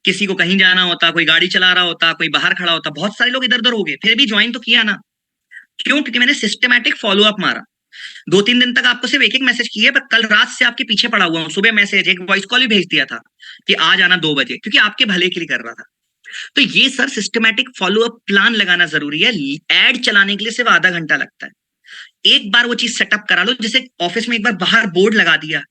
किसी को कहीं जाना होता, कोई गाड़ी चला रहा होता, कोई बाहर खड़ा होता, बहुत सारे लोग इधर उधर हो गए, फिर भी ज्वाइन तो किया ना। क्यों? क्योंकि मैंने सिस्टमैटिक फॉलोअप मारा। 2-3 दिन तक आपको सिर्फ एक एक मैसेज किए, पर कल रात से आपके पीछे पड़ा हुआ हूं। सुबह मैसेज, एक वॉइस कॉल भी भेज दिया था कि आ जाना 2 बजे, क्योंकि आपके भले के लिए कर रहा था। तो ये सर सिस्टमैटिक फॉलोअप प्लान लगाना जरूरी है। एड चलाने के लिए सिर्फ आधा घंटा लगता है। एक बार वो चीज सेटअप करा लो, जैसे ऑफिस में एक बार बाहर बोर्ड लगा दिया,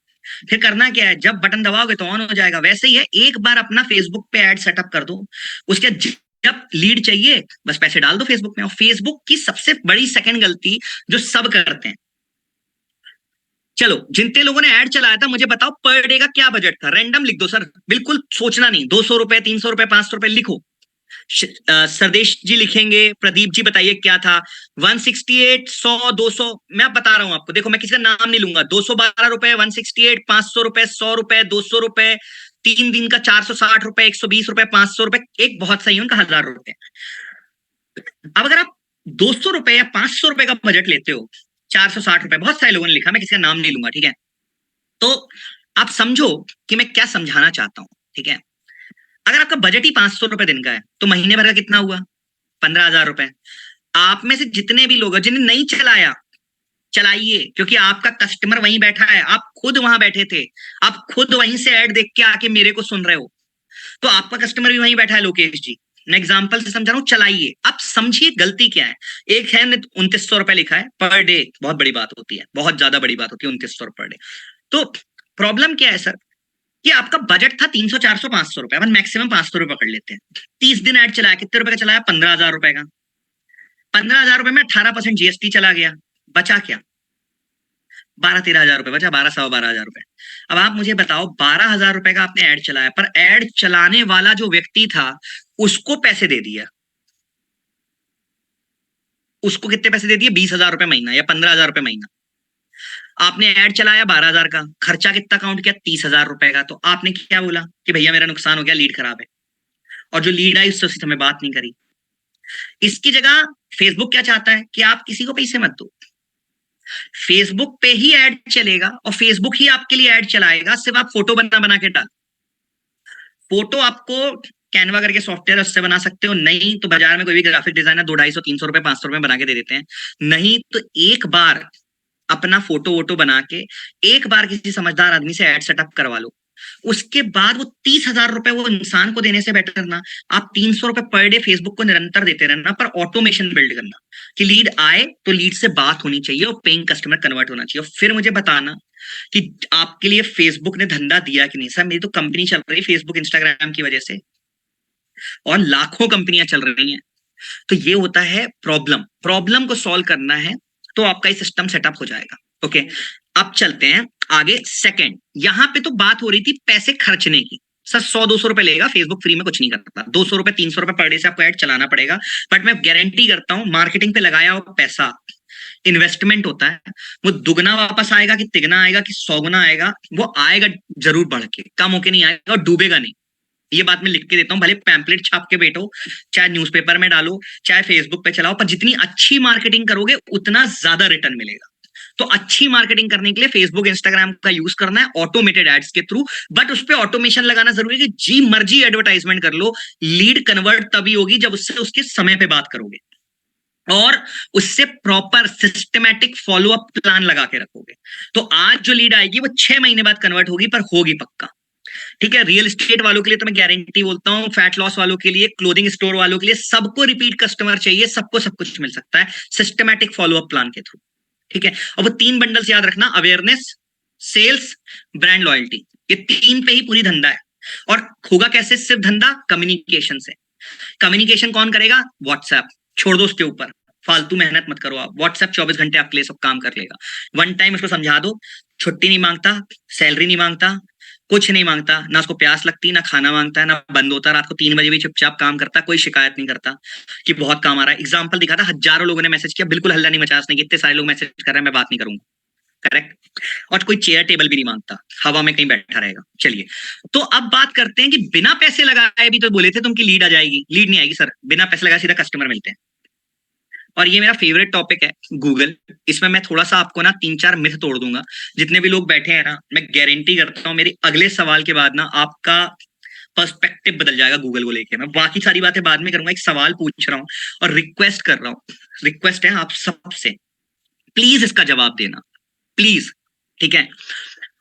फिर करना क्या है, जब बटन दबाओगे तो ऑन हो जाएगा, वैसे ही है, एक बार अपना फेसबुक पे ऐड सेटअप कर दो। उसके जब लीड चाहिए, बस पैसे डाल दो फेसबुक में। और फेसबुक की सबसे बड़ी सेकंड गलती जो सब करते हैं, चलो जितने लोगों ने ऐड चलाया था मुझे बताओ पर डे का क्या बजट था? रैंडम लिख दो सर, बिल्कुल सोचना नहीं, 200 रुपए, 300 रुपए, 500 रुपए लिखो। सरदेश जी लिखेंगे, प्रदीप जी बताइए क्या था? 168, 100, 200, मैं बता रहा हूं आपको, देखो मैं किसी का नाम नहीं लूंगा। 212 रुपए, 168, 500 रुपए, 100 रुपए, 200 रुपए, 3 दिन का 460 रुपए, 120 रुपए, 500 रुपए, एक बहुत सही है उनका 1000 रुपए। अब अगर आप 200 रुपए या 500 रुपए का बजट लेते हो, 460 रुपए, बहुत सारे लोगों ने लिखा, मैं किसी का नाम नहीं लूंगा, ठीक है? तो आप समझो कि मैं क्या समझाना चाहता हूं, ठीक है? अगर आपका बजट ही 500 रुपए दिन का है, तो महीने भर का कितना हुआ? 15,000 रुपए। आप में से जितने भी लोग हैं जिन्हें नहीं चलाया, चलाइए, क्योंकि आपका कस्टमर वहीं बैठा है, आप खुद वहां बैठे थे, आप खुद वहीं से ऐड देख के आके मेरे को सुन रहे हो, तो आपका कस्टमर भी वहीं बैठा है, लोकेश जी। मैं एग्जाम्पल से समझा रहा हूँ, चलाइए। अब समझिए गलती क्या है। एक है 2900 रुपए लिखा है पर डे, बहुत बड़ी बात होती है, बहुत ज्यादा बड़ी बात होती है 2900 रुपए पर डे। तो प्रॉब्लम क्या है सर, कि आपका बजट था 300, 400, 500 रुपए, अपन मैक्सिमम 500 रुपए पकड़ लेते हैं। 30 दिन ऐड चलाया, कितने रुपए का चलाया? 15,000 रुपए का। 15,000 रुपए में 18% जीएसटी चला गया, बचा क्या? 12-13 हजार रुपए बचा, 12-12,500 रुपए। अब आप मुझे बताओ, 12,000 रुपए का आपने ऐड चलाया, पर ऐड चलाने वाला जो व्यक्ति था उसको पैसे दे दिया, उसको कितने पैसे दे दिए? 20,000 रुपए महीना या 15,000 रुपए महीना। आपने ऐड चलाया 12,000 का, खर्चा कितना काउंट किया? 30,000 रुपए का। तो आपने क्या बोला कि भैया मेरा नुकसान हो गया, लीड खराब है, और जो लीड आई उससे हमें बात नहीं करी। इसकी जगह फेसबुक क्या चाहता है कि आप किसी को पैसे मत दो, फेसबुक पे ही ऐड चलेगा और फेसबुक ही आपके लिए ऐड चलाएगा, सिर्फ आप फोटो बना बना के डाल। फोटो आपको कैनवा करके सॉफ्टवेयर उससे बना सकते हो, नहीं तो बाजार में कोई भी ग्राफिक डिजाइनर 200, 250, 300 रुपए, 500 रुपए बना के दे देते हैं। नहीं तो एक बार अपना फोटो वोटो बना के एक बार किसी समझदार आदमी से ऐड सेटअप करवा लो, उसके बाद वो 30,000 रुपए वो इंसान को देने से बेटर ना, आप 300 रुपए पर डे फेसबुक को निरंतर देते रहना, पर ऑटोमेशन बिल्ड करना कि लीड आए तो लीड से बात होनी चाहिए और पेइंग कस्टमर कन्वर्ट होना चाहिए। और फिर मुझे बताना कि आपके लिए फेसबुक ने धंधा दिया कि नहीं। सर मेरी तो कंपनी चल रही है फेसबुक इंस्टाग्राम की वजह से, और लाखों कंपनियां चल रही हैं। तो ये होता है प्रॉब्लम, प्रॉब्लम को सॉल्व करना है तो आपका ये सिस्टम सेटअप हो जाएगा। ओके, अब चलते हैं आगे। सेकंड, यहां पे तो बात हो रही थी पैसे खर्चने की। सर 100-200 रुपए लेगा फेसबुक, फ्री में कुछ नहीं करता। 200 रुपए, 300 रुपए पर डे से आपको ऐड चलाना पड़ेगा, बट मैं गारंटी करता हूं मार्केटिंग पे लगाया हुआ पैसा इन्वेस्टमेंट होता है, वो दुगना वापस आएगा कि तिगना आएगा कि 100 गुना आएगा, वो आएगा जरूर बढ़ के, कम होके नहीं आएगा और डूबेगा नहीं। ये बात मैं लिख के देता हूं, भले पैम्पलेट छाप के बैठो, चाहे न्यूज़पेपर में डालो, चाहे फेसबुक पे चलाओ, पर जितनी अच्छी मार्केटिंग करोगे उतना ज्यादा रिटर्न मिलेगा। तो अच्छी मार्केटिंग करने के लिए फेसबुक इंस्टाग्राम का यूज करना है ऑटोमेटेड एड्स के थ्रू, बट उस पर ऑटोमेशन लगाना जरूरी है कि जी मर्जी एडवर्टाइजमेंट कर लो, लीड कन्वर्ट तभी होगी जब उससे उसके समय पे बात करोगे। और उससे proper systematic follow up plan लगा के रखोगे, तो आज जो लीड आएगी वो 6 महीने बाद कन्वर्ट होगी, पर होगी पक्का। ठीक है, रियल एस्टेट वालों के लिए तो मैं गारंटी बोलता हूँ, फैट लॉस वालों के लिए, क्लोथिंग स्टोर वालों के लिए, सबको रिपीट कस्टमर चाहिए, सबको सब कुछ मिल सकता है सिस्टमैटिक फॉलो अप प्लान के थ्रू। ठीक है, और वो 3 बंडल्स याद रखना, अवेयरनेस, सेल्स, ब्रांड लॉयल्टी, ये 3 पे ही पूरी धंधा है। और होगा कैसे सिर्फ धंधा? कम्युनिकेशन से। कम्युनिकेशन कौन करेगा? व्हाट्सएप। छोड़ दो उसके ऊपर, फालतू मेहनत मत करो आप, व्हाट्सएप 24 घंटे आपके लिए सब काम कर लेगा। वन टाइम उसको समझा दो, छुट्टी नहीं मांगता, सैलरी नहीं मांगता, कुछ नहीं मांगता, ना उसको प्यास लगती, ना खाना मांगता है, ना बंद होता, रात को 3 बजे भी चुपचाप काम करता, कोई शिकायत नहीं करता कि बहुत काम आ रहा है। एग्जाम्पल दिखा था, हजारों लोगों ने मैसेज किया, बिल्कुल हल्ला नहीं मचास नहीं, इतने सारे लोग मैसेज कर रहे हैं, मैं बात नहीं करूंगा। करेक्ट। और कोई चेयर टेबल भी नहीं मांगता, हवा में कहीं बैठा रहेगा। चलिए, तो अब बात करते हैं कि बिना पैसे लगाए भी तो बोले थे तुम कि लीड आ जाएगी। लीड नहीं आएगी सर, बिना पैसे लगाए सीधा कस्टमर मिलते हैं। और ये मेरा फेवरेट टॉपिक है, गूगल। इसमें मैं थोड़ा सा आपको ना 3-4 मिथ तोड़ दूंगा। जितने भी लोग बैठे हैं ना, मैं गारंटी करता हूँ मेरे अगले सवाल के बाद ना आपका पर्सपेक्टिव बदल जाएगा गूगल को लेके। मैं बाकी सारी बातें बाद में करूंगा, एक सवाल पूछ रहा हूँ और रिक्वेस्ट कर रहा हूँ, रिक्वेस्ट है आप सबसे, प्लीज इसका जवाब देना, प्लीज। ठीक है,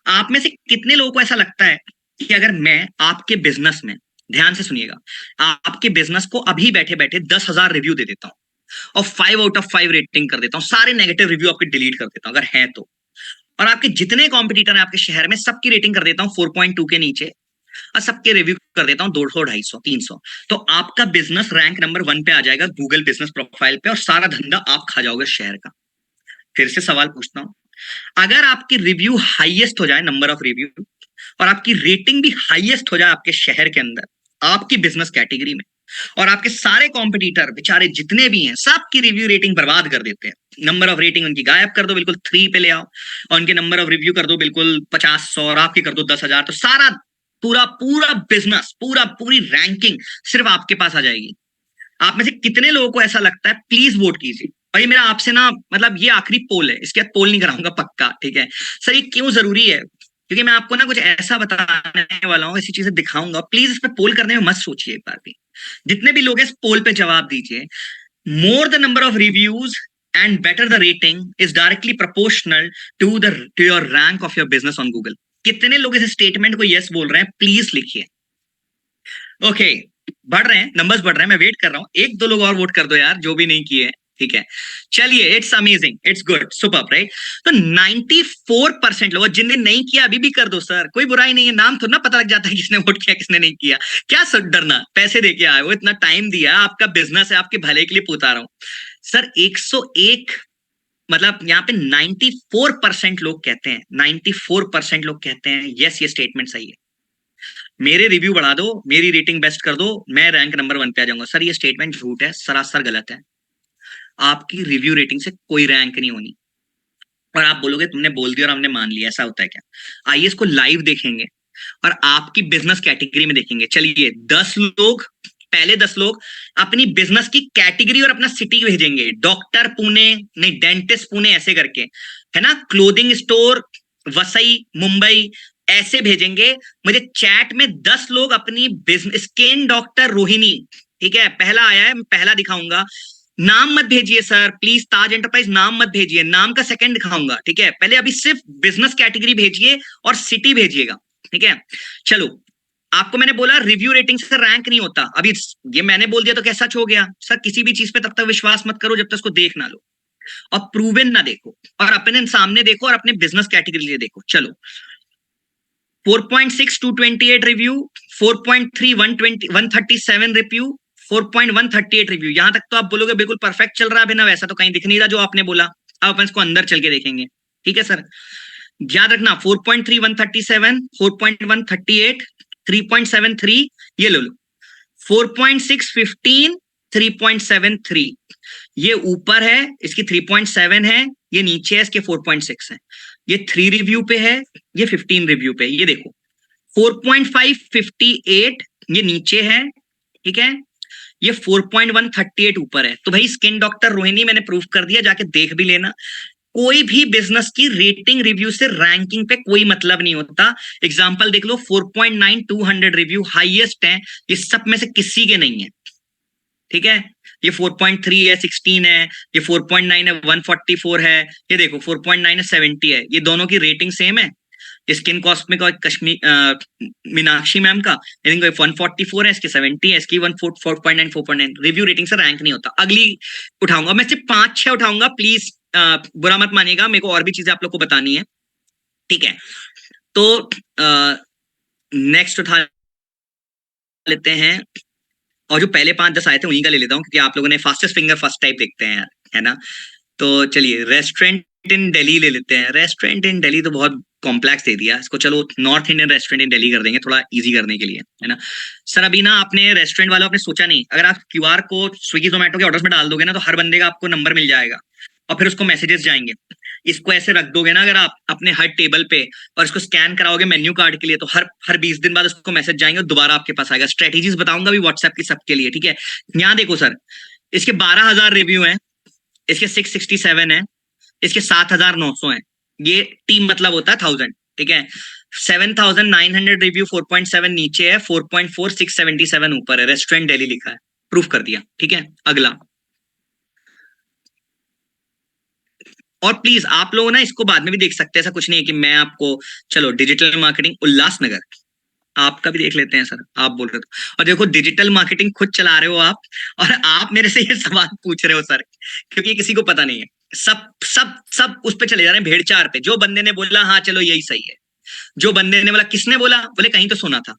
आप में से कितने लोगों को ऐसा लगता है कि अगर मैं आपके बिजनेस में, ध्यान से सुनिएगा, आपके बिजनेस को अभी बैठे बैठे 10,000 रिव्यू दे देता हूं और 5 आउट ऑफ 5 रेटिंग कर देता हूं, सारे नेगेटिव रिव्यू आपके डिलीट कर देता हूं अगर है तो, और आपके जितने कॉम्पिटिटर हैं आपके शहर में सबकी रेटिंग कर देता हूं 4.2 के नीचे, और सबके रिव्यू कर देता हूं 200, 250, 300, तो आपका बिजनेस रैंक नंबर 1 पे आ जाएगा गूगल बिजनेस प्रोफाइल पे, और सारा धंधा आप खा जाओगे शहर का। फिर से सवाल पूछता हूं, अगर आपकी रिव्यू हाईएस्ट हो जाए, नंबर ऑफ रिव्यू, और आपकी रेटिंग भी हाईएस्ट हो जाए आपके शहर के अंदर, आपकी बिजनेस कैटेगरी में, और आपके सारे कॉम्पिटिटर बेचारे जितने भी हैं सबकी रिव्यू रेटिंग बर्बाद कर देते हैं, नंबर ऑफ रेटिंग उनकी गायब कर दो, बिल्कुल 3 पे ले आओ, और उनके नंबर ऑफ रिव्यू कर दो बिल्कुल 50-100, और आपके कर दो 10,000, तो सारा पूरा पूरा बिजनेस, पूरी रैंकिंग सिर्फ आपके पास आ जाएगी। आप में से कितने लोगों को ऐसा लगता है? प्लीज वोट कीजिए। और ये मेरा आपसे ना, मतलब ये आखिरी पोल है, इसके बाद पोल नहीं कराऊंगा पक्का। ठीक है सर, ये क्यों जरूरी है? क्योंकि मैं आपको ना कुछ ऐसा बताने वाला हूँ, ऐसी चीजें दिखाऊंगा, प्लीज इस पे पोल करने में मत सोचिए एक बार भी। जितने भी लोग हैं इस पोल पे जवाब दीजिए। More the number of reviews and better the rating is directly proportional to your rank of your business on Google. कितने लोग इस स्टेटमेंट को यस बोल रहे हैं? प्लीज लिखिए। ओके, बढ़ रहे हैं नंबर्स, बढ़ रहे हैं, मैं वेट कर रहा हूँ, 1-2 लोग और वोट कर दो यार जो भी नहीं किए। ठीक है, चलिए, it's amazing, it's good, super, right? तो 94% लोग, जिनने नहीं किया अभी भी कर दो सर, कोई बुराई नहीं है, नाम थोड़ा ना पता लग जाता है किसने वोट किया किसने नहीं किया। क्या सर डरना, पैसे दे के आए हो, इतना टाइम दिया, आपका बिजनेस है, आपके भले के लिए पूछा रहा हूँ सर। 101, मतलब यहाँ पे 94% लोग कहते हैं, 94% लोग कहते हैं यस, ये स्टेटमेंट सही है, मेरे रिव्यू बढ़ा दो, मेरी रेटिंग बेस्ट कर दो, मैं रैंक नंबर 1 पे आ जाऊंगा। सर ये स्टेटमेंट झूठ है, सरासर गलत है। आपकी रिव्यू रेटिंग से कोई रैंक नहीं होनी। और आप बोलोगे तुमने बोल दिया और हमने मान लिया, ऐसा होता है क्या? आइए इसको लाइव देखेंगे और आपकी बिजनेस कैटेगरी में देखेंगे। चलिए, 10 लोग, पहले 10 लोग अपनी बिजनेस की कैटेगरी और अपना सिटी भेजेंगे, डॉक्टर पुणे, नहीं डेंटिस्ट पुणे, ऐसे करके, है ना, क्लोथिंग स्टोर वसई मुंबई, ऐसे भेजेंगे मुझे चैट में। 10 लोग अपनी बिजनेस, स्किन डॉक्टर रोहिणी, ठीक है, पहला आया है, मैं पहला दिखाऊंगा। नाम मत भेजिए सर प्लीज, ताज एंटरप्राइज नाम मत भेजिए, नाम का सेकंड दिखाऊंगा। ठीक है, पहले अभी सिर्फ बिजनेस कैटेगरी भेजिए और सिटी भेजिएगा। ठीक है, चलो, आपको मैंने बोला रिव्यू रेटिंग से रैंक नहीं होता, अभी ये मैंने बोल दिया तो कैसा सच हो गया? सर किसी भी चीज पे तब तक विश्वास मत करो जब तक उसको देख ना लो, और प्रूवन ना देखो, और अपने सामने देखो और अपने बिजनेस कैटेगरी लिए देखो। चलो, 4.6 228 रिव्यू, 4.3 137 रिव्यू, 4.1 38 रिव्यू। यहां तक तो आप बोलोगे बिल्कुल परफेक्ट चल रहा है, बिना वैसा तो कहीं दिख नहीं रहा जो आपने बोला। अब अपन इसको अंदर चल के देखेंगे। ठीक है सर, याद रखना 4.3 137, 4.1 38, 3.73, ये लो लो, 4.6 15, 3.73, ये ऊपर है, इसकी 3.7 है, ये नीचे है, इसके 4.6 है, ये 3 रिव्यू पे है, ये 15 रिव्यू पे, ये देखो 4.5 58, ये नीचे है, ठीक है, ये 4.1 38 ऊपर है। तो भाई स्किन डॉक्टर रोहिणी मैंने प्रूफ कर दिया, जाके देख भी लेना। कोई भी बिजनेस की रेटिंग रिव्यू से रैंकिंग पे कोई मतलब नहीं होता। एग्जांपल देख लो, 4.9 200 रिव्यू हाईएस्ट है, ये सब में से किसी के नहीं है। ठीक है, ये 4.3 है, 16 है, ये 4.9 है, 144 है, ये देखो 4.9 है, 70 है, ये दोनों की रेटिंग सेम है। स्किन कॉस्मिक और कश्मीर मीनाक्षी मैम का इनका 144 है, इसके 70 है, इसकी 4.9 4.9। रिव्यू रेटिंग से रैंक नहीं होता। अगली उठाऊंगा मैं, सिर्फ 5-6 उठाऊंगा, प्लीज बुरा मत मानिएगा, मेरे को और भी चीजें आप लोग को बतानी है, ठीक है। तो नेक्स्ट उठा लेते हैं, और जो पहले 5-10 आए थे उन्हीं का ले लेता हूँ, क्योंकि आप लोगों ने फास्टेस्ट फिंगर फर्स्ट टाइप देखते हैं यार, है ना। तो चलिए रेस्टोरेंट इन दिल्ली ले लेते हैं। रेस्टोरेंट इन दिल्ली तो बहुत कॉम्प्लेक्स दे दिया इसको, चलो north Indian restaurant in Delhi कर देंगे थोड़ा इजी करने के लिए, है ना। सर अभी ना आपने रेस्टोरेंट वालों आपने सोचा नहीं, अगर आप क्यूआर कोड स्विगी जोमेटो के ऑर्डर्स में डाल दोगे ना, तो हर बंदे का आपको नंबर मिल जाएगा और फिर उसको मैसेजेस जाएंगे। इसको ऐसे रख दोगे ना अगर आप अपने हर टेबल पे, और इसको स्कैन कराओगे मेन्यू कार्ड के लिए, तो हर हर 20 दिन बाद उसको मैसेज जाएंगे और दोबारा आपके पास आएगा। स्ट्रेटेजीज बताऊंगा भी व्हाट्सएप की सबके लिए, ठीक है। यहाँ देखो सर, इसके 12,000 रिव्यू हैं, इसके 667 है, इसके 7,900 है। ये टीम मतलब होता है 1000, ठीक है। 7,900 रिव्यू, 4.7 नीचे है, 4.4 677 ऊपर है, रेस्टोरेंट दिल्ली लिखा है, प्रूफ कर दिया, ठीक है। अगला, और प्लीज आप लोग ना इसको बाद में भी देख सकते हैं, ऐसा कुछ नहीं है कि मैं आपको, चलो डिजिटल मार्केटिंग उल्लासनगर आपका भी देख लेते हैं सर, आप बोल रहे हो। और देखो डिजिटल मार्केटिंग खुद चला रहे हो आप, और आप मेरे से ये सवाल पूछ रहे हो सर, क्योंकि किसी को पता नहीं है। सब सब सब उस पे चले जा रहे हैं, भेड़ चार पे। जो बंदे ने बोला हाँ चलो यही सही है, जो बंदे ने बोला, किसने बोला, बोले कहीं तो सुना था।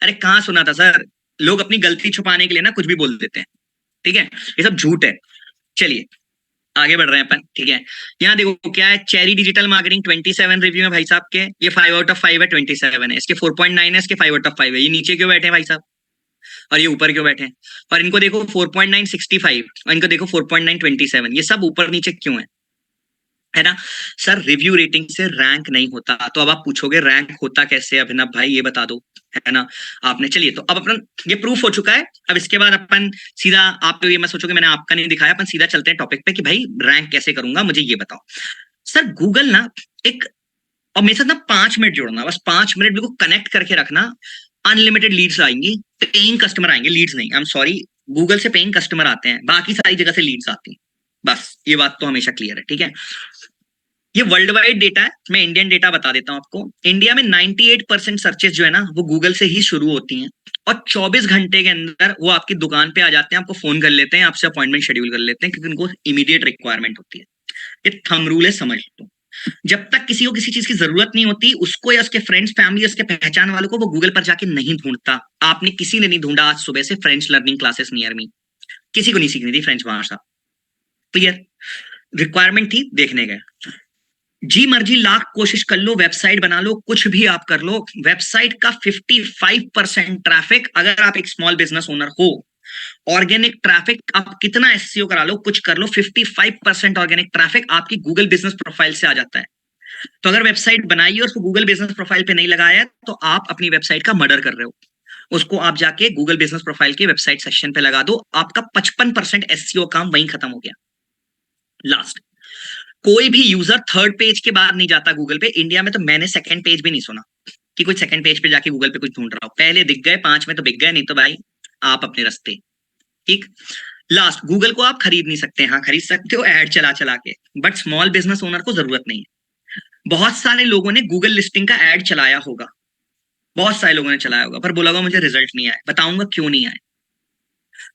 अरे कहाँ सुना था सर, लोग अपनी गलती छुपाने के लिए ना कुछ भी बोल देते हैं, ठीक है। ये सब झूठ है। चलिए आगे बढ़ रहे हैं अपन, ठीक है। यहाँ देखो क्या है, चेरी डिजिटल मार्केटिंग 27 रिव्यू है भाई साहब के, ये 5/5 है, 27 है, इसके 4.9 है, इसके 5/5 है। ये नीचे क्यों बैठे हैं भाई साहब, और ये ऊपर क्यों बैठे हैं। और इनको देखो 4.9 65, और इनको देखो 4.9 27, ये सब ऊपर नीचे क्यों है, है ना। सर रिव्यू रेटिंग से रैंक नहीं होता। तो अब आप पूछोगे रैंक होता कैसे अभिनव भाई, ये बता दो, है ना। आपने, चलिए तो अब अपन, ये प्रूफ हो चुका है। अब इसके बाद अपन सीधा, आप तो ये मैं सोचोगे मैंने आपका नहीं दिखाया, अपन सीधा चलते हैं टॉपिक पे कि भाई रैंक कैसे करूंगा, मुझे ये बताओ। सर गूगल ना एक, और मेरे साथ ना 5 मिनट जोड़ना, बस 5 मिनट बिल्कुल कनेक्ट करके रखना। अनलिमिटेड लीड्स आएंगी, पेइंग कस्टमर आएंगे, लीड्स नहीं, आई एम सॉरी। गूगल से पेइंग कस्टमर आते हैं, बाकी सारी जगह से लीड्स आती हैं, बस ये बात तो हमेशा क्लियर है, ठीक है। ये वर्ल्ड वाइड डेटा है, मैं इंडियन डेटा बता देता हूं आपको। इंडिया में 98% सर्चेस जो है ना वो गूगल से ही शुरू होती हैं, और 24 घंटे के अंदर वो आपकी दुकान पे आ जाते हैं, आपको फोन कर लेते हैं, आपसे अपॉइंटमेंट शेड्यूल कर लेते हैं, क्योंकि उनको इमीडिएट रिक्वायरमेंट होती है। ये थंब रूल है, समझ लो। जब तक किसी को किसी चीज की जरूरत नहीं होती, उसको या उसके फ्रेंड्स फैमिली उसके पहचान वालों को वो गूगल पर जाके नहीं ढूंढता। आपने किसी ने नहीं ढूंढा आज सुबह से French learning classes near me, किसी को नहीं सीखनी थी फ्रेंच भाषा, क्लियर। रिक्वायरमेंट थी, देखने गए, जी मर्जी लाख कोशिश कर लो, वेबसाइट बना लो, कुछ भी आप कर लो, वेबसाइट का 55% ट्रैफिक, अगर आप एक स्मॉल बिजनेस ओनर हो, ऑर्गेनिक ट्रैफिक आप कितना एसईओ करा लो, कुछ कर लो, 55% ऑर्गेनिक ट्रैफिक आपकी गूगल बिजनेस प्रोफाइल से आ जाता है। तो अगर वेबसाइट बनाई और उसको गूगल बिजनेस प्रोफाइल पे नहीं लगाया है, तो आप अपनी वेबसाइट का मर्डर कर रहे हो। उसको आप जाके गूगल बिजनेस प्रोफाइल के वेबसाइट सेक्शन पे लगा दो, आपका 55% एसईओ काम वहीं खत्म हो गया। लास्ट, कोई भी यूजर थर्ड पेज के बाद नहीं जाता गूगल पे। इंडिया में तो मैंने सेकंड पेज भी नहीं सुना कि कोई सेकंड पेज पे जाके गूगल पे कुछ ढूंढ रहा हो। पहले दिख गए 5 में तो बिक गए, नहीं तो भाई आप अपने रास्ते, ठीक। लास्ट, गूगल को आप खरीद नहीं सकते, हाँ खरीद सकते हो एड चला चला के, बट स्मॉल बिजनेस ओनर को जरूरत नहीं है। बहुत सारे लोगों ने गूगल लिस्टिंग का एड चलाया होगा, बहुत सारे लोगों ने चलाया होगा, पर बोला होगा मुझे रिजल्ट नहीं आया। बताऊंगा क्यों नहीं आए,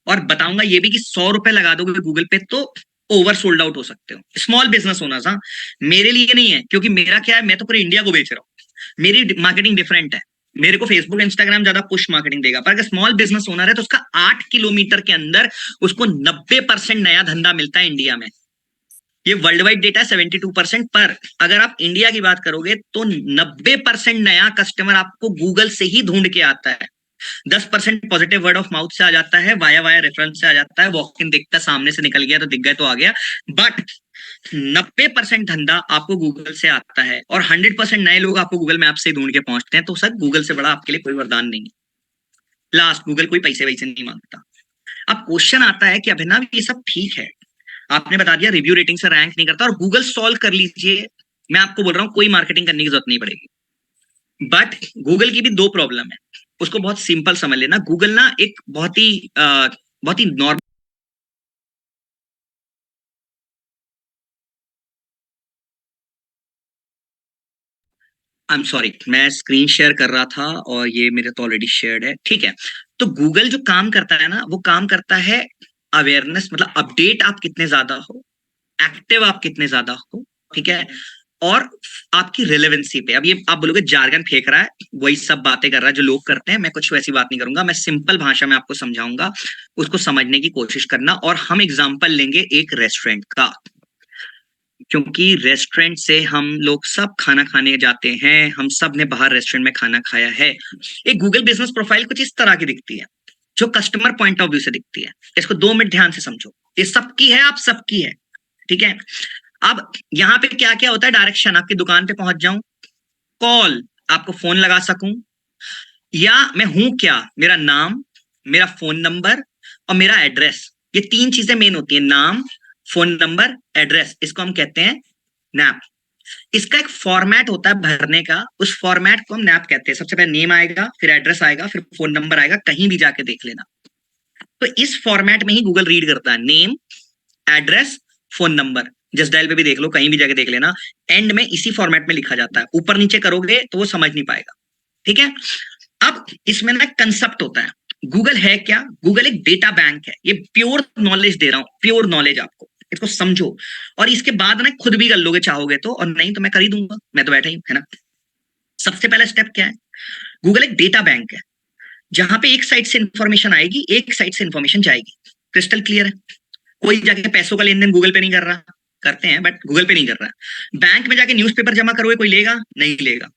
और बताऊंगा ये भी कि 100 रुपए लगा दोगे गूगल पे तो ओवर सोल्ड आउट हो सकते हो। स्मॉल बिजनेस ओनर्स, हाँ, मेरे लिए नहीं है, क्योंकि मेरा क्या है, मैं तो पूरे इंडिया को बेच रहा हूँ, मेरी मार्केटिंग डिफरेंट है। मेरे को फेसबुक इंस्टाग्राम ज्यादा पुश मार्केटिंग देगा, पर अगर स्मॉल बिजनेस ओनर है तो उसका 8 किलोमीटर के अंदर उसको 90% नया धंधा मिलता है इंडिया में। ये वर्ल्ड वाइड डेटा है 72%, पर अगर आप इंडिया की बात करोगे तो 90% नया कस्टमर आपको गूगल से ही ढूंढ के आता है। 10% पॉजिटिव वर्ड ऑफ माउथ से आ जाता है, वाया वाया रेफरेंस से आ जाता है, वॉक इन दिखता है, सामने से निकल गया तो दिख गया तो आ गया। बट 90% धंधा आपको गूगल से आता है, और 100% नए लोग आपको गूगल मैप से ढूंढ के पहुंचते हैं। तो सर गूगल से बड़ा आपके लिए कोई वरदान नहीं है। लास्ट, गूगल कोई पैसे वैसे नहीं मांगता। अब क्वेश्चन आता है कि अभिनव ये सब ठीक है, आपने बता दिया रिव्यू रेटिंग से रैंक नहीं करता, और गूगल सॉल्व कर लीजिए, मैं आपको बोल रहा हूं कोई मार्केटिंग करने की जरूरत नहीं पड़ेगी। बट गूगल की भी दो प्रॉब्लम है, उसको बहुत सिंपल समझ लेना। गूगल ना एक बहुत ही नॉर्मल आई एम सॉरी, मैं स्क्रीन शेयर कर रहा था और ये मेरे तो ऑलरेडी शेयर्ड है, ठीक है। तो गूगल जो काम करता है ना, वो काम करता है अवेयरनेस, मतलब अपडेट आप कितने ज्यादा हो, एक्टिव आप कितने ज्यादा हो, ठीक है, और आपकी रिलेवेंसी पे। अब ये आप बोलोगे जार्गन फेंक रहा है, वही सब बातें कर रहा है जो लोग करते हैं, मैं कुछ वैसी बात नहीं करूंगा, मैं सिंपल भाषा में आपको समझाऊंगा, उसको समझने की कोशिश करना। और हम एग्जांपल लेंगे एक रेस्टोरेंट का, क्योंकि रेस्टोरेंट से हम लोग सब खाना खाने जाते हैं, हम सब ने बाहर रेस्टोरेंट में खाना खाया है। एक गूगल बिजनेस प्रोफाइल कुछ इस तरह की दिखती है, जो कस्टमर पॉइंट ऑफ व्यू से दिखती है। इसको 2 मिनट ध्यान से समझो, ये सबकी है, आप सबकी है, ठीक है। अब यहाँ पे क्या क्या होता है, डायरेक्शन, आपकी दुकान पे पहुंच जाऊं, कॉल, आपको फोन लगा सकूं, या मैं हूं क्या, मेरा नाम, मेरा फोन नंबर और मेरा एड्रेस, ये 3 चीजें मेन होती है, नाम, फोन नंबर, एड्रेस, इसको हम कहते हैं नैप। इसका एक फॉर्मेट होता है भरने का, उस फॉर्मेट को हम नैप कहते हैं। सबसे पहले नेम आएगा, फिर एड्रेस आएगा, फिर फोन नंबर आएगा, कहीं भी जाके देख लेना। तो इस फॉर्मेट में ही गूगल रीड करता है, name, address, phone number. Just dial पे भी देख लो, कहीं भी जाके देख लेना, एंड में इसी फॉर्मेट में लिखा जाता है। ऊपर नीचे करोगे तो वो समझ नहीं पाएगा, ठीक है। अब इसमें ना कंसेप्ट होता है, गूगल है क्या, गूगल एक डेटा बैंक है। ये प्योर नॉलेज दे रहा हूं, प्योर नॉलेज आपको, इसको समझो। और इसके बाद ना खुद भी कर लोगे चाहोगे तो, और नहीं तो मैं कर ही दूंगा, मैं तो बैठा ही हूं, है ना। सबसे पहला स्टेप क्या है, गूगल एक डेटा बैंक है, जहां पे एक साइड से इंफॉर्मेशन आएगी, एक साइड से इंफॉर्मेशन जाएगी। क्रिस्टल क्लियर है। कोई जाके पैसों का लेन देन गूगल पे नहीं कर रहा, करते हैं बट गूगल पे नहीं कर रहा। बैंक में जाके न्यूज़पेपर जमा करोगे, कोई लेगा नहीं लेगा।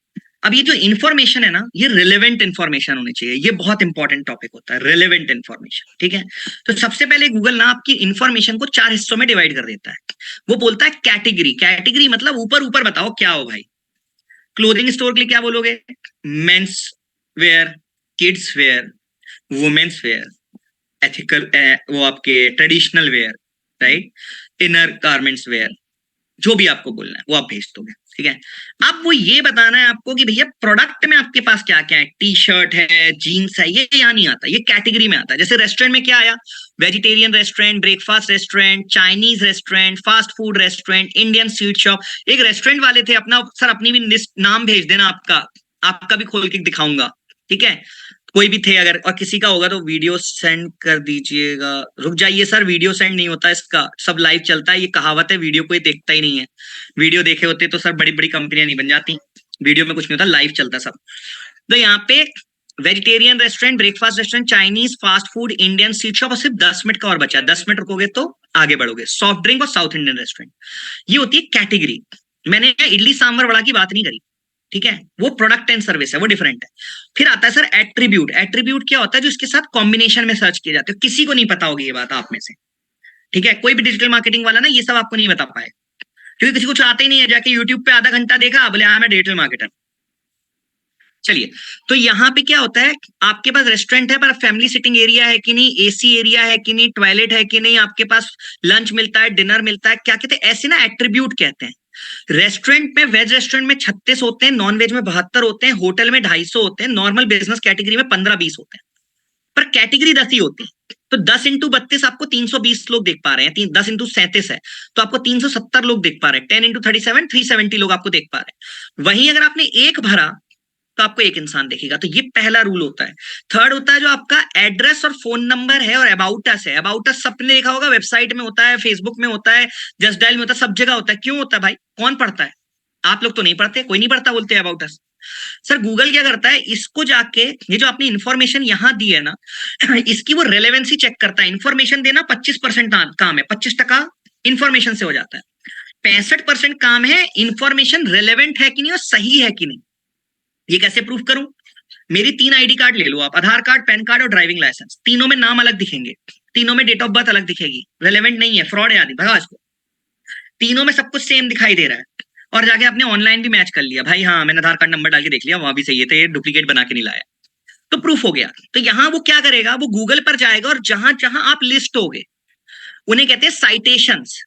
अब ये जो इन्फॉर्मेशन है ना, ये रिलेवेंट इन्फॉर्मेशन होनी चाहिए, ये बहुत इंपॉर्टेंट टॉपिक होता है, रिलेवेंट इन्फॉर्मेशन, ठीक है। तो सबसे पहले गूगल ना आपकी इन्फॉर्मेशन को 4 हिस्सों में डिवाइड कर देता है। वो बोलता है कैटेगरी, कैटेगरी मतलब ऊपर ऊपर बताओ क्या हो भाई। क्लोथिंग स्टोर के लिए क्या बोलोगे, men's wear, kids wear, women's wear, ethical, वो आपके traditional wear, right, inner garments wear, जो भी आपको बोलना है वो आप भेज दोगे, ठीक है। अब वो ये बताना है आपको कि भैया प्रोडक्ट में आपके पास क्या क्या है, टी शर्ट है, जीन्स है, ये यहाँ नहीं आता, ये कैटेगरी में आता है। जैसे रेस्टोरेंट में क्या आया, vegetarian restaurant, breakfast restaurant, Chinese restaurant, fast food restaurant, Indian sweet shop. एक रेस्टोरेंट वाले थे, अपना सर अपनी भी लिस्ट नाम भेज देना, आपका आपका भी खोल के दिखाऊंगा, ठीक है। कोई भी थे अगर, और किसी का होगा तो वीडियो सेंड कर दीजिएगा। रुक जाइए सर, वीडियो सेंड नहीं होता इसका, सब लाइव चलता है, ये कहावत है, वीडियो कोई देखता ही नहीं है। वीडियो देखे होते तो सर बड़ी बड़ी कंपनियां नहीं बन जाती, वीडियो में कुछ नहीं होता, लाइव चलता सब। तो यहाँ पे vegetarian restaurant, breakfast restaurant, Chinese, fast food, Indian street shop, और सिर्फ 10 मिनट का और बचा है, 10 मिनट रुकोगे तो आगे बढ़ोगे, सॉफ्ट ड्रिंक और साउथ इंडियन रेस्टोरेंट। ये होती है कैटेगरी। मैंने इडली सांभर वड़ा की बात नहीं करी, ठीक है, वो प्रोडक्ट एंड सर्विस है, वो डिफरेंट है। फिर आता है सर एट्रीब्यूट। एट्रीब्यूट क्या होता है, जो इसके साथ कॉम्बिनेशन में सर्च किए जाते हैं। किसी को नहीं पता होगी ये बात आप में से, ठीक है। कोई भी डिजिटल मार्केटिंग वाला ना ये सब आपको नहीं बता पाए, क्योंकि किसी को आता ही नहीं है। जाके यूट्यूब पे आधा घंटा देखा, बोले हाँ मैं डिजिटल मार्केटर। चलिए, तो यहाँ पे क्या होता है, आपके पास रेस्टोरेंट है पर फैमिली सिटिंग एरिया है कि नहीं, एसी एरिया है कि नहीं, टॉयलेट है कि नहीं, आपके पास लंच मिलता है, डिनर मिलता है, क्या कहते हैं, ऐसे ना एट्रीब्यूट कहते हैं। रेस्टोरेंट में, वेज रेस्टोरेंट में 36 होते हैं, नॉन वेज में 72 होते हैं, होटल में 250 होते हैं, नॉर्मल बिजनेस कैटेगरी में 15-20 होते हैं, पर कैटेगरी 10 ही होती है। तो 10 इंटू 32 आपको 320 लोग देख पा रहे हैं, 10 इंटू 37 है तो आपको 370 लोग देख पा रहे हैं, 10 इंटू 37 370 लोग आपको देख पा रहे हैं। वहीं अगर आपने एक भरा तो आपको एक इंसान देखेगा। तो ये पहला रूल होता है। थर्ड होता है जो आपका एड्रेस और फोन नंबर है, और अबाउट अस है। अबाउट अस सबने देखा होगा, वेबसाइट में होता है, फेसबुक में होता है, जस्ट डायल में होता है, सब जगह होता है। क्यों होता है भाई, कौन पढ़ता है, आप लोग तो नहीं पढ़ते, कोई नहीं पढ़ता, बोलते हैं अबाउट अस। सर गूगल क्या करता है, इसको जाके ये जो आपने इंफॉर्मेशन यहां दी है ना, इसकी वो रेलेवेंसी चेक करता है। इंफॉर्मेशन देना 25% काम है, 25% इंफॉर्मेशन से हो जाता है, 65% काम है इंफॉर्मेशन रेलेवेंट है कि नहीं और सही है कि नहीं। ये कैसे प्रूफ करूं, मेरी 3 आईडी कार्ड ले लो आप, आधार कार्ड, पैन कार्ड और ड्राइविंग लाइसेंस। तीनों में नाम अलग दिखेंगे, तीनों में डेट ऑफ बर्थ अलग दिखेगी, रेलेवेंट नहीं है, फ्रॉड है आदि, भगा इसको। तीनों में सब कुछ सेम दिखाई दे रहा है, और जाके आपने ऑनलाइन भी मैच कर लिया, भाई हाँ मैंने आधार कार्ड नंबर डाल के देख लिया, वहां भी सही है, तो ये डुप्लीकेट बना के नहीं लाया, तो प्रूफ हो गया। तो यहाँ वो क्या करेगा, वो गूगल पर जाएगा और जहां जहां आप लिस्ट होगे, उन्हें कहते हैं साइटेशंस।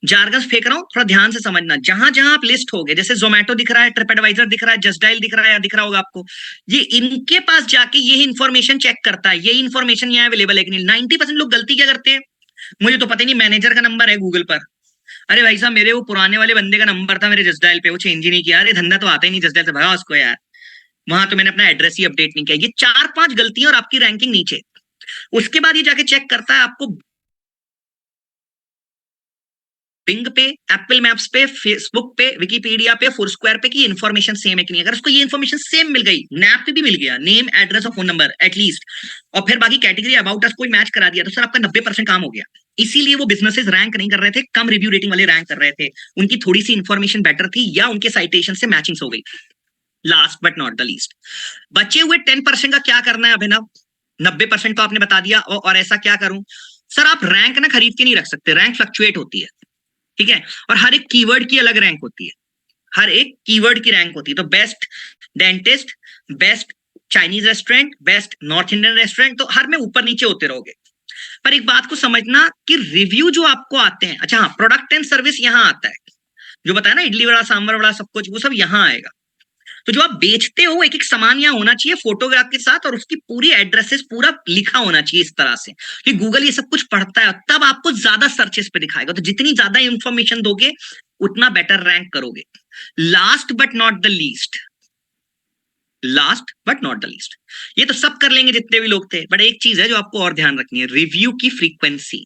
जार्गन्स फेंक रहा हूं, थोड़ा ध्यान से समझना। जहां जहां आप लिस्ट हो गए, जैसे जोमेटो दिख रहा है, ट्रिप एडवाइजर दिख रहा है, जस्ट डायल दिख रहा है, या दिख रहा होगा आपको, ये इनके पास जाके ये इन्फॉर्मेशन चेक करता है, ये इन्फॉर्मेशन यहाँ अवेलेबल है कि नहीं। 90% लोग गलती क्या करते हैं, मुझे तो पता ही नहीं, मैनेजर का नंबर है गूगल पर, अरे भाई साहब, मेरे वो पुराने वाले बंदे का नंबर था मेरे जस्ट डायल पे, वो चेंज ही नहीं किया। अरे धंधा तो आता ही नहीं, जस्ट डायल से भगा उसको यार। वहां तो मैंने अपना एड्रेस ही अपडेट नहीं किया। ये 4-5 गलतियां और आपकी रैंकिंग नीचे। उसके बाद ये जाके चेक करता है आपको बिंग पे, एप्पल मैप्स पे, फेसबुक पे, विकीपीडिया पे, फोरस्क्वायर पे की इन्फॉर्मेशन सेम है कि नहीं। अगर उसको ये इन्फॉर्मेशन सेम मिल गई, नैप पे भी मिल गया, नेम एड्रेस और फोन नंबर एटलीस्ट, और फिर बाकी कैटेगरी अबाउट अस कोई मैच करा दिया, तो सर आपका 90% काम हो गया। इसीलिए वो बिजनेसेस रैंक नहीं कर रहे थे, कम रिव्यू रेटिंग वाले रैंक कर रहे थे। उनकी थोड़ी सी इन्फॉर्मेशन बेटर थी या उनके साइटेशन से मैचिंग हो गई। Last but not the least, बचे हुए 10% का क्या करना है अभिनव? 90% तो आपने बता दिया, और ऐसा क्या करूं? सर आप रैंक ना खरीद के नहीं रख सकते, रैंक फ्लक्चुएट होती है, ठीक है। और हर एक कीवर्ड की अलग रैंक होती है, हर एक कीवर्ड की रैंक होती है। तो best dentist, best Chinese restaurant, best north Indian restaurant, तो हर में ऊपर नीचे होते रहोगे। पर एक बात को समझना कि रिव्यू जो आपको आते हैं, अच्छा हाँ, प्रोडक्ट एंड सर्विस यहां आता है। जो बताया ना, इडली वड़ा, सांभर वड़ा, सब कुछ वो सब यहां आएगा। तो जो आप बेचते हो, एक एक सामान यहाँ होना चाहिए फोटोग्राफ के साथ, और उसकी पूरी एड्रेसेस पूरा लिखा होना चाहिए इस तरह से कि गूगल ये सब कुछ पढ़ता है, तब आपको ज्यादा सर्चेस पे दिखाएगा। तो जितनी ज्यादा इंफॉर्मेशन दोगे उतना बेटर रैंक करोगे। Last but not the least, last but not the least, ये तो सब कर लेंगे जितने भी लोग थे, बट एक चीज है जो आपको और ध्यान रखनी है, रिव्यू की फ्रीक्वेंसी।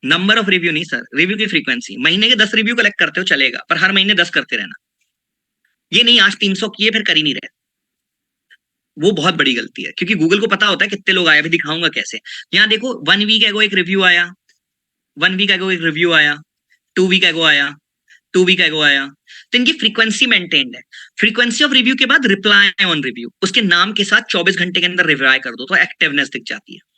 नंबर ऑफ रिव्यू नहीं सर, रिव्यू की फ्रीक्वेंसी। महीने के 10 रिव्यू कलेक्ट करते हो चलेगा, पर हर महीने 10 करते रहना। ये नहीं आज 300 किए फिर कर ही नहीं रहे, वो बहुत बड़ी गलती है, क्योंकि गूगल को पता होता है कितने लोग आए, अभी दिखाऊंगा कैसे। यहाँ देखो, 1 वीक एगो एक रिव्यू आया, 1 वीक एगो एक रिव्यू आया, 2 वीक एगो आया, 2 वीक एगो आया। तो इनकी फ्रीक्वेंसी मेंटेन्ड है। फ्रीक्वेंसी ऑफ रिव्यू के बाद रिप्लाई ऑन रिव्यू, उसके नाम के साथ 24 घंटे के अंदर रिप्लाई कर दो तो एक्टिवनेस दिख जाती है।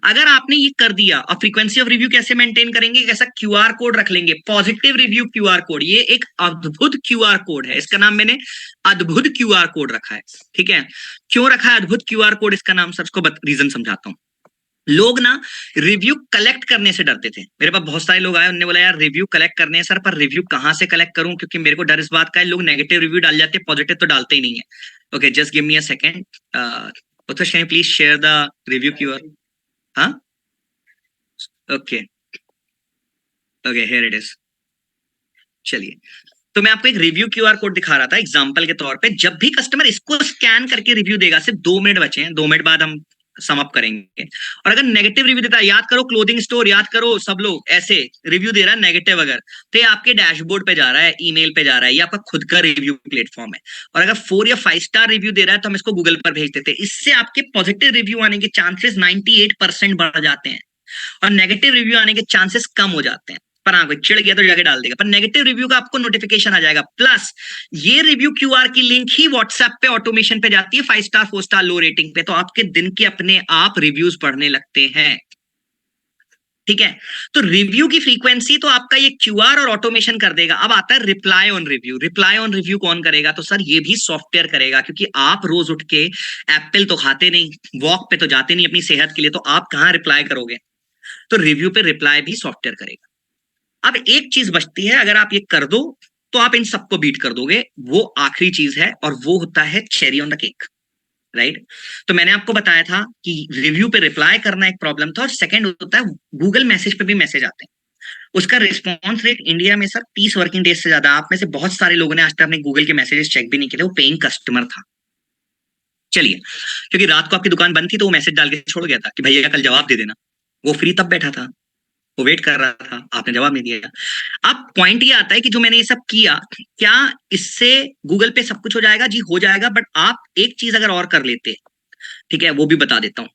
अगर आपने ये कर दिया, और फ्रीक्वेंसी ऑफ रिव्यू कैसे मेंटेन करेंगे? कैसा क्यूआर कोड रख लेंगे, पॉजिटिव रिव्यू क्यूआर कोड। ये एक अद्भुत क्यूआर कोड है, इसका नाम मैंने अद्भुत क्यूआर कोड रखा है, ठीक है। क्यों रखा है अद्भुत क्यूआर कोड इसका नाम? सर उसको रीजन समझाता हूँ। लोग ना रिव्यू कलेक्ट करने से डरते थे। मेरे पास बहुत सारे लोग आए, उन्होंने बोला यार रिव्यू कलेक्ट करने हैं सर, पर रिव्यू कहाँ से कलेक्ट करूं? क्योंकि मेरे को डर इस बात का है, लोग नेगेटिव रिव्यू डाल जाते हैं, पॉजिटिव तो डालते ही नहीं है। Okay, just give me a second. Utkarsh, can you please share the review QR? हाँ, okay, okay, here it is. चलिए, तो मैं आपको एक रिव्यू क्यूआर कोड दिखा रहा था एग्जांपल के तौर पे। जब भी कस्टमर इसको स्कैन करके रिव्यू देगा, सिर्फ 2 मिनट बचे हैं, 2 मिनट बाद हम सम अप करेंगे। और अगर नेगेटिव रिव्यू देता है, याद करो क्लोथिंग स्टोर, याद करो सब लोग ऐसे रिव्यू दे रहा है नेगेटिव, अगर तो ये आपके डैशबोर्ड पे जा रहा है, ईमेल पे जा रहा है, ये आपका खुद का रिव्यू प्लेटफॉर्म है। और अगर 4 या 5 स्टार रिव्यू दे रहा है तो हम इसको गूगल पर भेज देते हैं। इससे आपके पॉजिटिव रिव्यू आने के चांसेस 98% बढ़ जाते हैं, और नेगेटिव रिव्यू आने के चांसेस कम हो जाते हैं। पर हाँ, कोई चिढ़ गया तो जाके डाल देगा, पर नेगेटिव रिव्यू का आपको नोटिफिकेशन आ जाएगा। प्लस ये रिव्यू क्यूआर की लिंक ही व्हाट्सएप पे ऑटोमेशन पे जाती है, 5 स्टार 4 स्टार लो रेटिंग पे, तो आपके दिन के अपने आप रिव्यूज बढ़ने लगते हैं, ठीक है। तो रिव्यू की फ्रीक्वेंसी तो आपका ये क्यूआर और ऑटोमेशन कर देगा। अब आता है reply on review. Reply on review कौन करेगा? तो सर ये भी सॉफ्टवेयर करेगा, क्योंकि आप रोज उठ के एप्पल तो खाते नहीं, वॉक पे तो जाते नहीं अपनी सेहत के लिए, तो आप कहाँ रिप्लाई करोगे? तो रिव्यू पे रिप्लाई भी सॉफ्टवेयर करेगा। अब एक चीज बचती है, अगर आप ये कर दो तो आप इन सबको बीट कर दोगे। वो आखिरी चीज है, और वो होता है cherry on the cake, right. तो मैंने आपको बताया था कि रिव्यू पे रिप्लाई करना एक प्रॉब्लम था, और सेकंड होता है गूगल मैसेज पे भी मैसेज आते हैं। उसका रिस्पॉन्स रेट इंडिया में सर 30 वर्किंग डेज से ज्यादा। आप में से बहुत सारे लोगों ने आज तक अपने गूगल के मैसेजेस चेक भी नहीं किए थे, वो पेइंग कस्टमर था। चलिए, क्योंकि रात को आपकी दुकान बंद थी तो वो मैसेज डाल के छोड़ गया था कि भैया कल जवाब दे देना। वो फ्री तब बैठा था, वो वेट कर रहा था, आपने जवाब नहीं दिया। अब पॉइंट ये आता है कि जो मैंने ये सब किया, क्या इससे गूगल पे सब कुछ हो जाएगा? जी हो जाएगा, बट आप एक चीज अगर और कर लेते, ठीक है, वो भी बता देता हूं,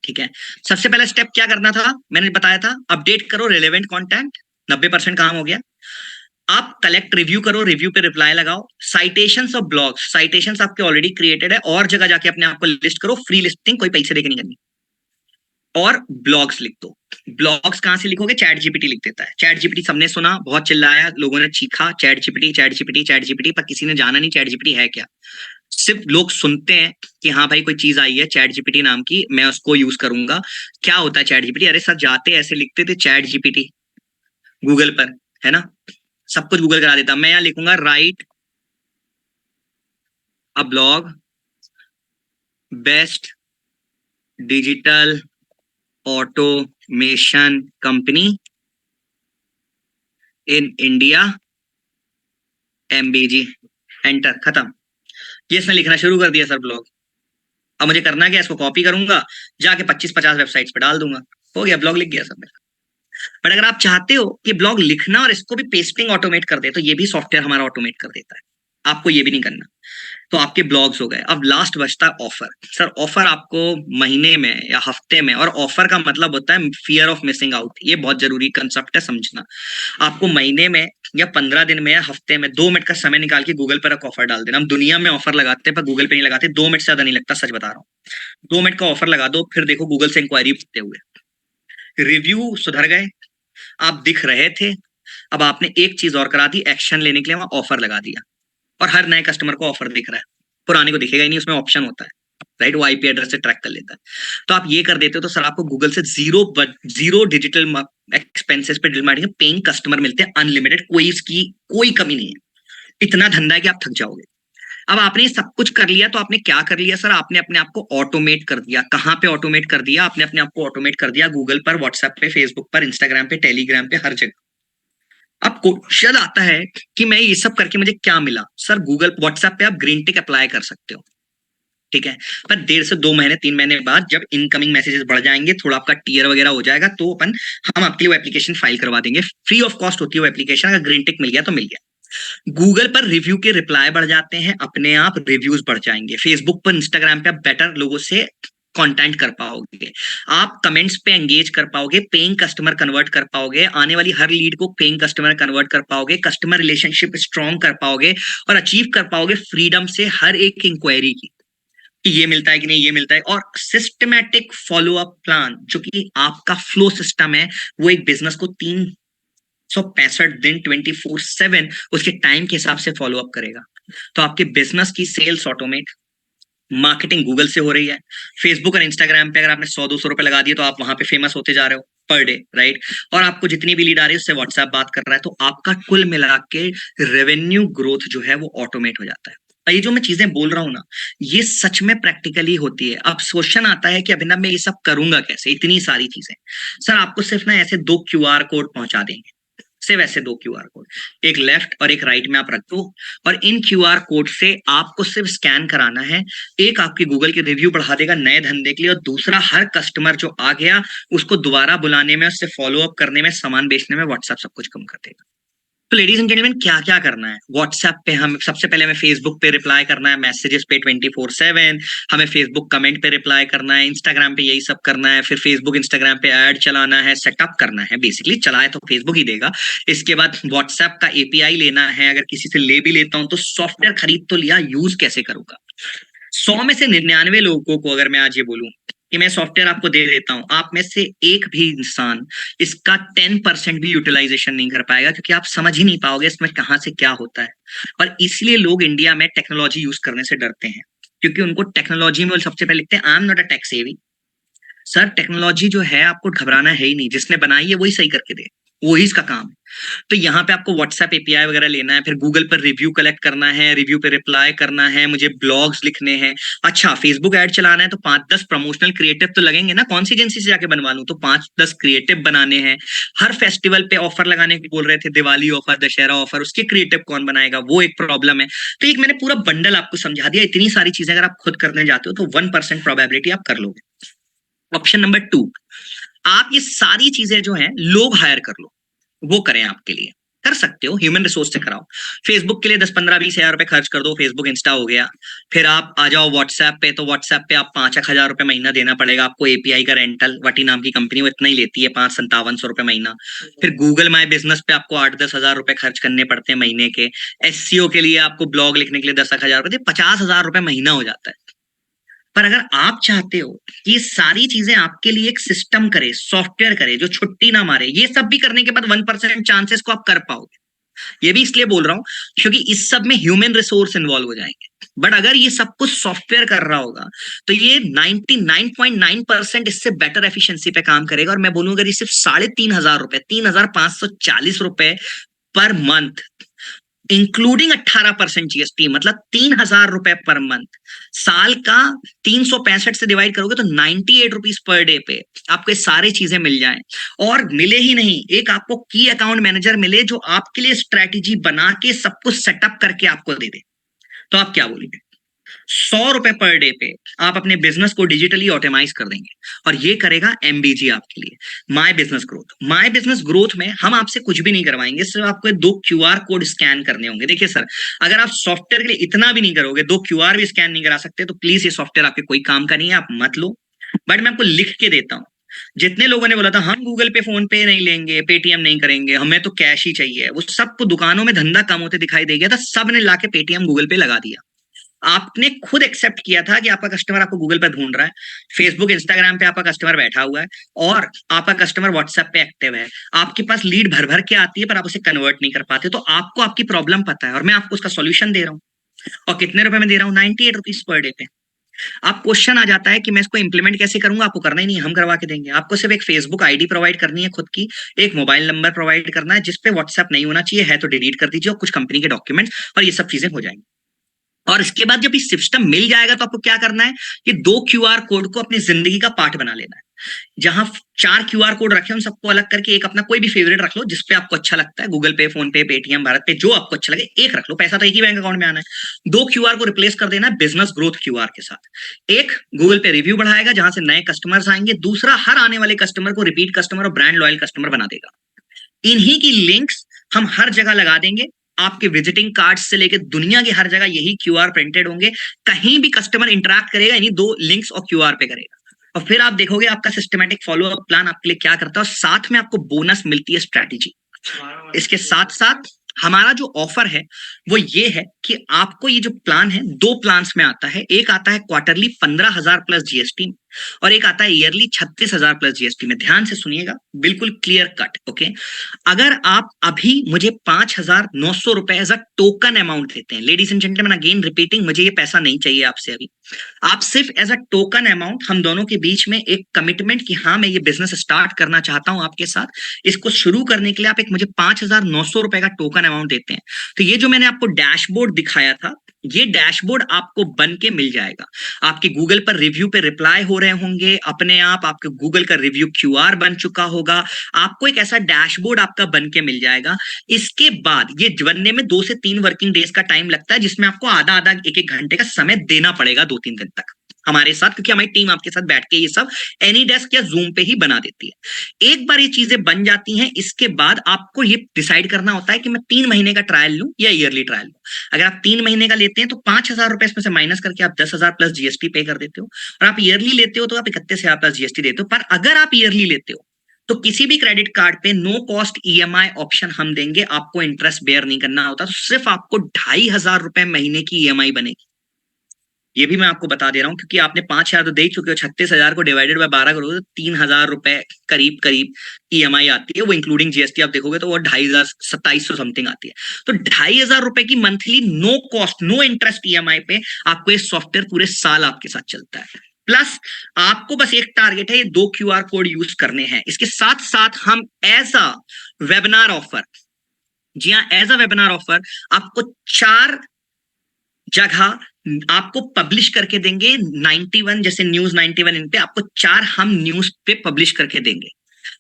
ठीक है। सबसे पहला स्टेप क्या करना था? मैंने बताया था अपडेट करो रिलेवेंट कंटेंट, 90% काम हो गया। आप कलेक्ट रिव्यू करो, रिव्यू पे रिप्लाई लगाओ। साइटेशंस ऑफ ब्लॉग्स, साइटेशंस आपके ऑलरेडी क्रिएटेड है, और जगह जाके अपने आप को लिस्ट करो, फ्री लिस्टिंग, कोई पैसे देके नहीं करनी। और ब्लॉग्स लिख दो। ब्लॉग्स कहां से लिखोगे? चैट जीपीटी लिख देता है। चैट जीपीटी सबने सुना, बहुत चिल्लाया, लोगों ने चीखा chat GPT chat GPT chat GPT, पर किसी ने जाना नहीं चैट जीपीटी है क्या। सिर्फ लोग सुनते हैं कि हाँ भाई कोई चीज आई है चैट जीपीटी नाम की, मैं उसको यूज करूंगा। क्या होता है चैट जीपीटी? अरे सर जाते ऐसे लिखते थे चैट जीपीटी गूगल पर, है ना, सब कुछ गूगल करा देता। मैं यहाँ लिखूंगा right a blog, best digital automation company, in India MBG, enter, खत्म। ये इसने लिखना शुरू कर दिया सर ब्लॉग। अब मुझे करना क्या, इसको कॉपी करूंगा, जाके 25-50 वेबसाइट्स पे डाल दूंगा, हो गया, ब्लॉग लिख गया सब मेरा। बट अगर आप चाहते हो कि ब्लॉग लिखना और इसको भी पेस्टिंग ऑटोमेट कर दे, तो ये भी सॉफ्टवेयर हमारा ऑटोमेट कर देता है, आपको ये भी नहीं करना। तो आपके ब्लॉग्स हो गए। अब लास्ट बचता है ऑफर। सर ऑफर आपको महीने में या हफ्ते में, और ऑफर का मतलब होता है फियर ऑफ मिसिंग आउट, ये बहुत जरूरी कंसेप्ट है समझना। आपको महीने में या 15 दिन में या हफ्ते में 2 मिनट का समय निकाल के गूगल पर एक ऑफर डाल देना। हम दुनिया में ऑफर लगाते हैं पर गूगल पे नहीं लगाते, 2 मिनट से ज्यादा नहीं लगता, सच बता रहा हूँ। 2 मिनट का ऑफर लगा दो, फिर देखो गूगल से इंक्वायरी पूछते हुए रिव्यू सुधर गए, आप दिख रहे थे। अब आपने एक चीज और करा दी, एक्शन लेने के लिए वहां ऑफर लगा दिया, और हर नए कस्टमर को ऑफर दिख रहा है, पुराने को दिखेगा ही नहीं, उसमें ऑप्शन होता है, राइट, वो IP एड्रेस से ट्रैक कर लेता है। तो आप ये कर देते हो तो सर आपको गूगल से जीरो डिजिटल एक्सपेंसेस पे डिजिटल मार्केटिंग पेइंग कस्टमर मिलते हैं, अनलिमिटेड, कोई इसकी कोई कमी नहीं है। इतना धंधा है कि आप थक जाओगे। अब आपने सब कुछ कर लिया, तो आपने क्या कर लिया सर, आपने अपने आप को ऑटोमेट कर दिया। कहां पे ऑटोमेट कर दिया आपने अपने आप को? ऑटोमेट कर दिया गूगल पर, व्हाट्सएप पे, फेसबुक पर, इंस्टाग्राम पे, टेलीग्राम पे, हर जगह। अब क्वेश्चन आता है कि मैं ये सब करके मुझे क्या मिला? सर गूगल व्हाट्सएप पे आप ग्रीन टिक अप्लाई कर सकते हो, ठीक है, पर 1.5 से 2 महीने 3 महीने बाद जब इनकमिंग मैसेजेस बढ़ जाएंगे, थोड़ा आपका टीयर वगैरह हो जाएगा, तो हम आपके लिए वो एप्लीकेशन फाइल करवा देंगे, फ्री ऑफ कॉस्ट होती है वो एप्लीकेशन। अगर ग्रीन टिक मिल गया तो मिल गया। गूगल पर रिव्यू के रिप्लाई बढ़ जाते हैं, अपने आप रिव्यूज बढ़ जाएंगे। फेसबुक पर, इंस्टाग्राम पे आप बेटर लोगों से कांटेक्ट कर पाओगे, आप कमेंट्स पे एंगेज कर पाओगे, पेइंग कस्टमर कन्वर्ट कर पाओगे, आने वाली हर लीड को पेइंग कस्टमर कन्वर्ट कर पाओगे, कस्टमर रिलेशनशिप स्ट्रॉन्ग कर पाओगे, और अचीव कर पाओगे फ्रीडम से हर एक इंक्वायरी की, कि ये मिलता है कि नहीं, ये मिलता है। और सिस्टमैटिक फॉलो अप प्लान, जो कि आपका फ्लो सिस्टम है, वो एक बिजनेस को 365 दिन 24/7 उसके टाइम के हिसाब से फॉलो अप करेगा। तो आपके बिजनेस की सेल्स ऑटोमेट, मार्केटिंग गूगल से हो रही है, फेसबुक और इंस्टाग्राम पे अगर आपने 100-200 रुपए लगा दिए तो आप वहां पे फेमस होते जा रहे हो पर डे, राइट, और आपको जितनी भी लीड आ रही है उससे व्हाट्सएप बात कर रहा है, तो आपका कुल मिला के रेवेन्यू ग्रोथ जो है वो ऑटोमेट हो जाता है। ये जो मैं चीजें बोल रहा हूं ना, ये सच में प्रैक्टिकली होती है। अब क्वेश्चन आता है कि अभिनव मैं ये सब करूंगा कैसे, इतनी सारी चीजें। सर आपको सिर्फ ना ऐसे 2 QR कोड पहुंचा देंगे, सिर्फ ऐसे 2 QR कोड, एक लेफ्ट और एक राइट में आप रख दो, और इन QR कोड से आपको सिर्फ स्कैन कराना है। एक आपकी गूगल के रिव्यू बढ़ा देगा नए धंधे के लिए, और दूसरा हर कस्टमर जो आ गया उसको दोबारा बुलाने में, उससे फॉलो अप करने में, सामान बेचने में व्हाट्सएप सब कुछ कम कर देगा। तो लेडीज एंड जेंटलमैन, क्या क्या करना है व्हाट्सएप पे? हम सबसे पहले हमें फेसबुक पे रिप्लाई करना है, मैसेजेस पे 24/7, हमें फेसबुक कमेंट पे रिप्लाई करना है, इंस्टाग्राम पे यही सब करना है, फिर फेसबुक इंस्टाग्राम पे ऐड चलाना है, सेटअप करना है, बेसिकली चलाए तो फेसबुक ही देगा। इसके बाद व्हाट्सएप का API लेना है, अगर किसी से ले भी लेता हूं तो सॉफ्टवेयर खरीद तो लिया, यूज कैसे करूंगा? 100 में से 99 लोगों को अगर मैं आज ये बोलूं कि मैं सॉफ्टवेयर आपको दे देता हूं, आप में से एक भी इंसान इसका 10% भी यूटिलाइजेशन नहीं कर पाएगा, क्योंकि आप समझ ही नहीं पाओगे इसमें कहां से क्या होता है। और इसलिए लोग इंडिया में टेक्नोलॉजी यूज करने से डरते हैं, क्योंकि उनको टेक्नोलॉजी में वो सबसे पहले लिखते हैं I am not a tech savvy. Sir technology जो है आपको घबराना है ही नहीं, जिसने बनाई है वही सही करके दे, वही इसका काम है। तो यहाँ पे आपको व्हाट्सएप API वगैरह लेना है, फिर गूगल पर रिव्यू कलेक्ट करना है, रिव्यू पे रिप्लाई करना है, मुझे ब्लॉग्स लिखने हैं। अच्छा फेसबुक ऐड चलाना है तो 5-10 प्रमोशनल क्रिएटिव तो लगेंगे ना, कौन सी एजेंसी से जाके बनवा लूं? तो 5-10 क्रिएटिव बनाने हैं। हर फेस्टिवल पे ऑफर लगाने की बोल रहे थे, दिवाली ऑफर, दशहरा ऑफर, उसके क्रिएटिव कौन बनाएगा? वो एक प्रॉब्लम है। तो एक मैंने पूरा बंडल आपको समझा दिया। इतनी सारी चीजें अगर आप खुद करने जाते हो तो 1% प्रोबेबिलिटी आप कर लोगे। ऑप्शन नंबर 2, आप ये सारी चीजें जो हैं लोग हायर कर लो, वो करें आपके लिए, कर सकते हो, ह्यूमन रिसोर्स से कराओ। फेसबुक के लिए 10-15-20 हजार रुपए खर्च कर दो, फेसबुक इंस्टा हो गया। फिर आप आ जाओ व्हाट्सएप पे, तो व्हाट्सएप पे आप 5-1 हजार रुपए महीना देना पड़ेगा आपको। API का रेंटल, वटी नाम की कंपनी वो इतना ही लेती है, 5-5700 रुपए महीना। फिर गूगल माई बिजनेस पे आपको 8-10 हजार रुपए खर्च करने पड़ते हैं महीने के। SEO के लिए आपको ब्लॉग लिखने के लिए 10-1 हजार रुपए, 50 हजार रुपए महीना हो जाता है। पर अगर आप चाहते हो कि ये सारी चीजें आपके लिए एक सिस्टम करे, सॉफ्टवेयर करे जो छुट्टी ना मारे, ये सब भी करने के बाद 1% चांसेस को आप कर पाओगे। ये भी इसलिए बोल रहा हूं क्योंकि इस सब में ह्यूमन रिसोर्स इन्वॉल्व हो जाएंगे। बट अगर ये सब कुछ सॉफ्टवेयर कर रहा होगा तो ये 99.9% इससे बेटर एफिशिएंसी पे काम करेगा। और मैं बोलूंगा अगर ये सिर्फ 3,500 रुपए, 3,540 रुपए पर मंथ इंक्लूडिंग 18% जीएसटी, मतलब 3,000 रुपए पर मंथ। साल का 365 से डिवाइड करोगे तो 98 रुपीज पर डे पे आपको ये सारी चीजें मिल जाएं। और मिले ही नहीं, एक आपको की अकाउंट मैनेजर मिले जो आपके लिए स्ट्रेटेजी बना के सब कुछ सेटअप करके आपको दे दे, तो आप क्या बोलेंगे? 100 रुपए पर डे पे आप अपने बिजनेस को डिजिटली ऑटोमाइज कर देंगे, और ये करेगा एमबीजी आपके लिए। My business growth, my business growth में हम आपसे कुछ भी नहीं करवाएंगे, सिर्फ आपको 2 QR कोड स्कैन करने होंगे। देखिए सर, अगर आप सॉफ्टवेयर के लिए इतना भी नहीं करोगे, 2 QR भी स्कैन नहीं करा सकते, तो प्लीज ये सॉफ्टवेयर आपके कोई काम का नहीं है, आप मत लो। बट मैं आपको लिख के देता हूँ। जितने लोगों ने बोला था हम गूगल पे फोन पे नहीं लेंगे, पेटीएम नहीं करेंगे, हमें तो कैश ही चाहिए, वो सबको दुकानों में धंधा कम होते दिखाई दे गया था, सब ने लाके पेटीएम गूगल पे लगा दिया। आपने खुद एक्सेप्ट किया था कि आपका कस्टमर आपको गूगल पे ढूंढ रहा है, फेसबुक इंस्टाग्राम पे आपका कस्टमर बैठा हुआ है, और आपका कस्टमर व्हाट्सएप पे एक्टिव है। आपके पास लीड भर भर के आती है पर आप उसे कन्वर्ट नहीं कर पाते, तो आपको आपकी प्रॉब्लम पता है और मैं आपको उसका सॉल्यूशन दे रहा हूँ। और कितने रुपए में दे रहा हूँ? 98 रुपीज पर डे पे। आप क्वेश्चन आ जाता है कि मैं इसको इंप्लीमेंट कैसे करूंगा, आपको करना ही नहीं है, हम करवा के देंगे। आपको सिर्फ एक फेसबुक आईडी प्रोवाइड करनी है खुद की, एक मोबाइल नंबर प्रोवाइड करना है जिसपे व्हाट्सएप नहीं होना चाहिए, है तो डिलीट कर दीजिए, और कुछ कंपनी के डॉक्यूमेंट्स, और ये सब चीजें हो जाएंगी। और इसके बाद जब ये सिस्टम मिल जाएगा तो आपको क्या करना है, ये 2 QR कोड को अपनी जिंदगी का पार्ट बना लेना है। जहां 4 QR कोड रखे, उन सबको अलग करके एक अपना कोई भी फेवरेट रख लो जिसपे आपको अच्छा लगता है, गूगल पे, फोन पे, पेटीएम, भारत पे, जो आपको अच्छा लगे एक रख लो, पैसा तो एक ही बैंक अकाउंट में आना है। 2 QR को रिप्लेस कर देना है बिजनेस ग्रोथ QR के साथ। एक गूगल पे रिव्यू बढ़ाएगा जहां से नए कस्टमर्स आएंगे, दूसरा हर आने वाले कस्टमर को रिपीट कस्टमर और ब्रांड लॉयल कस्टमर बना देगा। इन्हीं की लिंक्स हम हर जगह लगा देंगे, आपके विजिटिंग कार्ड से लेकर दुनिया की हर जगह यही क्यूआर प्रिंटेड होंगे। कहीं भी कस्टमर इंटरेक्ट करेगा इन्हीं 2 लिंक्स और क्यूआर पे करेगा, और फिर आप देखोगे आपका सिस्टमेटिक फॉलोअप प्लान आपके लिए क्या करता है, और साथ में आपको बोनस मिलती है स्ट्रैटेजी। इसके साथ साथ हमारा जो ऑफर है वो ये है कि आपको ये जो प्लान है 2 प्लान्स में आता है। एक आता है क्वार्टरली 15,000 प्लस जीएसटी, और एक आता है ईयरली 36,000 प्लस जीएसटी में। ध्यान से सुनिएगा, बिल्कुल क्लियर कट, ओके। अगर आप अभी मुझे 5,900 रुपए एज अ टोकन अमाउंट देते हैं, ladies and gentleman again repeating, मुझे ये पैसा नहीं चाहिए आपसे अभी, आप सिर्फ एज अ टोकन अमाउंट, हम दोनों के बीच में एक कमिटमेंट कि हाँ मैं ये बिजनेस स्टार्ट करना चाहता हूं आपके साथ, इसको शुरू करने के लिए आप एक मुझे 5,900 रुपए का टोकन अमाउंट देते हैं, तो ये जो मैंने आपको डैशबोर्ड दिखाया था, ये डैशबोर्ड आपको बन के मिल जाएगा। आपके गूगल पर रिव्यू पे रिप्लाई हो रहे होंगे अपने आप, आपके गूगल का रिव्यू क्यूआर बन चुका होगा, आपको एक ऐसा डैशबोर्ड आपका बन के मिल जाएगा। इसके बाद ये बनने में 2 से 3 वर्किंग डेज का टाइम लगता है, जिसमें आपको आधा आधा एक एक घंटे का समय देना पड़ेगा 2-3 दिन तक हमारे साथ, क्योंकि हमारी टीम आपके साथ बैठ के ये सब एनी डेस्क या जूम पे ही बना देती है। एक बार ये चीजें बन जाती हैं, इसके बाद आपको ये डिसाइड करना होता है कि मैं 3 महीने का ट्रायल लूं या ईयरली ट्रायल लूं। अगर आप 3 महीने का लेते हैं तो 5,000 रुपए इसमें से माइनस करके आप 10,000 प्लस जीएसटी पे कर देते हो, और आप ईयरली लेते हो तो आप 31,000 प्लस जीएसटी देते हो। पर अगर आप ईयरली लेते हो तो किसी भी क्रेडिट कार्ड पे नो कॉस्ट ईएमआई ऑप्शन हम देंगे, आपको इंटरेस्ट बेयर नहीं करना होता, तो सिर्फ आपको 2,500 रुपए महीने की ईएमआई बनेगी। ये भी मैं आपको बता दे रहा हूँ, क्योंकि आपने 5,000 तो दे चुके हो, 36,000 को डिवाइडेड बाय 12 करोगे तो 3,000 रुपए करीब करीब ईएमआई आती है, वो इंक्लूडिंग जीएसटी आप देखोगे तो वो 2,500, 2,700 समथिंग आती है। तो 2,500 रुपए की monthly no cost no interest EMI पे आपको ये सॉफ्टवेयर पूरे साल आपके साथ चलता है। प्लस आपको बस एक टारगेट है, ये 2 QR कोड यूज करने हैं। इसके साथ साथ हम एज अ वेबिनार ऑफर, जी हाँ एज अ वेबिनार ऑफर, आपको 4 जगह आपको पब्लिश करके देंगे। 91 जैसे न्यूज 91 इन पे आपको 4 हम न्यूज पे पब्लिश करके देंगे,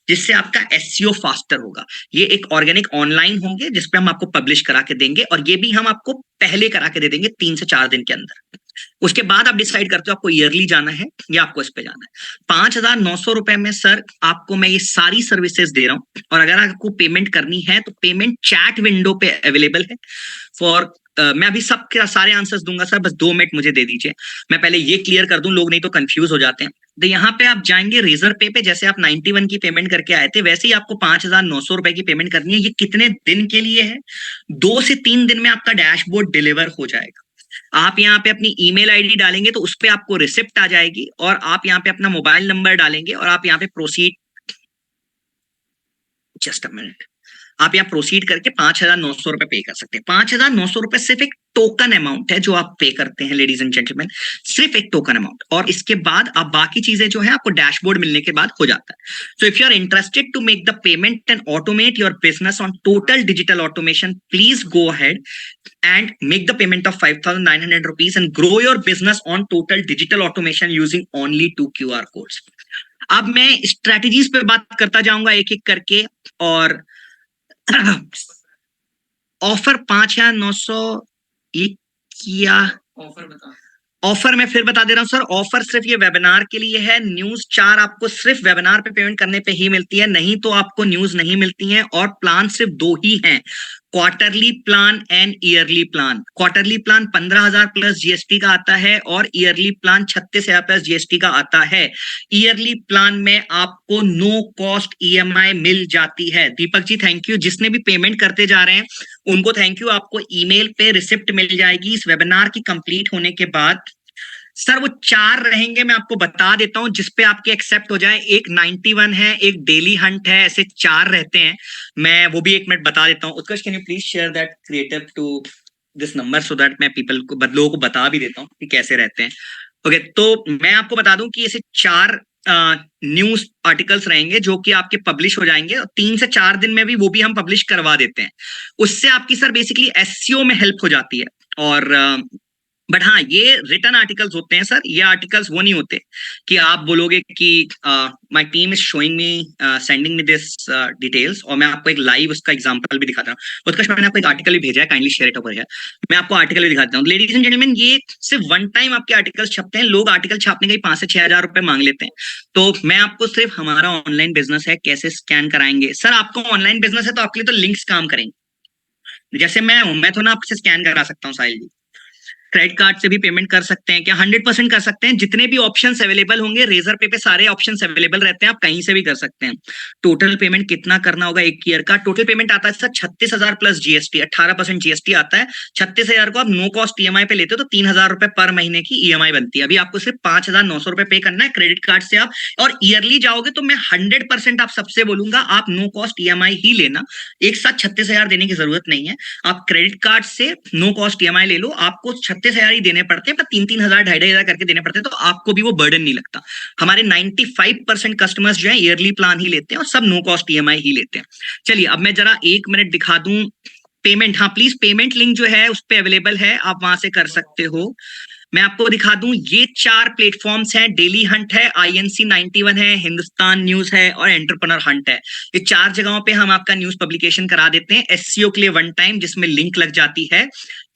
जिससे आपका एसईओ फास्टर होगा। ये एक ऑर्गेनिक ऑनलाइन होंगे जिसपे हम आपको पब्लिश करा के देंगे, और ये भी हम आपको पहले करा के दे देंगे 3 से 4 दिन के अंदर। उसके बाद आप डिसाइड करते हो आपको ईयरली जाना है या आपको इस पे जाना है। 5,900 रुपए में सर आपको मैं ये सारी सर्विसेज दे रहा हूं, और अगर आपको पेमेंट करनी है तो पेमेंट चैट विंडो पे अवेलेबल है फॉर मैं अभी सबके सारे आंसर्स दूंगा सर, बस 2 मिनट मुझे दे दीजिए। मैं पहले ये क्लियर कर दूं, लोग नहीं तो कंफ्यूज हो जाते हैं। तो यहाँ पे आप जाएंगे रेजर पे जैसे आप 91 की पेमेंट करके आए थे, वैसे ही आपको 5,900 रुपए की पेमेंट करनी है। ये कितने दिन के लिए है? 2 से 3 दिन में आपका डैशबोर्ड डिलीवर हो जाएगा। आप यहाँ पे अपनी ईमेल आईडी डालेंगे तो उस पर आपको रिसिप्ट आ जाएगी, और आप यहाँ पे अपना मोबाइल नंबर डालेंगे और आप यहाँ पे प्रोसीड, जस्ट अ मिनट, आप यहाँ प्रोसीड करके 5,900 रुपए पे कर सकते हैं। 5,900 रुपए सिर्फ एक टोकन अमाउंट है जो आप पे करते हैं लेडीज एंड जेंटलमैन, सिर्फ एक टोकन अमाउंट, और इसके बाद आप बाकी चीजें जो है आपको डैशबोर्ड मिलने के बाद हो जाता है। So if you are interested to make the payment and automate your business on total digital automation, please go ahead and make the payment of 5,900 rupees and grow your business on total digital automation using only 2 QR codes. अब मैं strategies पे बात करता जाऊंगा एक एक करके, और ऑफर 5,900 एक या ऑफर बता, ऑफर मैं फिर बता दे रहा हूं सर, ऑफर सिर्फ ये वेबिनार के लिए है। न्यूज 4 आपको सिर्फ वेबिनार पे पेमेंट करने पे ही मिलती है, नहीं तो आपको न्यूज नहीं मिलती है। और प्लान सिर्फ 2 ही हैं, quarterly plan and yearly plan. Quarterly plan 15,000 plus GST का आता है और ईयरली प्लान 36,000 प्लस जीएसटी का आता है। ईयरली प्लान में आपको नो कॉस्ट ईएमआई मिल जाती है। दीपक जी थैंक यू, जिसने भी पेमेंट करते जा रहे हैं उनको थैंक यू। आपको ईमेल पे रिसिप्ट मिल जाएगी इस वेबिनार की कंप्लीट होने के बाद। सर वो 4 रहेंगे, मैं आपको बता देता हूं जिसपे आपके एक्सेप्ट हो जाए। एक 91 है, एक डेली हंट है, ऐसे 4 रहते हैं। मैं वो भी 1 मिनट बता देता हूं। Utkarsh can you please share that creative to this number so that मैं पीपल को, लोगों को बता भी देता हूं कि कैसे रहते हैं। ओके तो मैं आपको बता दूं कि ऐसे 4 न्यूज आर्टिकल्स रहेंगे जो कि आपके पब्लिश हो जाएंगे, 3 से 4 दिन में भी वो भी हम पब्लिश करवा देते हैं। उससे आपकी सर बेसिकली एसईओ में हेल्प हो जाती है। और बट हाँ, ये रिटर्न आर्टिकल्स होते हैं सर, ये आर्टिकल्स वो नहीं होते कि आप बोलोगे कि my team is showing me, sending me this details, और मैं आपको एक लाइव उसका एग्जांपल भी दिखाता हूँ। उत्कर्ष मैंने आपको एक आर्टिकल भी भेजा है, kindly share it over here. मैं आपको आर्टिकल भी दिखाता हूँ। लेडीज एंड जेंटलमैन, ये सिर्फ 1 टाइम आपके आर्टिकल्स छपते हैं। लोग आर्टिकल छापने के 5 से 6,000 रुपए मांग लेते हैं। तो मैं आपको सिर्फ, हमारा ऑनलाइन बिजनेस है, कैसे स्कैन कराएंगे सर। आपको ऑनलाइन बिजनेस है तो आपके लिए तो लिंक्स काम करेंगे। जैसे मैं हूं, मैं तो ना आपसे स्कैन करा सकता हूँ साहिल जी। क्रेडिट कार्ड से भी पेमेंट कर सकते हैं क्या? 100% कर सकते हैं। जितने भी ऑप्शंस अवेलेबल होंगे रेजर पे सारे ऑप्शंस अवेलेबल रहते हैं, आप कहीं से भी कर सकते हैं। टोटल पेमेंट कितना करना होगा 1 ईयर का? टोटल पेमेंट आता है सर 36,000 प्लस जीएसटी, 18% जीएसटी आता है। 36,000 को आप नो कॉस्ट ईएमआई पे लेते हो तो 3,000 रुपए पर महीने की ईएमआई बनती है। अभी आपको सिर्फ 5,900 रुपए पे करना है क्रेडिट कार्ड से आप, और ईयरली जाओगे तो मैं 100% आप सबसे बोलूंगा आप नो कॉस्ट ईएमआई ही लेना। एक साथ 36,000 देने की जरूरत नहीं है। आप क्रेडिट कार्ड से नो कॉस्ट ईएमआई ले लो, आपको 36,000 ही देने पड़ते हैं, पर 3-3,000 2,500 करके देने पड़ते हैं, तो आपको भी वो बर्डन नहीं लगता। हमारे 95% कस्टमर्स जो है ईयरली प्लान ही लेते हैं और सब नो कॉस्ट ईएमआई ही लेते हैं। चलिए अब मैं जरा 1 मिनट दिखा दूं पेमेंट। हाँ प्लीज, पेमेंट लिंक जो है उस पर अवेलेबल है, आप वहां से कर सकते हो। मैं आपको दिखा दूं, ये 4 प्लेटफॉर्म्स हैं। डेली हंट है, आईएनसी 91 है, हिंदुस्तान न्यूज है और एंटरप्रेन्योर हंट है। ये 4 जगहों पे हम आपका न्यूज पब्लिकेशन करा देते हैं एसईओ के लिए 1 टाइम, जिसमें लिंक लग जाती है।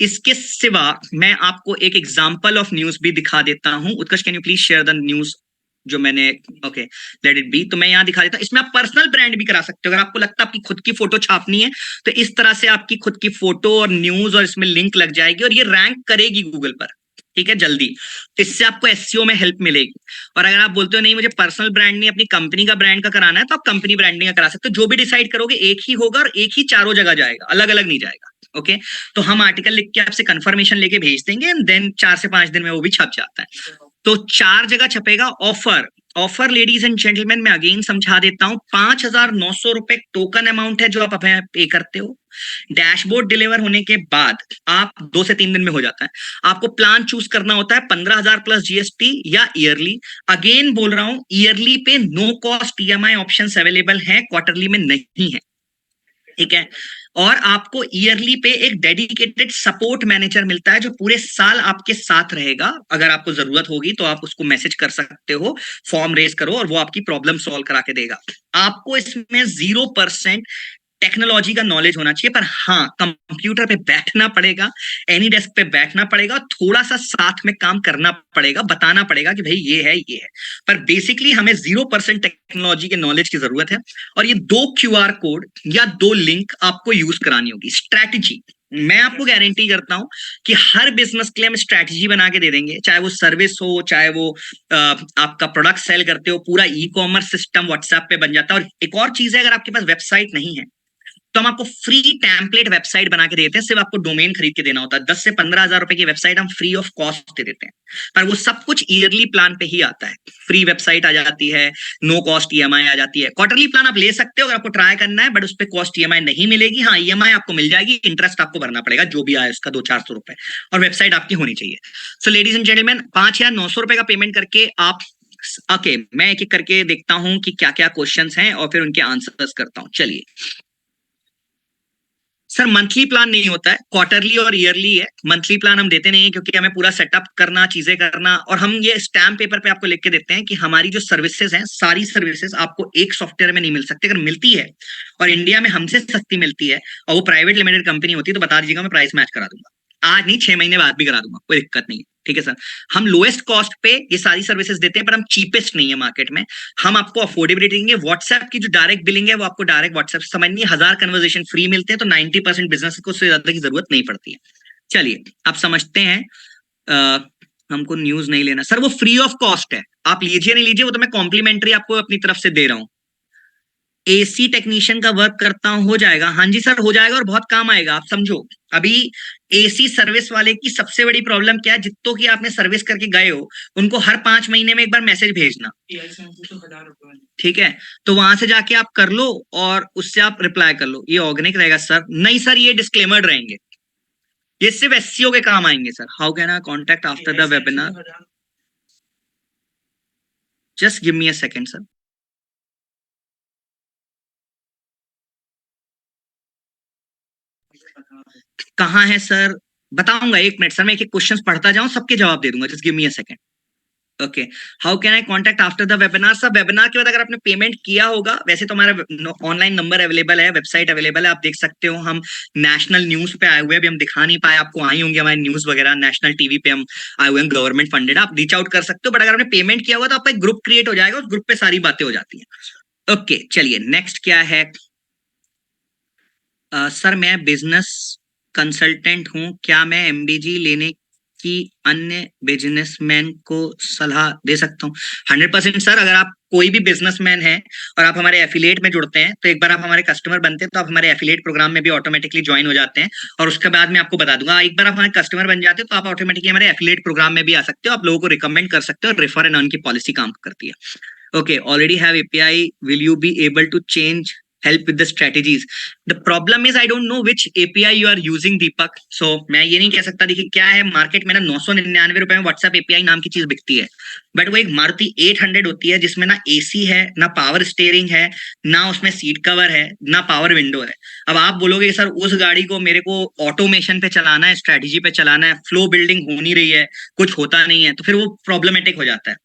इसके सिवा मैं आपको एक एग्जांपल ऑफ न्यूज भी दिखा देता हूं। Utkarsh can you please share the news जो मैंने, ओके लेट इट बी। तो मैं यहाँ दिखा देता हूँ, इसमें आप पर्सनल ब्रांड भी करा सकते हो। अगर आपको लगता है आपकी खुद की फोटो छापनी है तो इस तरह से आपकी खुद की फोटो और न्यूज और इसमें लिंक लग जाएगी और ये रैंक करेगी गूगल पर, ठीक है, जल्दी। इससे आपको एसईओ में हेल्प मिलेगी। और अगर आप बोलते हो नहीं मुझे पर्सनल ब्रांड नहीं, अपनी कंपनी का ब्रांड का कराना है, तो आप कंपनी ब्रांडिंग का करा सकते हो। जो भी डिसाइड करोगे एक ही होगा और एक ही चारों जगह जाएगा, अलग अलग नहीं जाएगा। ओके तो हम आर्टिकल लिख के आपसे कंफर्मेशन लेके भेज देंगे एंड देन 4 से 5 दिन में वो भी छप जाता है। तो 4 जगह छपेगा। Offer, offer ladies and gentleman मैं अगेन समझा देता हूं, 5,900 रुपए टोकन अमाउंट है जो आप पे करते हो। डैशबोर्ड डिलीवर होने के बाद आप 2 से 3 दिन में हो जाता है। आपको प्लान चूज करना होता है 15,000 प्लस जीएसटी या ईयरली। अगेन बोल रहा हूं, ईयरली पे no cost EMI options available हैं, क्वार्टरली में नहीं है, ठीक है। और आपको ईयरली पे एक डेडिकेटेड सपोर्ट मैनेजर मिलता है जो पूरे साल आपके साथ रहेगा। अगर आपको जरूरत होगी तो आप उसको मैसेज कर सकते हो, फॉर्म रेज करो और वो आपकी प्रॉब्लम सॉल्व करा के देगा। आपको इसमें 0% टेक्नोलॉजी का नॉलेज होना चाहिए, पर हाँ कंप्यूटर पे बैठना पड़ेगा, एनी डेस्क पे बैठना पड़ेगा, थोड़ा सा साथ में काम करना पड़ेगा, बताना पड़ेगा कि भाई ये है ये है। पर बेसिकली हमें 0% टेक्नोलॉजी के नॉलेज की जरूरत है। और ये 2 क्यूआर कोड या 2 लिंक आपको यूज करानी होगी। स्ट्रैटेजी मैं आपको गारंटी करता हूं कि हर बिजनेस के लिए हम स्ट्रैटेजी बना के दे देंगे, चाहे वो सर्विस हो, चाहे वो आपका प्रोडक्ट सेल करते हो, पूरा ई कॉमर्स सिस्टम व्हाट्सएप पे बन जाता है। और एक और चीज है, अगर आपके पास वेबसाइट नहीं है तो हम आपको फ्री टेम्पलेट वेबसाइट बना के देते हैं, सिर्फ आपको डोमेन खरीद के देना होता है। 10 से 15 हजार रुपए की वेबसाइट हम फ्री ऑफ कॉस्ट दे देते हैं, पर वो सब कुछ ईयरली प्लान पे ही आता है। फ्री वेबसाइट आ जाती है, नो कॉस्ट ईएमआई आ जाती है। क्वार्टरली प्लान आप ले सकते हो अगर आपको ट्राई करना है, बट उस पर कॉस्ट ईएमआई नहीं मिलेगी। हाँ, ईएमआई आपको मिल जाएगी, इंटरेस्ट आपको भरना पड़ेगा जो भी आए उसका 200-400 रुपए, और वेबसाइट आपकी होनी चाहिए। सो लेडीज एंड जेंटलमैन, 5 या 900 रुपए का पेमेंट करके आप ओके, मैं एक एक करके देखता हूं कि क्या क्या क्वेश्चंस हैं और फिर उनके आंसर्स करता हूं। चलिए सर, मंथली प्लान नहीं होता है, क्वार्टरली और ईयरली है। मंथली प्लान हम देते नहीं है क्योंकि हमें पूरा सेटअप करना, चीजें करना, और हम ये स्टैम्प पेपर पे आपको लिख के देते हैं कि हमारी जो सर्विसेज हैं, सारी सर्विसेज आपको एक सॉफ्टवेयर में नहीं मिल सकती। अगर मिलती है और इंडिया में हमसे सस्ती मिलती है और वो प्राइवेट लिमिटेड कंपनी होती है तो बता दीजिएगा, मैं प्राइस मैच करा दूंगा। आज नहीं, 6 महीने बाद भी करा दूंगा, कोई दिक्कत नहीं है। ठीक है सर, हम लोएस्ट कॉस्ट पे ये सारी सर्विसेज देते हैं, पर हम चीपेस्ट नहीं है मार्केट में। हम आपको अफोर्डेबिलिटी देंगे। व्हाट्सएप की जो डायरेक्ट बिलिंग है वो आपको डायरेक्ट व्हाट्सएप से समझनी है। 1000 कन्वर्सेशन फ्री मिलते हैं, तो 90% बिजनेस को उससे ज्यादा की जरूरत नहीं पड़ती है। चलिए आप समझते हैं। आ, हमको न्यूज नहीं लेना सर, वो फ्री ऑफ कॉस्ट है, आप लीजिए नहीं लीजिए, वो तो मैं कॉम्प्लीमेंट्री आपको अपनी तरफ से दे रहा हूँ। एसी टेक्नीशियन का वर्क करता हूं, हो जाएगा। हाँ जी सर, हो जाएगा और बहुत काम आएगा। आप समझो, अभी एसी सर्विस वाले की सबसे बड़ी प्रॉब्लम क्या है, जितनों की आपने सर्विस करके गए हो उनको हर 5 महीने में एक बार मैसेज भेजना। ठीक है, तो वहां से जाके आप कर लो और उससे आप रिप्लाई कर लो। ये ऑर्गेनिक रहेगा सर? नहीं सर, ये डिस्क्लेमर रहेंगे, ये सिर्फ एससीओ के काम आएंगे sir. How can eye contact after the webinar? Just give me a second sir. कहाँ है सर? बताऊंगा, 1 मिनट सर, मैं एक एक क्वेश्चन पढ़ता जाऊं, सबके जवाब दे दूंगा। Just give me a second. Okay, how can eye contact after the webinar? Sir webinar के बाद अगर आपने पेमेंट किया होगा, वैसे तो हमारा ऑनलाइन नंबर अवेलेबल है, वेबसाइट अवेलेबल है, आप देख सकते हो। हम नेशनल न्यूज पे आए हुए हैं, अभी हम दिखा नहीं पाए आपको, आई होंगी हमारी न्यूज वगैरह, नेशनल टीवी पे हम आए हुए हैं, गवर्नमेंट फंडेड, आप रीच आउट कर सकते हो। बट अगर आपने पेमेंट किया होगा तो आपका एक ग्रुप क्रिएट हो जाएगा, उस ग्रुप पे सारी बातें हो जाती हैं। ओके चलिए, नेक्स्ट क्या है? सर मैं बिजनेस कंसल्टेंट हूं, क्या मैं एमबीजी लेने की अन्य बिजनेसमैन को सलाह दे सकता हूं? 100% सर, अगर आप कोई भी बिजनेसमैन है और आप हमारे एफिलिएट में जुड़ते हैं, तो एक बार आप हमारे कस्टमर बनते हैं तो आप हमारे एफिलिएट प्रोग्राम में भी ऑटोमेटिकली ज्वाइन हो जाते हैं। और उसके बाद मैं आपको बता दूंगा, एक बार आप हमारे कस्टमर बन जाते हो तो आप ऑटोमेटिकली हमारे एफिलिएट प्रोग्राम में भी आ सकते हो। आप लोगों को रिकमेंड कर सकते हो, रेफर एंड अर्न की पॉलिसी काम करती है। Okay, already have API, will you be able to change help with the strategies? The problem is I don't know which API you are using, Deepak. So मैं ये नहीं कह सकता। देखिए क्या है, मार्केट में ना 999 रुपए में व्हाट्सएप एपीआई नाम की चीज बिकती है, बट वो एक मारुति 800 होती है जिसमें ना एसी है, ना पावर स्टेयरिंग है, ना उसमें सीट कवर है, ना पावर विंडो है। अब आप बोलोगे सर उस गाड़ी को मेरे को ऑटोमेशन पे चलाना है, स्ट्रेटेजी पे चलाना है, फ्लो बिल्डिंग हो नहीं रही है, कुछ होता नहीं है, तो फिर वो प्रॉब्लमेटिक हो जाता है।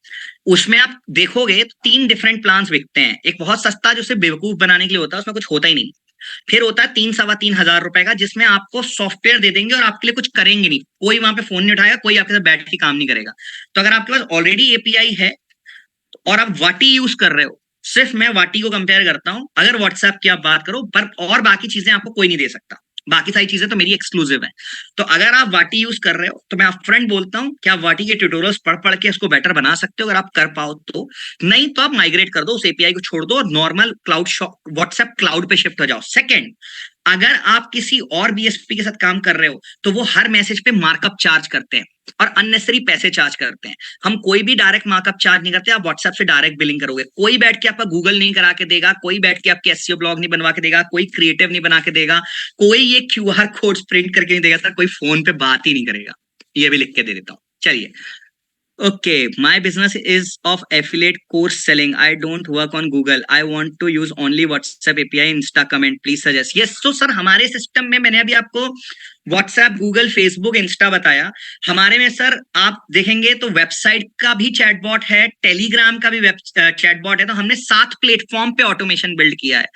उसमें आप देखोगे तो 3 डिफरेंट प्लान्स बिकते हैं। एक बहुत सस्ता जो सिर्फ बेवकूफ बनाने के लिए होता है, उसमें कुछ होता ही नहीं। फिर होता है 3-3.25 हजार रुपए का, जिसमें आपको सॉफ्टवेयर दे देंगे और आपके लिए कुछ करेंगे नहीं, कोई वहां पे फोन नहीं उठाएगा, कोई आपके साथ बैठ के काम नहीं करेगा। तो अगर आपके पास ऑलरेडी एपीआई है और आप वाटी यूज कर रहे हो, सिर्फ मैं वाटी को कंपेयर करता हूं, अगर व्हाट्सएप की आप बात करो, पर और बाकी चीजें आपको कोई नहीं दे सकता, बाकी सारी चीजें तो मेरी एक्सक्लूसिव है। तो अगर आप वाटी यूज कर रहे हो तो मैं अपफ्रंट बोलता हूं कि आप वाटी के ट्यूटोरियल्स पढ़ पढ़ के इसको बेटर बना सकते हो, अगर आप कर पाओ तो। नहीं तो आप माइग्रेट कर दो, उस एपीआई को छोड़ दो और नॉर्मल क्लाउड व्हाट्सएप क्लाउड पे शिफ्ट हो जाओ। सेकंड, अगर आप किसी और बीएसपी के साथ काम कर रहे हो तो वो हर मैसेज पे मार्कअप चार्ज करते हैं और अननेसेसरी पैसे चार्ज करते हैं। हम कोई भी डायरेक्ट मार्कअप चार्ज नहीं करते। आप व्हाट्सएप से डायरेक्ट बिलिंग करोगे, कोई बैठ के आपका गूगल नहीं करा के देगा, कोई बैठ के आपके एसईओ ब्लॉग नहीं बनवा के देगा, कोई क्रिएटिव नहीं बना के देगा, कोई ये क्यूआर कोड प्रिंट करके नहीं देगा सर, कोई फोन पे बात ही नहीं करेगा। ये भी लिख के दे देता हूँ। चलिए, okay, my business is of affiliate course selling. I don't work on Google. I want to use only WhatsApp API, Insta comment. Please suggest. Yes, so sir हमारे सिस्टम में मैंने अभी आपको WhatsApp, Google, Facebook, Insta बताया। हमारे में sir आप देखेंगे तो वेबसाइट का भी चैटबॉट है, टेलीग्राम का भी वेब चैटबॉट है। तो हमने 7 प्लेटफॉर्म पे ऑटोमेशन बिल्ड किया है,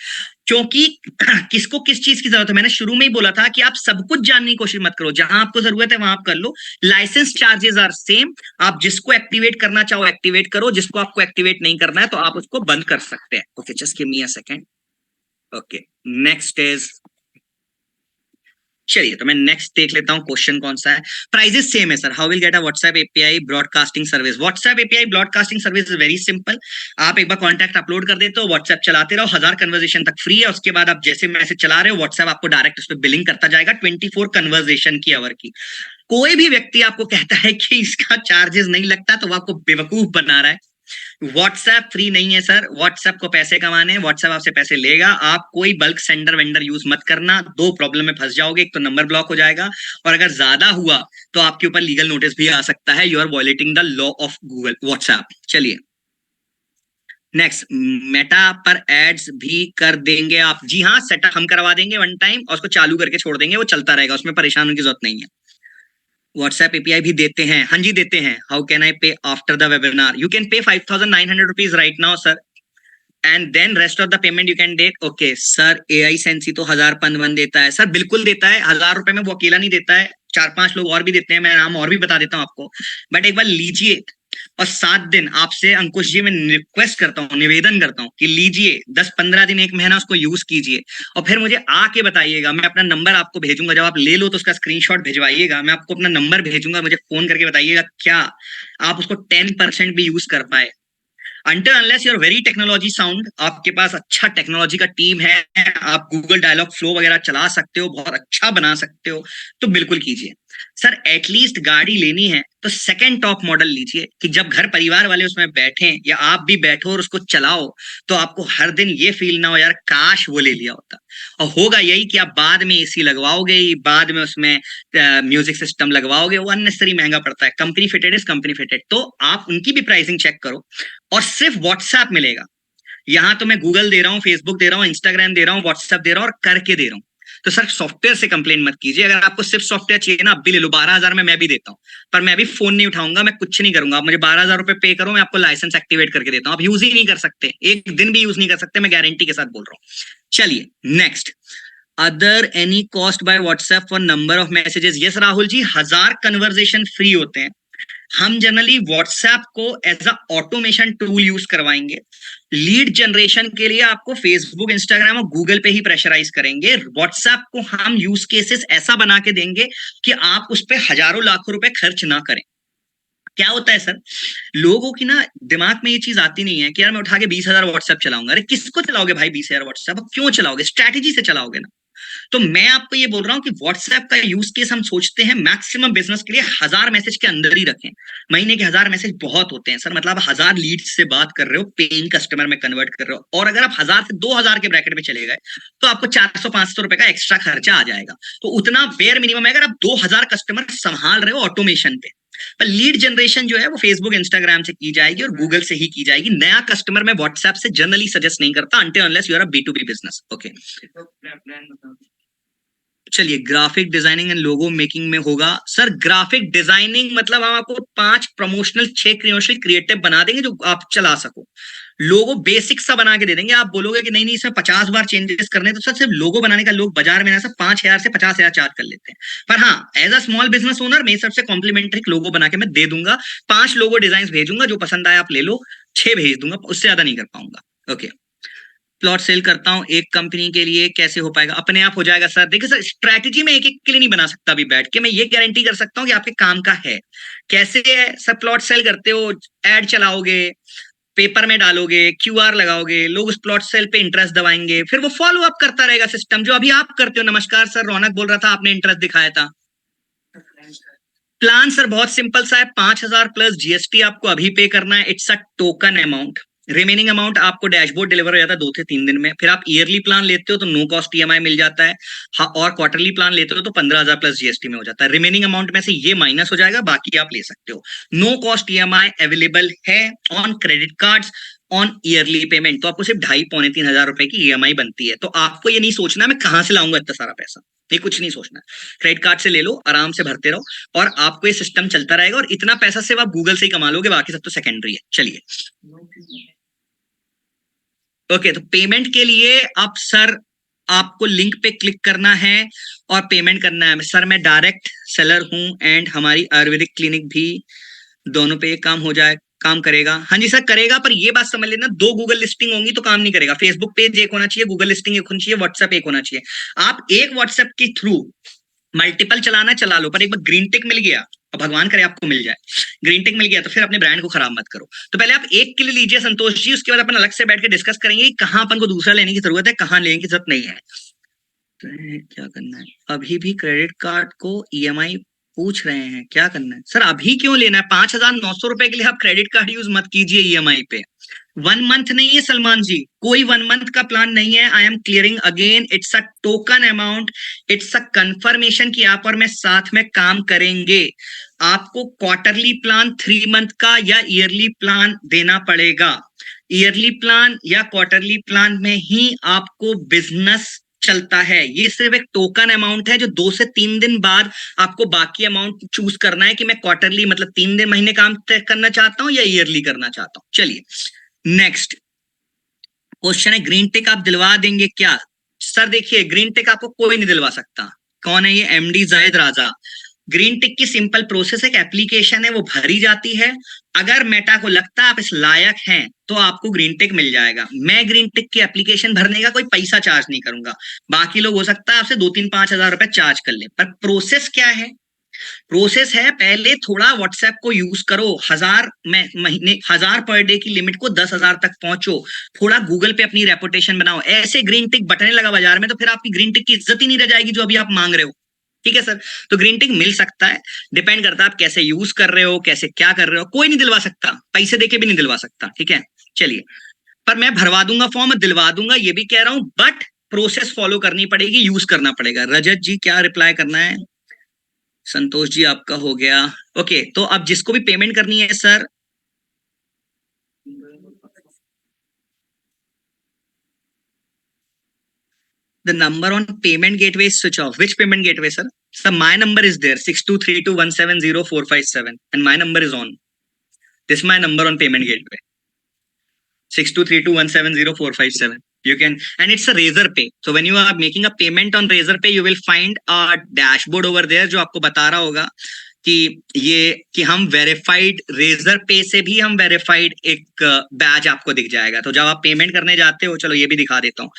क्योंकि किसको किस चीज की जरूरत है। मैंने शुरू में ही बोला था कि आप सब कुछ जानने की कोशिश मत करो, जहां आपको जरूरत है वहां आप कर लो। लाइसेंस चार्जेस आर सेम, आप जिसको एक्टिवेट करना चाहो एक्टिवेट करो, जिसको आपको एक्टिवेट नहीं करना है तो आप उसको बंद कर सकते हैं। Okay, just give me a second. Okay, next is चलिए, तो मैं नेक्स्ट देख लेता हूँ क्वेश्चन कौन सा है। प्राइजेस सेम है sir. How will get a WhatsApp API broadcasting service? WhatsApp API broadcasting service is very simple. आप एक बार कॉन्टैक्ट अपलोड कर देते हो, व्हाट्सएप चलाते रहो, 1000 कन्वर्सेशन तक फ्री है। उसके बाद आप जैसे मैसेज चला रहे हो, व्हाट्सएप आपको डायरेक्ट उस पर बिलिंग करता जाएगा 24 कन्वर्सेशन की आवर की। कोई भी व्यक्ति आपको कहता है कि इसका चार्जेस नहीं लगता, तो वो आपको बेवकूफ बना रहा है। व्हाट्सएप फ्री नहीं है सर। व्हाट्सएप को पैसे कमाने हैं, व्हाट्सएप आपसे पैसे लेगा। आप कोई बल्क सेंडर वेंडर यूज मत करना, दो प्रॉब्लम में फंस जाओगे। एक तो नंबर ब्लॉक हो जाएगा, और अगर ज्यादा हुआ तो आपके ऊपर लीगल नोटिस भी आ सकता है। You are violating the law of Google WhatsApp. चलिए नेक्स्ट, मेटा पर एड्स भी कर देंगे आप? जी हाँ, सेटअप हम करवा देंगे वन टाइम, और उसको चालू करके छोड़ देंगे, वो चलता रहेगा, उसमें परेशान होने की जरूरत नहीं है। व्हाट्सएप एपीआई भी देते हैं? हाँ जी देते हैं। How can I pay after the webinar? You can pay 5900 rupees right now sir, and then rest of the payment you can take. Okay sir, AiSensy तो 1000 देता है सर? बिल्कुल देता है। 1000 रुपए में वो अकेला नहीं देता है, 4-5 लोग और भी देते हैं। मैं नाम और भी बता देता हूँ आपको, बट एक बार लीजिए। और 7 दिन आपसे अंकुश जी मैं रिक्वेस्ट करता हूँ, निवेदन करता हूँ कि लीजिए, 10-15 दिन, एक महीना उसको यूज कीजिए, और फिर मुझे आके बताइएगा। मैं अपना नंबर आपको भेजूंगा, जब आप ले लो तो उसका स्क्रीनशॉट भिजवाइएगा। मैं आपको अपना नंबर भेजूंगा, मुझे फोन करके बताइएगा क्या आप उसको 10% भी यूज कर पाए। Until unless you're very technology sound, आपके पास अच्छा टेक्नोलॉजी का टीम है, आप गूगल डायलॉग फ्लो वगैरह चला सकते हो, बहुत अच्छा बना सकते हो, तो बिल्कुल कीजिए। सर एटलीस्ट गाड़ी लेनी है तो सेकंड टॉप मॉडल लीजिए, कि जब घर परिवार वाले उसमें बैठे या आप भी बैठो और उसको चलाओ, तो आपको हर दिन ये फील ना हो यार काश वो ले लिया होता। और होगा यही कि आप बाद में एसी लगवाओगे, बाद में उसमें म्यूजिक सिस्टम लगवाओगे, वो अननेसेसरी महंगा पड़ता है। Company fitted is company fitted, तो आप उनकी भी प्राइसिंग चेक करो। और सिर्फ व्हाट्सएप मिलेगा। यहां तो मैं गूगल दे रहा हूँ, फेसबुक दे रहा हूँ, इंस्टाग्राम दे रहा हूँ, व्हाट्सएप दे रहा हूँ, और करके दे रहा हूँ। तो सर सॉफ्टवेयर से कंप्लेन मत कीजिए। अगर आपको सिर्फ सॉफ्टवेयर चाहिए ना, अब भी ले लो, 12,000 में मैं भी देता हूँ। पर मैं अभी फोन नहीं उठाऊंगा, मैं कुछ नहीं करूंगा। आप मुझे 12,000 रुपए पे करो, मैं आपको लाइसेंस एक्टिवेट करके देता हूँ। आप यूज ही नहीं कर सकते, एक दिन भी यूज नहीं कर सकते, मैं गारंटी के साथ बोल रहा हूँ। चलिए next, other any cost by WhatsApp for number of messages? Yes Rahul ji, 1000 conversation free होते हैं। हम जनरली व्हाट्सएप को as a automation tool use करवाएंगे। लीड जनरेशन के लिए आपको फेसबुक, इंस्टाग्राम और गूगल पे ही प्रेशराइज करेंगे। व्हाट्सएप को हम यूज केसेस ऐसा बना के देंगे कि आप उस पर हजारों लाखों रुपए खर्च ना करें। क्या होता है सर, लोगों की ना दिमाग में ये चीज आती नहीं है कि यार मैं उठा के 20,000 व्हाट्सएप चलाऊंगा। अरे किसको चलाओगे भाई 20,000 व्हाट्सएप? क्यों चलाओगे? स्ट्रैटेजी से चलाओगे ना। तो मैं आपको ये बोल रहा हूं कि व्हाट्सएप का यूज केस हम सोचते हैं मैक्सिमम बिजनेस के लिए 1000 मैसेज के अंदर ही रखें। महीने के 1000 मैसेज बहुत होते हैं सर, मतलब 1000 लीड से बात कर रहे हो, पेइंग कस्टमर में कन्वर्ट कर रहे हो, और अगर आप 1000 से 2000 के ब्रैकेट में चले गए तो आपको 400-500 रुपए का एक्स्ट्रा खर्चा आ जाएगा। तो उतना बेयर मिनिमम है। अगर आप 2000 कस्टमर संभाल रहे हो ऑटोमेशन पे, पर लीड जनरेशन जो है वो फेसबुक, इंस्टाग्राम से की जाएगी और गूगल से ही की जाएगी। नया कस्टमर मैं व्हाट्सएप से जनरली सजेस्ट नहीं करता, until unless you are a B2B business. Okay, चलिए graphic designing and logo making में होगा? सर ग्राफिक डिजाइनिंग मतलब हम आपको 5 प्रमोशनल 6 कमर्शियल क्रिएटिव बना देंगे जो आप चला सको। लोगो बेसिक सा बना के दे देंगे। आप बोलोगे कि नहीं नहीं इसमें 50 बार चेंजेस करने, तो सर सिर्फ लोगो बनाने का लोग बाजार में ना सब 5,000 से 50,000 चार्ज कर लेते हैं। पर हाँ, as a small business owner मेरी सबसे कॉम्प्लीमेंट्री लोगो बना के मैं दे दूंगा। 5 लोगो डिजाइन भेजूंगा, जो पसंद आए आप ले लो, 6 भेज दूंगा, उससे ज्यादा नहीं कर पाऊंगा। ओके, प्लॉट सेल करता हूं एक कंपनी के लिए, कैसे हो पाएगा? अपने आप हो जाएगा सर। देखिए सर, स्ट्रैटेजी में एक एक के लिए नहीं बना सकता अभी बैठ के। मैं ये गारंटी कर सकता हूं कि आपके काम का है। कैसे है सर? प्लॉट सेल करते हो, एड चलाओगे, पेपर में डालोगे, क्यूआर लगाओगे, लोग उस प्लॉट सेल पे इंटरेस्ट दबाएंगे, फिर वो फॉलो अप करता रहेगा सिस्टम, जो अभी आप करते हो। नमस्कार सर, रौनक बोल रहा था, आपने इंटरेस्ट दिखाया था। प्लान सर बहुत सिंपल सा है, 5,000 प्लस जीएसटी आपको अभी पे करना है। It's a token amount. Remaining amount आपको डैशबोर्ड डिलीवर हो जाता है 2 से 3 दिन में। फिर आप ईयरली प्लान लेते हो तो नो कॉस्ट ईएमआई मिल जाता है। हाँ, और क्वार्टरली प्लान लेते हो तो 15,000 प्लस जीएसटी में हो जाता है। रिमेनिंग अमाउंट में से ये माइनस हो जाएगा, बाकी आप ले सकते हो। नो कॉस्ट ईएमआई अवेलेबल है on credit cards, on yearly payment. तो आपको सिर्फ 2,500-3,000 रुपए की ईएमआई बनती है। तो आपको ये नहीं सोचना मैं कहां से लाऊंगा इतना सारा पैसा, ये कुछ नहीं सोचना। क्रेडिट कार्ड से ले लो, आराम से भरते रहो, और आपको ये सिस्टम चलता रहेगा। और इतना पैसा सिर्फ आप गूगल से ही कमा लोगे, बाकी सब तो सेकेंडरी है। चलिए ओके, तो पेमेंट के लिए आप सर आपको लिंक पे क्लिक करना है और पेमेंट करना है। सर मैं डायरेक्ट सेलर हूं एंड हमारी आयुर्वेदिक क्लिनिक भी, दोनों पे काम हो जाए, काम करेगा? हाँ जी सर करेगा, पर ये बात समझ लेना, 2 गूगल लिस्टिंग होंगी तो काम नहीं करेगा। फेसबुक पेज एक होना चाहिए, गूगल लिस्टिंग एक होनी चाहिए, व्हाट्सएप एक होना चाहिए। आप एक व्हाट्सएप के थ्रू मल्टीपल चलाना चला लो, पर एक बार ग्रीन टिक मिल गया, और भगवान करे आपको मिल जाए, ग्रीन टिक मिल गया तो फिर अपने ब्रांड को खराब मत करो। तो पहले आप एक के लिए लीजिए संतोष जी, उसके बाद अपन अलग से बैठ के डिस्कस करेंगे कि कहाँ अपन को दूसरा लेने की जरूरत है, कहाँ लेने की जरूरत नहीं है। तो क्या करना है, अभी भी क्रेडिट कार्ड को ईएमआई पूछ रहे हैं, क्या करना है सर, अभी क्यों लेना है? 5,900 रुपए के लिए आप क्रेडिट कार्ड यूज मत कीजिए ईएमआई पे। 1 मंथ नहीं है सलमान जी, कोई 1 मंथ का प्लान नहीं है। I am clearing again, it's a token amount, it's a confirmation कि आप और मैं साथ में काम करेंगे। आपको क्वार्टरली प्लान 3 मंथ का या ईयरली प्लान देना पड़ेगा। ईयरली प्लान या क्वार्टरली प्लान में ही आपको बिजनेस चलता है। ये सिर्फ एक टोकन अमाउंट है जो 2 से 3 दिन बाद आपको बाकी अमाउंट चूज करना है कि मैं क्वार्टरली मतलब 3 दिन महीने काम करना चाहता हूं या ईयरली करना चाहता हूं। चलिए नेक्स्ट क्वेश्चन है, ग्रीन टिक आप दिलवा देंगे क्या? सर देखिए, ग्रीन टिक आपको कोई नहीं दिलवा सकता। कौन है ये? एमडी जायद राजा। ग्रीन टिक की सिंपल प्रोसेस, एक एप्लीकेशन है, वो भरी जाती है। अगर मेटा को लगता है आप इस लायक हैं तो आपको ग्रीन टिक मिल जाएगा। मैं ग्रीन टिक की एप्लीकेशन भरने का कोई पैसा चार्ज नहीं करूंगा। बाकी लोग हो सकता है आपसे 2-3-5 हज़ार रुपए चार्ज कर ले, पर प्रोसेस क्या है? प्रोसेस है, पहले थोड़ा व्हाट्सएप को यूज करो, 1,000 पर डे की लिमिट को 10,000 तक पहुंचो, थोड़ा गूगल पे अपनी रेपुटेशन बनाओ। ऐसे ग्रीन टिक बटने लगा बाजार में तो फिर आपकी ग्रीन टिक की इज्जत ही नहीं रह जाएगी जो अभी आप मांग रहे हो। ठीक है सर, तो ग्रीन टिक मिल सकता है, डिपेंड करता है आप कैसे यूज कर रहे हो, कैसे क्या कर रहे हो। कोई नहीं दिलवा सकता, पैसे देके भी नहीं दिलवा सकता। ठीक है, चलिए, पर मैं भरवा दूंगा फॉर्म, दिलवा दूंगा, ये भी कह रहा हूं, बट प्रोसेस फॉलो करनी पड़ेगी, यूज करना पड़ेगा। रजत जी क्या रिप्लाई करना है? संतोष जी आपका हो गया। ओके, तो अब जिसको भी पेमेंट करनी है sir, the number on payment gateway is switch off. Which payment gateway, sir? Sir, my number is there, 6232170457, and my number is on. This is my number on payment gateway, 6232170457. You can, and it's a Razorpay. So when you are making a payment on Razorpay, you will find a dashboard over there जो आपको बता रहा होगा कि ये कि हम verified, razor पे से भी हम वेरीफाइड एक बैज आपको दिख जाएगा। तो जब आप पेमेंट करने जाते हो, चलो ये भी दिखा देता हूँ।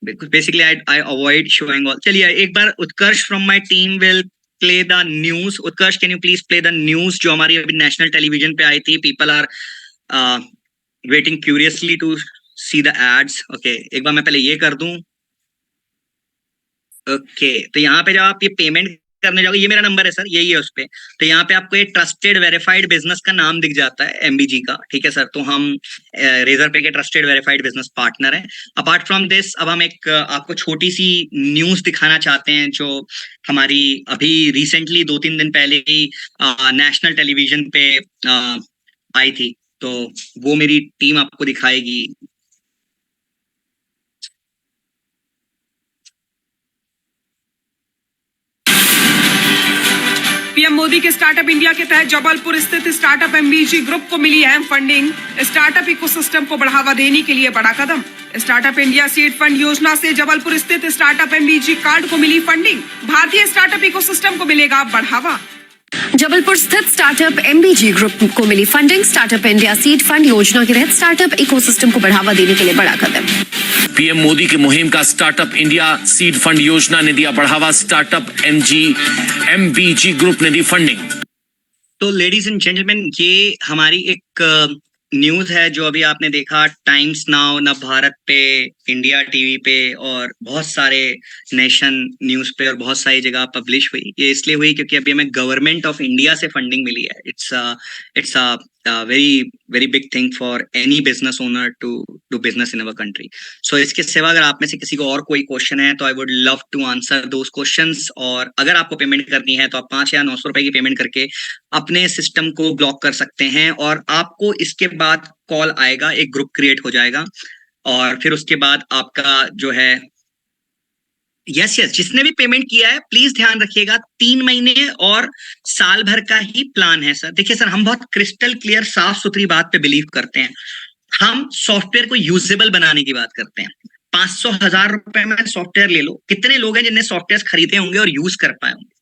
Basically I avoid showing all. चलिए एक बार Utkarsh from my team will play the news. Utkarsh can you please play the news जो हमारी अभी नेशनल टेलीविजन पे आई थी। People are waiting curiously to see the ads. Okay, एक बार मैं पहले ये कर दूं। ओके, तो यहाँ पे जब आप ये पेमेंट करने जाओगे, ये मेरा नंबर है सर, यही है उस पे। तो यहाँ पे आपको ये ट्रस्टेड वेरीफाइड बिजनेस का नाम दिख जाता है, एमबीजी का। ठीक है सर, तो हम रेजर पे के ट्रस्टेड वेरीफाइड बिजनेस पार्टनर हैं। अपार्ट फ्रॉम दिस, अब हम एक आपको छोटी सी न्यूज दिखाना चाहते हैं जो हमारी अभी रिसेंटली 2-3 दिन पहले ही नेशनल टेलीविजन पे आई थी। तो वो मेरी टीम आपको दिखाएगी। पीएम मोदी के स्टार्टअप इंडिया के तहत जबलपुर स्थित स्टार्टअप एमबीजी ग्रुप को मिली अहम फंडिंग। स्टार्टअप इकोसिस्टम को बढ़ावा देने के लिए बड़ा कदम। स्टार्टअप इंडिया सीड फंड योजना से जबलपुर स्थित स्टार्टअप एमबीजी कार्ड को मिली फंडिंग। भारतीय स्टार्टअप इकोसिस्टम को मिलेगा बढ़ावा। जबलपुर स्थित स्टार्टअप एमबीजी ग्रुप को मिली funding. Startup India seed fund योजना के तहत स्टार्टअप इकोसिस्टम को बढ़ावा देने के लिए बड़ा कदम। पीएम मोदी की मुहिम का स्टार्टअप इंडिया सीड फंड योजना ने दिया बढ़ावा। स्टार्टअप एमबीजी ग्रुप ने दी फंडिंग। तो लेडीज एंड जेंटलमैन, ये हमारी एक न्यूज है जो अभी आपने देखा टाइम्स नाउ, न भारत पे, इंडिया टीवी पे और बहुत सारे नेशन न्यूज पे और बहुत सारी जगह पब्लिश हुई। ये इसलिए हुई क्योंकि अभी हमें गवर्नमेंट ऑफ इंडिया से फंडिंग मिली है। It's a very very big thing for any business owner to do business in our country. So इसके सिवा अगर आप में से किसी को और कोई क्वेश्चन है तो I would love to answer those questions. और अगर आपको पेमेंट करनी है तो आप 5,900 रुपए की पेमेंट करके अपने सिस्टम को ब्लॉक कर सकते हैं, और आपको इसके बाद कॉल आएगा, एक ग्रुप क्रिएट हो जाएगा, और फिर उसके बाद आपका जो है यस जिसने भी पेमेंट किया है प्लीज ध्यान रखिएगा 3 महीने और साल भर का ही प्लान है सर। देखिए सर, हम बहुत क्रिस्टल क्लियर साफ सुथरी बात पे बिलीव करते हैं। हम सॉफ्टवेयर को यूजेबल बनाने की बात करते हैं। 500,000 रुपए में सॉफ्टवेयर ले लो। कितने लोग हैं जिनने सॉफ्टवेयर खरीदे होंगे और यूज कर पाए होंगे?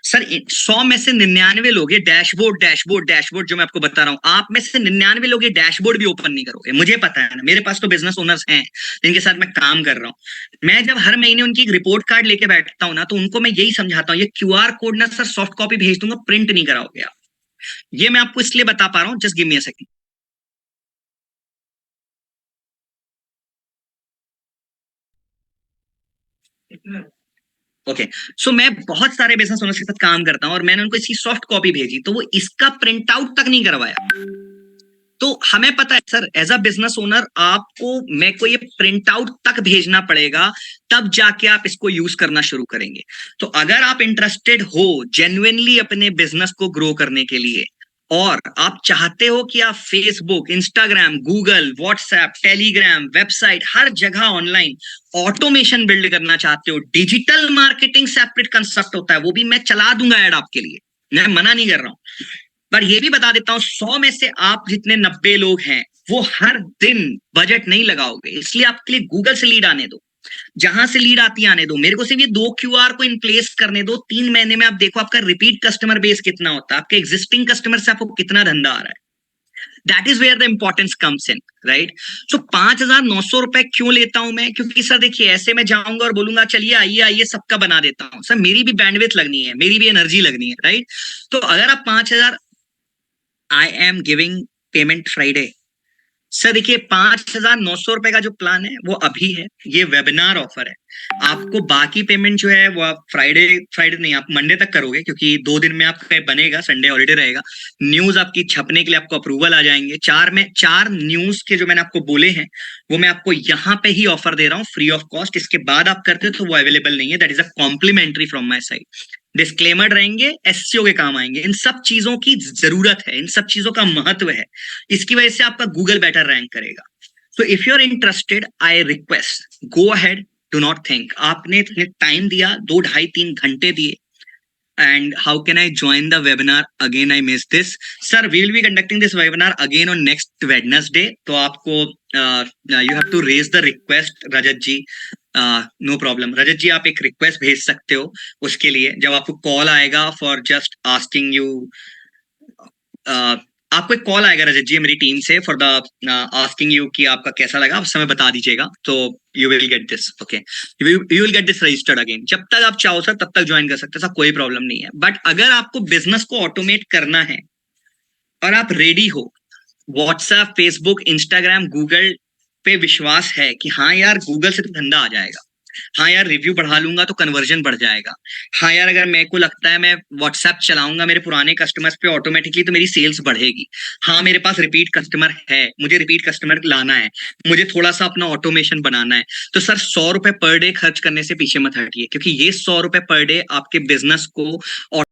सर 100 में से 99 लोग ये डैशबोर्ड डैशबोर्ड डैशबोर्ड जो मैं आपको बता रहा हूँ, आप में से 99 लोग ये डैशबोर्ड भी ओपन नहीं करोगे, मुझे पता है ना, मेरे पास तो बिजनेस ओनर्स हैं जिनके साथ मैं काम कर रहा हूँ। मैं जब हर महीने उनकी एक रिपोर्ट कार्ड लेके बैठता हूँ ना, तो उनको मैं यही समझाता हूँ, ये क्यूआर कोड ना सर सॉफ्ट कॉपी भेज दूंगा, प्रिंट नहीं कराओगे आप। ये मैं आपको इसलिए बता पा रहा हूँ, just give me a second. Okay, so मैं बहुत सारे बिजनेस ओनर्स के साथ काम करता हूं और मैंने उनको इसकी सॉफ्ट कॉपी भेजी, तो वो इसका प्रिंट आउट तक नहीं करवाया। तो हमें पता है sir, as a business owner आपको मेरे को ये प्रिंट आउट तक भेजना पड़ेगा, तब जाके आप इसको यूज करना शुरू करेंगे। तो अगर आप इंटरेस्टेड हो जेन्युइनली अपने बिजनेस को ग्रो करने के लिए, और आप चाहते हो कि आप Facebook, Instagram, Google, WhatsApp, Telegram, website, हर जगह ऑनलाइन ऑटोमेशन बिल्ड करना चाहते हो, डिजिटल मार्केटिंग सेपरेट कंसेप्ट होता है, वो भी मैं चला दूंगा ऐड आपके लिए, मैं मना नहीं कर रहा हूं। पर ये भी बता देता हूं, 100 में से आप जितने 90 लोग हैं वो हर दिन बजट नहीं लगाओगे, इसलिए आपके लिए गूगल से लीड आने दो, जहां से लीड आती आने दो। मेरे को सिर्फ ये 2 क्यूआर को इन प्लेस करने दो, 3 महीने में आप देखो आपका रिपीट कस्टमर बेस कितना होता है, आपके एग्जिस्टिंग कस्टमर से आपको कितना धंधा आ रहा है। That is where the importance comes in, right. So 5,900 रुपए क्यों लेता हूं मैं? क्योंकि सर देखिए, ऐसे मैं जाऊंगा और बोलूंगा चलिए आइए आइए सबका बना देता हूं, सर मेरी भी बैंडविड्थ लगनी है, मेरी भी एनर्जी लगनी है, राइट। तो अगर आप 5,000, I am giving payment Friday. Sir देखिए, 5,900 रुपए का जो प्लान है वो अभी है, ये वेबिनार ऑफर है। आपको बाकी पेमेंट जो है वो आप फ्राइडे फ्राइडे नहीं, आप मंडे तक करोगे, क्योंकि 2 दिन में आपका बनेगा, संडे हॉलीडे रहेगा। न्यूज आपकी छपने के लिए आपको अप्रूवल आ जाएंगे, 4 न्यूज के जो मैंने आपको बोले हैं वो मैं आपको यहाँ पे ही ऑफर दे रहा हूँ फ्री ऑफ कॉस्ट। इसके बाद आप करते हो तो वो अवेलेबल नहीं है, that is a complimentary from my side. Disclaimer रहेंगे, एससीओ के काम आएंगे, इन सब चीजों की जरूरत है, इन सब चीजों का महत्व है, इसकी वजह से आपका गूगल बेटर रैंक करेगा। So if you are interested, I request go ahead, do not think. आपने टाइम दिया, 2 ढाई 3 घंटे दिए, and how can I join the webinar again? I missed this, sir. We will be conducting this webinar again on next Wednesday, तो आपको you have to raise the request, Rajat ji. No problem Rajat ji, आप एक request भेज सकते हो उसके लिए, जब आपको कॉल आएगा फॉर जस्ट आस्किंग यू, आपको एक कॉल आएगा रजत जी मेरी टीम से फॉर द आस्किंग यू कि आपका कैसा लगा, आप समय बता दीजिएगा, तो you will get this. Okay, you will get this registered again. जब तक आप चाहो सर तब तक ज्वाइन कर सकते हैं सर, कोई प्रॉब्लम नहीं है। बट अगर आपको बिजनेस को ऑटोमेट करना है और आप रेडी हो, व्हाट्सएप, फेसबुक, इंस्टाग्राम, गूगल पे विश्वास है कि हाँ यार गूगल से तो धंधा आ जाएगा, हाँ यार रिव्यू बढ़ा लूंगा तो कन्वर्जन बढ़ जाएगा, हाँ यार अगर मेरे को लगता है मैं व्हाट्सएप चलाऊंगा मेरे पुराने कस्टमर्स पे ऑटोमेटिकली तो मेरी सेल्स बढ़ेगी, हाँ मेरे पास रिपीट कस्टमर है, मुझे रिपीट कस्टमर लाना है, मुझे थोड़ा सा अपना ऑटोमेशन बनाना है, तो सर 100 रुपए पर डे खर्च करने से पीछे मत हटिए, क्योंकि ये 100 रुपए पर डे आपके बिजनेस को